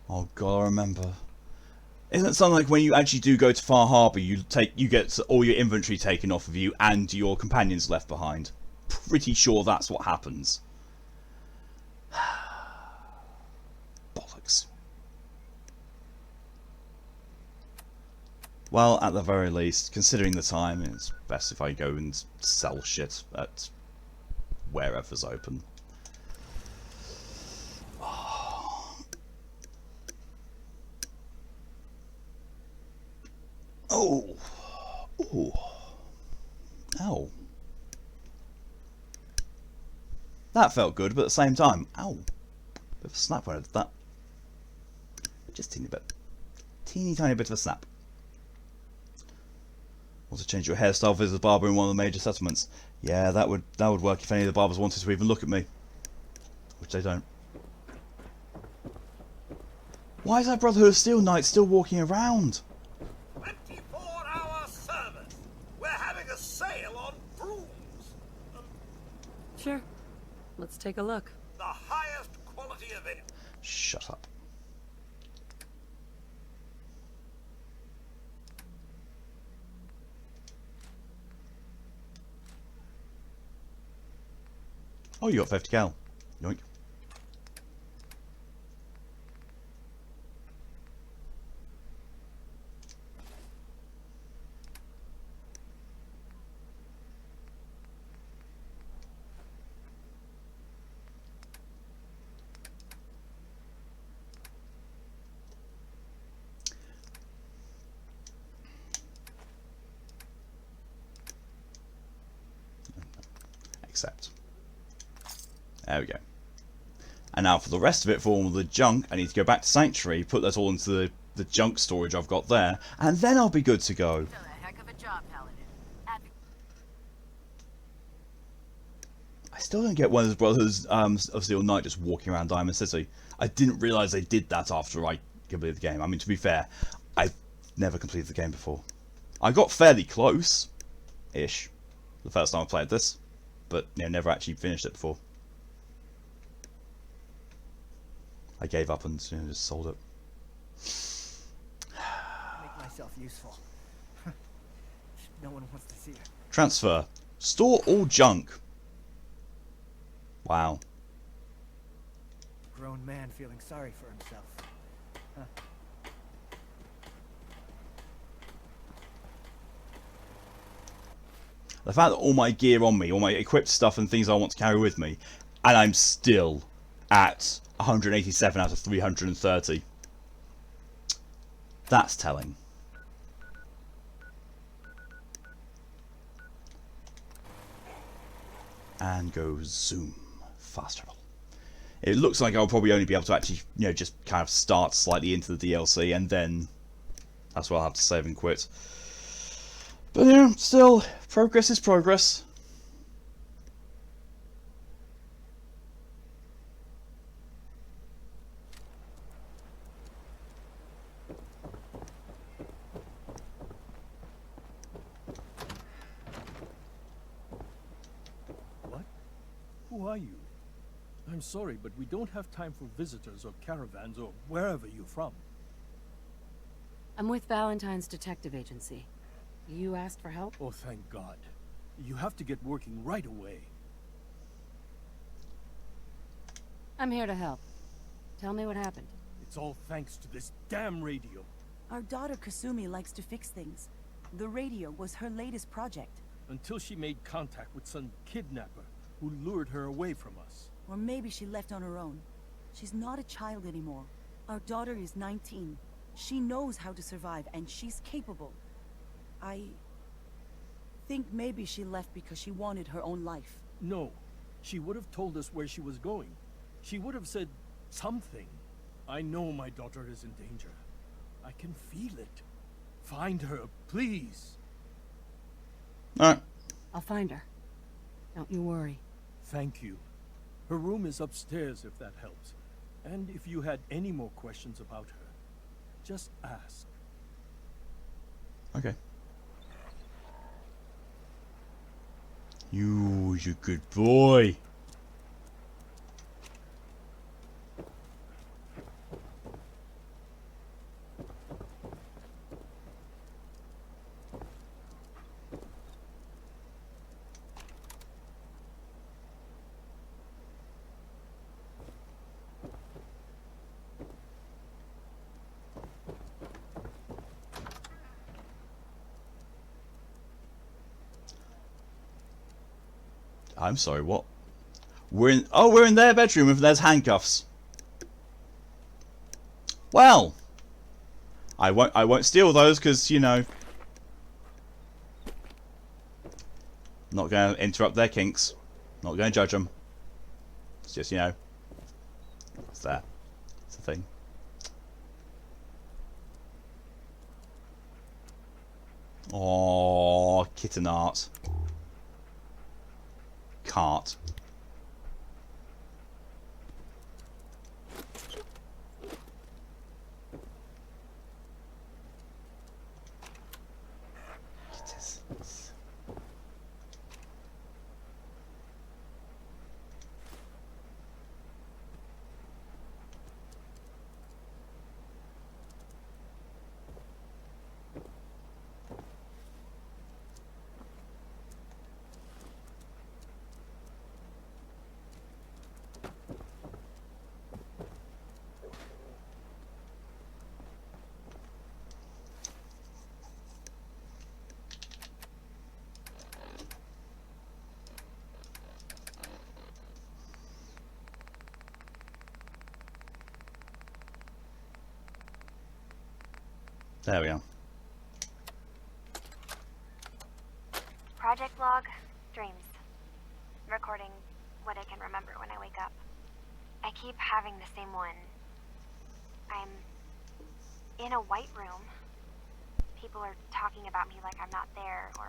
Oh god, I remember. Isn't it something like when you actually do go to Far Harbour, you get all your inventory taken off of you and your companions left behind? Pretty sure that's what happens. Bollocks. Well, at the very least, considering the time, it's best if I go and sell shit at wherever's open. Oh. Oh. Ow. That felt good, but at the same time, ow. Bit of a snap when I did that. Just teeny bit. Teeny tiny bit of a snap. Want to change your hairstyle, visit a barber in one of the major settlements. Yeah, that would work if any of the barbers wanted to even look at me. Which they don't. Why is that Brotherhood of Steel Knight still walking around? 24-hour service. We're having a sale on brooms. Sure. Let's take a look. The highest quality available. Shut up. Oh, you got 50 cal. Yoink. Accept. There we go. And now for the rest of it, for all the junk, I need to go back to Sanctuary, put that all into the junk storage I've got there, and then I'll be good to go. Still a heck of a job, Paladin. I still don't get one of the Brothers of Steel Knight just walking around Diamond City. I didn't realise they did that after I completed the game. I mean, to be fair, I've never completed the game before. I got fairly close-ish the first time I played this, but you know, never actually finished it before. I gave up and just sold it. Make myself useful. No one wants to see it. Transfer. Store all junk. Wow. Grown man feeling sorry for himself. Huh. The fact that all my gear on me, all my equipped stuff and things I want to carry with me, and I'm still at 187 out of 330. That's telling. And go zoom. Fast travel. It looks like I'll probably only be able to actually, you know, just kind of start slightly into the DLC, and then that's where I'll have to save and quit. But yeah, still, progress is progress. What? Who are you? I'm sorry, but we don't have time for visitors or caravans or wherever you're from. I'm with Valentine's detective agency. You asked for help? Oh, thank God. You have to get working right away. I'm here to help. Tell me what happened. It's all thanks to this damn radio. Our daughter Kasumi likes to fix things. The radio was her latest project. Until she made contact with some kidnapper who lured her away from us. Or maybe she left on her own. She's not a child anymore. Our daughter is 19. She knows how to survive, and she's capable. I think maybe she left because she wanted her own life. No. She would have told us where she was going. She would have said something. I know my daughter is in danger. I can feel it. Find her, please. Alright. I'll find her. Don't you worry. Thank you. Her room is upstairs if that helps. And if you had any more questions about her, just ask. Okay. You're a good boy. I'm sorry, what? We're in their bedroom if there's handcuffs. Well, I won't steal those because, you know, not going to interrupt their kinks. Not going to judge them. It's just, you know, it's that. It's the thing. Oh, kitten art. Cart. There we are. Project log, dreams. Recording what I can remember when I wake up. I keep having the same one. I'm in a white room. People are talking about me like I'm not there, or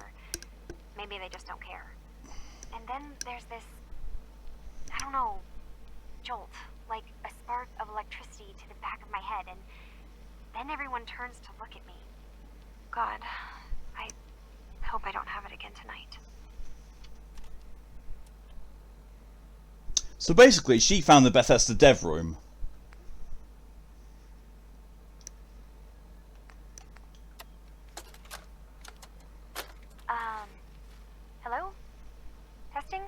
maybe they just don't care. And then there's this, I don't know, jolt, like a spark of electricity to the back of my head, and then everyone turns to look at me. God, I hope I don't have it again tonight. So basically, she found the Bethesda dev room. Hello? Testing?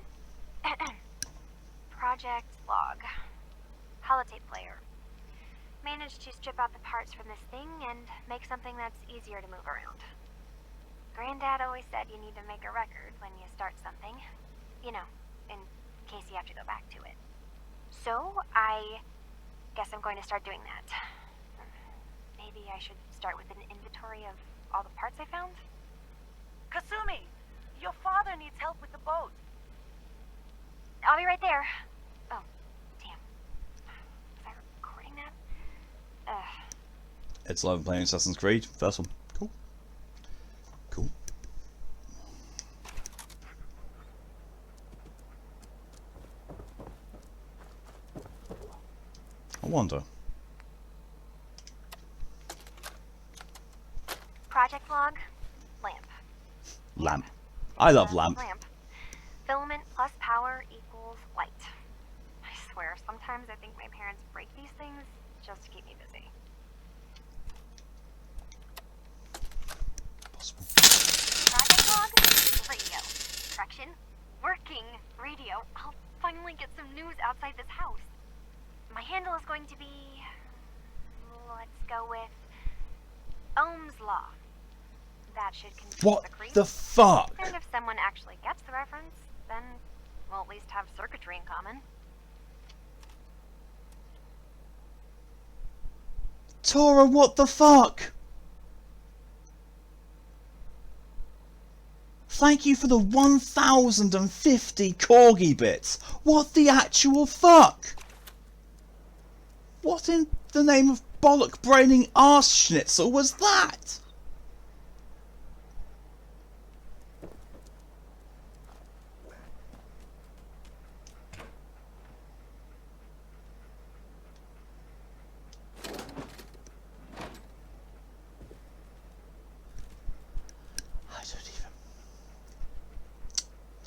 Project log. Holotape player. Managed to strip out the parts from this thing and make something that's easier to move around. Granddad always said you need to make a record when you start something. You know, in case you have to go back to it. So, I guess I'm going to start doing that. Maybe I should start with an inventory of all the parts I found? Kasumi! Your father needs help with the boat. I'll be right there. Oh, damn. Was I recording that? It's love playing Assassin's Creed. First one. Cool. Cool. I wonder. Project log, lamp. Lamp. I love lamp. Lamp. Filament plus power equals light. I swear, sometimes I think my parents break these things just to keep me busy. Project log, radio. Correction, working radio. I'll finally get some news outside this house. My handle is going to be... let's go with... Ohm's Law. That should confuse What the creep. the fuck? And if someone actually gets the reference, then we'll at least have circuitry in common. Tora, what the fuck? Thank you for the 1050 corgi bits. What the actual fuck? What in the name of bollock braining arse schnitzel was that?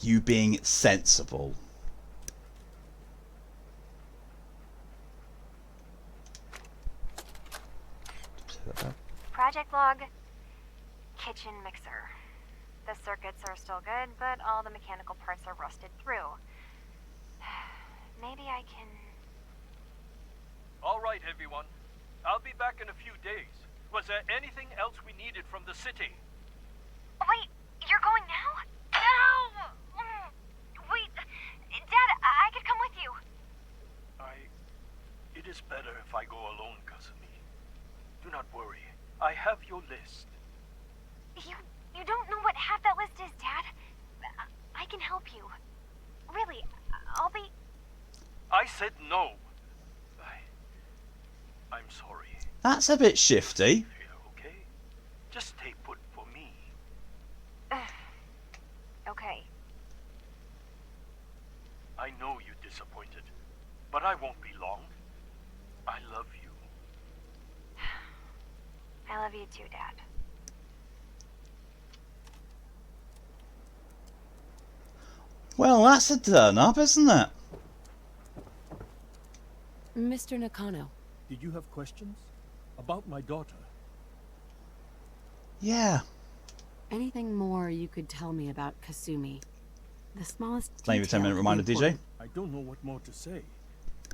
You being sensible. Project log, kitchen mixer. The circuits are still good, but all the mechanical parts are rusted through. Maybe I can... All right, everyone. I'll be back in a few days. Was there anything else we needed from the city? Wait, you're going now? No! Wait, Dad, I could come with you. It is better if I go alone, Kasumi. Do not worry. I have your list. You don't know what half that list is, Dad. I can help you. Really, I'll be... I said no. I'm sorry. That's a bit shifty. Okay? Just stay put for me. Okay. I know you're disappointed, but I won't be long. I love you. I love you too, Dad. Well, that's a turn up, isn't it? Mr. Nakano. Did you have questions? About my daughter? Yeah. Anything more you could tell me about Kasumi? The smallest Maybe a 10-minute reminder, DJ. I don't know what more to say.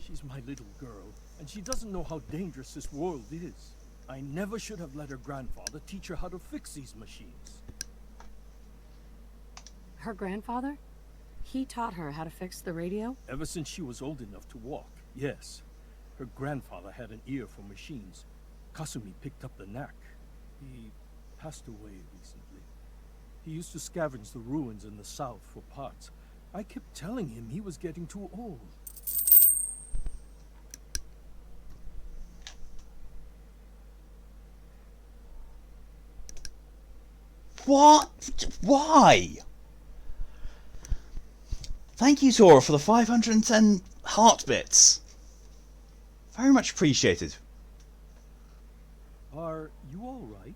She's my little girl, and she doesn't know how dangerous this world is. I never should have let her grandfather teach her how to fix these machines. Her grandfather? He taught her how to fix the radio? Ever since she was old enough to walk, yes. Her grandfather had an ear for machines. Kasumi picked up the knack. He passed away recently. He used to scavenge the ruins in the south for parts. I kept telling him he was getting too old. What? Why? Thank you, Tora, for the 510 heart bits. Very much appreciated. Are you all right?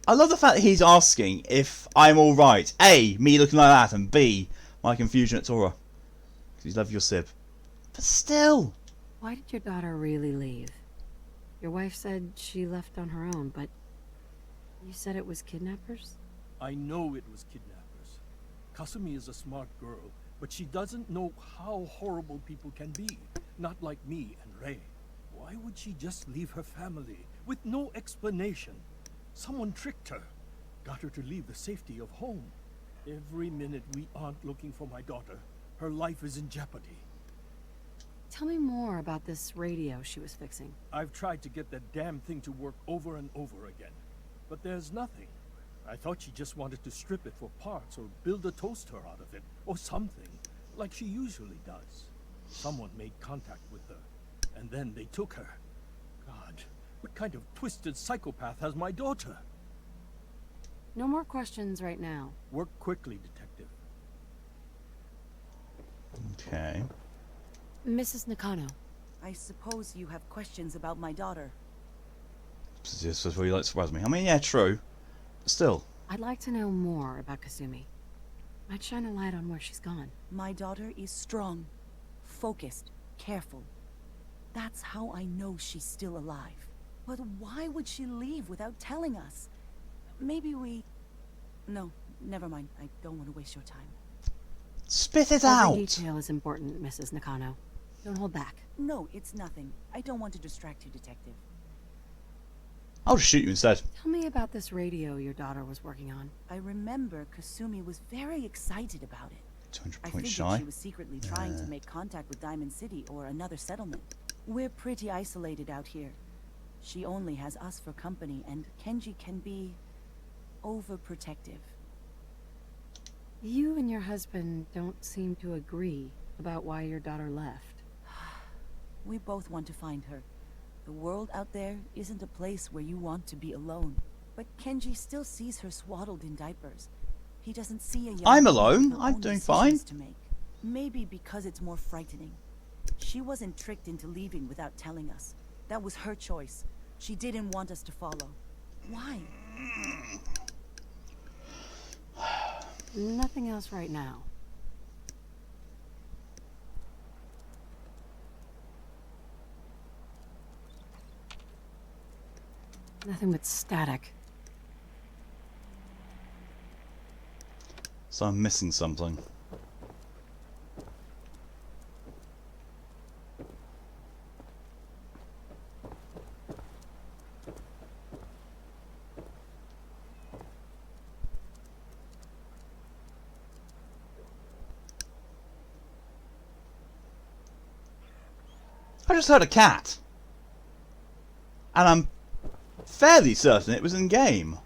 I love the fact that he's asking if I'm alright. A, me looking like that, and B, my confusion at Tora. Because you love your sib. But still. Why did your daughter really leave? Your wife said she left on her own, but you said it was kidnappers? I know it was kidnappers. Kasumi is a smart girl, but she doesn't know how horrible people can be. Not like me and Ray. Why would she just leave her family with no explanation? Someone tricked her, got her to leave the safety of home. Every minute we aren't looking for my daughter, her life is in jeopardy. Tell me more about this radio she was fixing. I've tried to get that damn thing to work over and over again, but there's nothing. I thought she just wanted to strip it for parts or build a toaster out of it, or something, like she usually does. Someone made contact with her, and then they took her. God, what kind of twisted psychopath has my daughter? No more questions right now. Work quickly, detective. Okay. Mrs. Nakano. I suppose you have questions about my daughter. This is really like surprise me. I mean, yeah, true. Still. I'd like to know more about Kasumi. Might shine a light on where she's gone. My daughter is strong, focused, careful. That's how I know she's still alive. But why would she leave without telling us? Maybe we... No, never mind. I don't want to waste your time. Spit it out! Every detail is important, Mrs. Nakano. Don't hold back. No, it's nothing. I don't want to distract you, Detective. I'll just shoot you instead. Tell me about this radio your daughter was working on. I remember Kasumi was very excited about it. 200 I points figured shy. she was secretly trying to make contact with Diamond City or another settlement. We're pretty isolated out here. She only has us for company, and Kenji can be overprotective. You and your husband don't seem to agree about why your daughter left. We both want to find her. The world out there isn't a place where you want to be alone. But Kenji still sees her swaddled in diapers. He doesn't see a young I'm girl alone. with her I'm own doing decisions fine. to make. Maybe because it's more frightening. She wasn't tricked into leaving without telling us. That was her choice. She didn't want us to follow. Why? Nothing else right now. Nothing but static. So I'm missing something. I just heard a cat. And I'm fairly certain it was in game.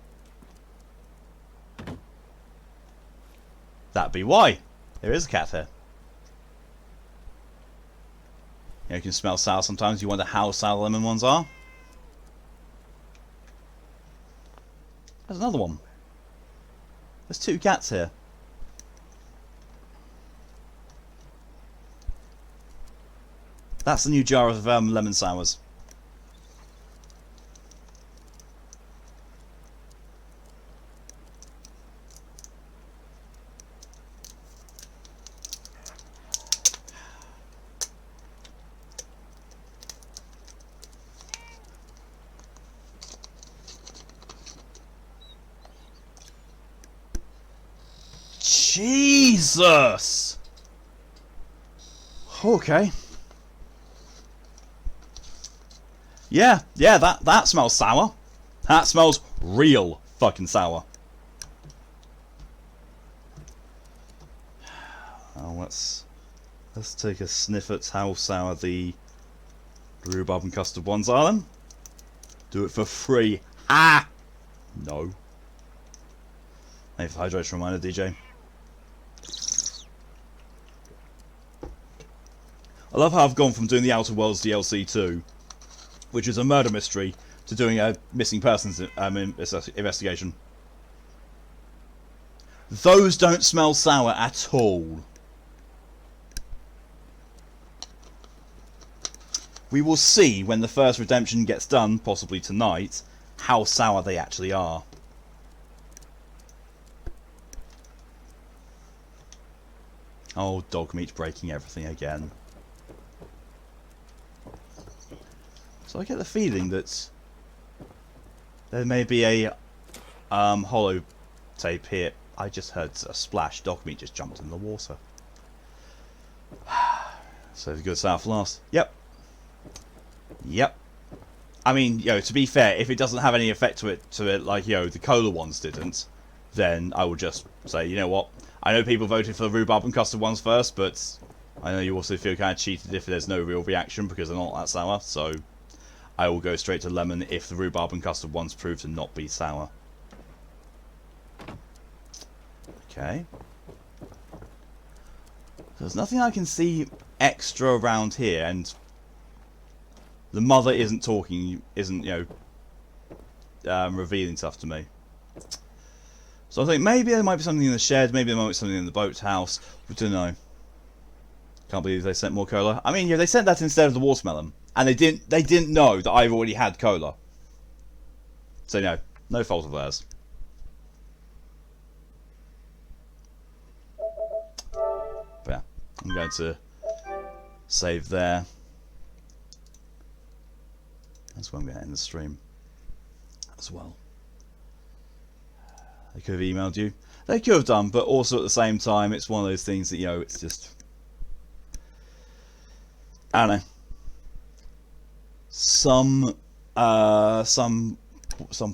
That'd be why. There is a cat here. You know, you can smell sour sometimes. You wonder how sour lemon ones are. There's another one. There's 2 cats here. That's the new jar of lemon sours. Jesus! Okay. Yeah, that smells sour. That smells real fucking sour. Oh, let's take a sniff at how sour the rhubarb and custard ones are then. Do it for free. Ah! No. Thanks for the hydration reminder, DJ. I love how I've gone from doing the Outer Worlds DLC 2, which is a murder mystery, to doing a missing persons investigation. Those don't smell sour at all. We will see when the first redemption gets done, possibly tonight, how sour they actually are. Oh, dog meat breaking everything again. So I get the feeling that there may be a hollow tape here. I just heard a splash. Dog meat just jumped in the water. So the good south last. Yep. Yep. I mean, you know, to be fair, if it doesn't have any effect to it, like, you know, the cola ones didn't, then I will just say, you know what? I know people voted for the rhubarb and custard ones first, but I know you also feel kind of cheated if there's no real reaction because they're not that sour, so I will go straight to lemon if the rhubarb and custard ones prove to not be sour. Okay. There's nothing I can see extra around here, and the mother isn't talking, isn't, you know, revealing stuff to me. So I think maybe there might be something in the shed, maybe there might be something in the boathouse. We don't know. Can't believe they sent more cola. I mean, yeah, they sent that instead of the watermelon, and they didn't know that I've already had cola. So no fault of theirs. But yeah, I'm going to save there. That's when I'm going to end the stream as well. They could have emailed you. They could have done, but also at the same time, it's one of those things that, you know, it's just... I don't know. Some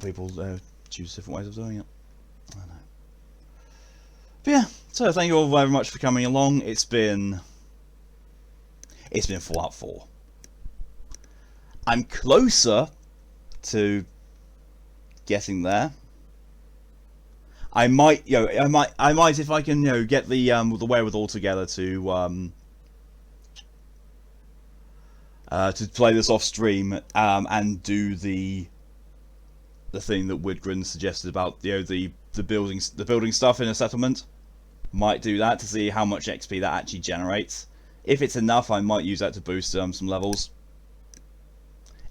people choose different ways of doing it. I don't know. But yeah, so thank you all very much for coming along. It's been Fallout 4. I'm closer to getting there. I might, I might if I can, get the wherewithal together to play this off stream, and do the thing that Widgren suggested about, the building stuff in a settlement. Might do that to see how much XP that actually generates. If it's enough, I might use that to boost some levels.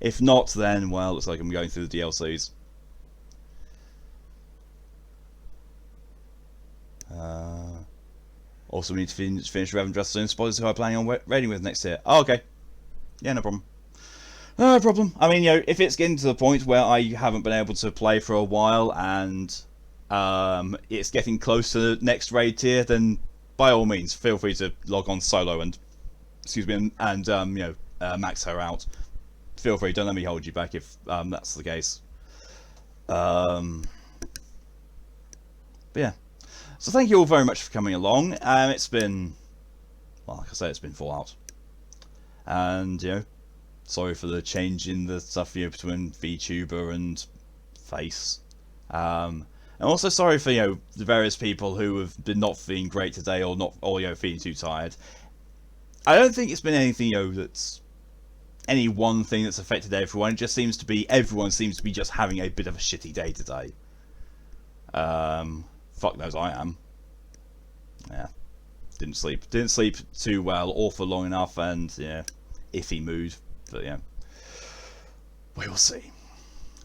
If not, then, well, looks like I'm going through the DLCs. Also, we need to finish Revan Dress soon. Spoilers who I'm planning on raiding with next year. Oh, okay. Yeah, no problem. No problem. I mean, if it's getting to the point where I haven't been able to play for a while and it's getting close to the next raid tier, then by all means, feel free to log on solo and, max her out. Feel free. Don't let me hold you back if that's the case. But yeah. So thank you all very much for coming along. It's been, well, like I say, it's been Fallout. And, sorry for the change in the stuff between VTuber and Face. And also sorry for, the various people who have been not feeling great today or feeling too tired. I don't think it's been anything, that's any one thing that's affected everyone. It just seems to be, everyone seems to be just having a bit of a shitty day today. Fuck knows I am. Yeah. Didn't sleep too well or for long enough, and yeah, iffy mood. But yeah, we will see.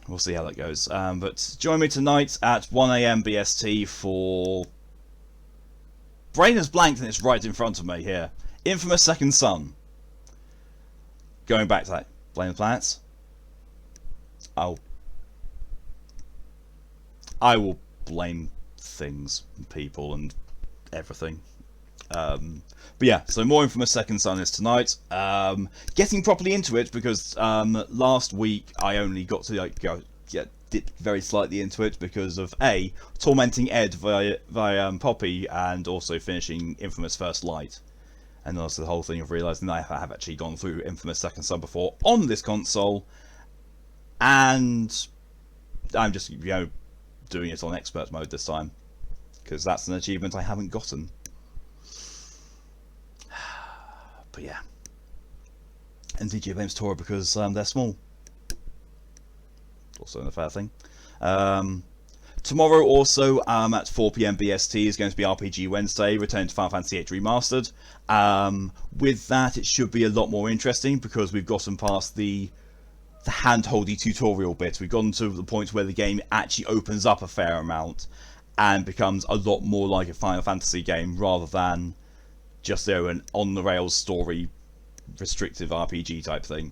We'll see how that goes. But join me tonight at 1 AM BST for... Brain is blanked and it's right in front of me here. Infamous Second Son. Going back to that, Blame the Planets. I will blame things and people and everything. But yeah, so more Infamous Second Son is tonight. Getting properly into it because last week I only got to dip very slightly into it because of A, tormenting Ed via Poppy, and also finishing Infamous First Light. And also the whole thing of realising that I have actually gone through Infamous Second Son before on this console, and I'm just doing it on expert mode this time because that's an achievement I haven't gotten. But yeah, and DJ blames Tora because they're small. Also a fair thing. Tomorrow also at 4 PM BST is going to be RPG Wednesday, Return to Final Fantasy VIII Remastered. With that, it should be a lot more interesting because we've gotten past the hand-holdy tutorial bit. We've gotten to the point where the game actually opens up a fair amount and becomes a lot more like a Final Fantasy game rather than just an on-the-rails story restrictive RPG type thing.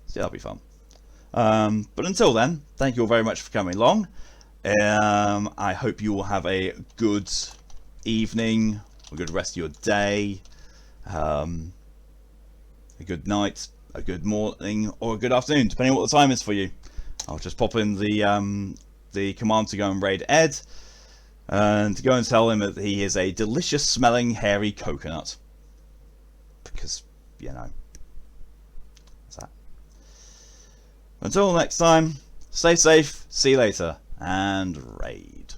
So that'll be fun. But until then, thank you all very much for coming along. I hope you all have a good evening, a good rest of your day, a good night, a good morning, or a good afternoon, depending on what the time is for you. I'll just pop in the command to go and raid Ed, and to go and tell him that he is a delicious smelling hairy coconut. Because, that's that. Until next time, stay safe, see you later, and raid.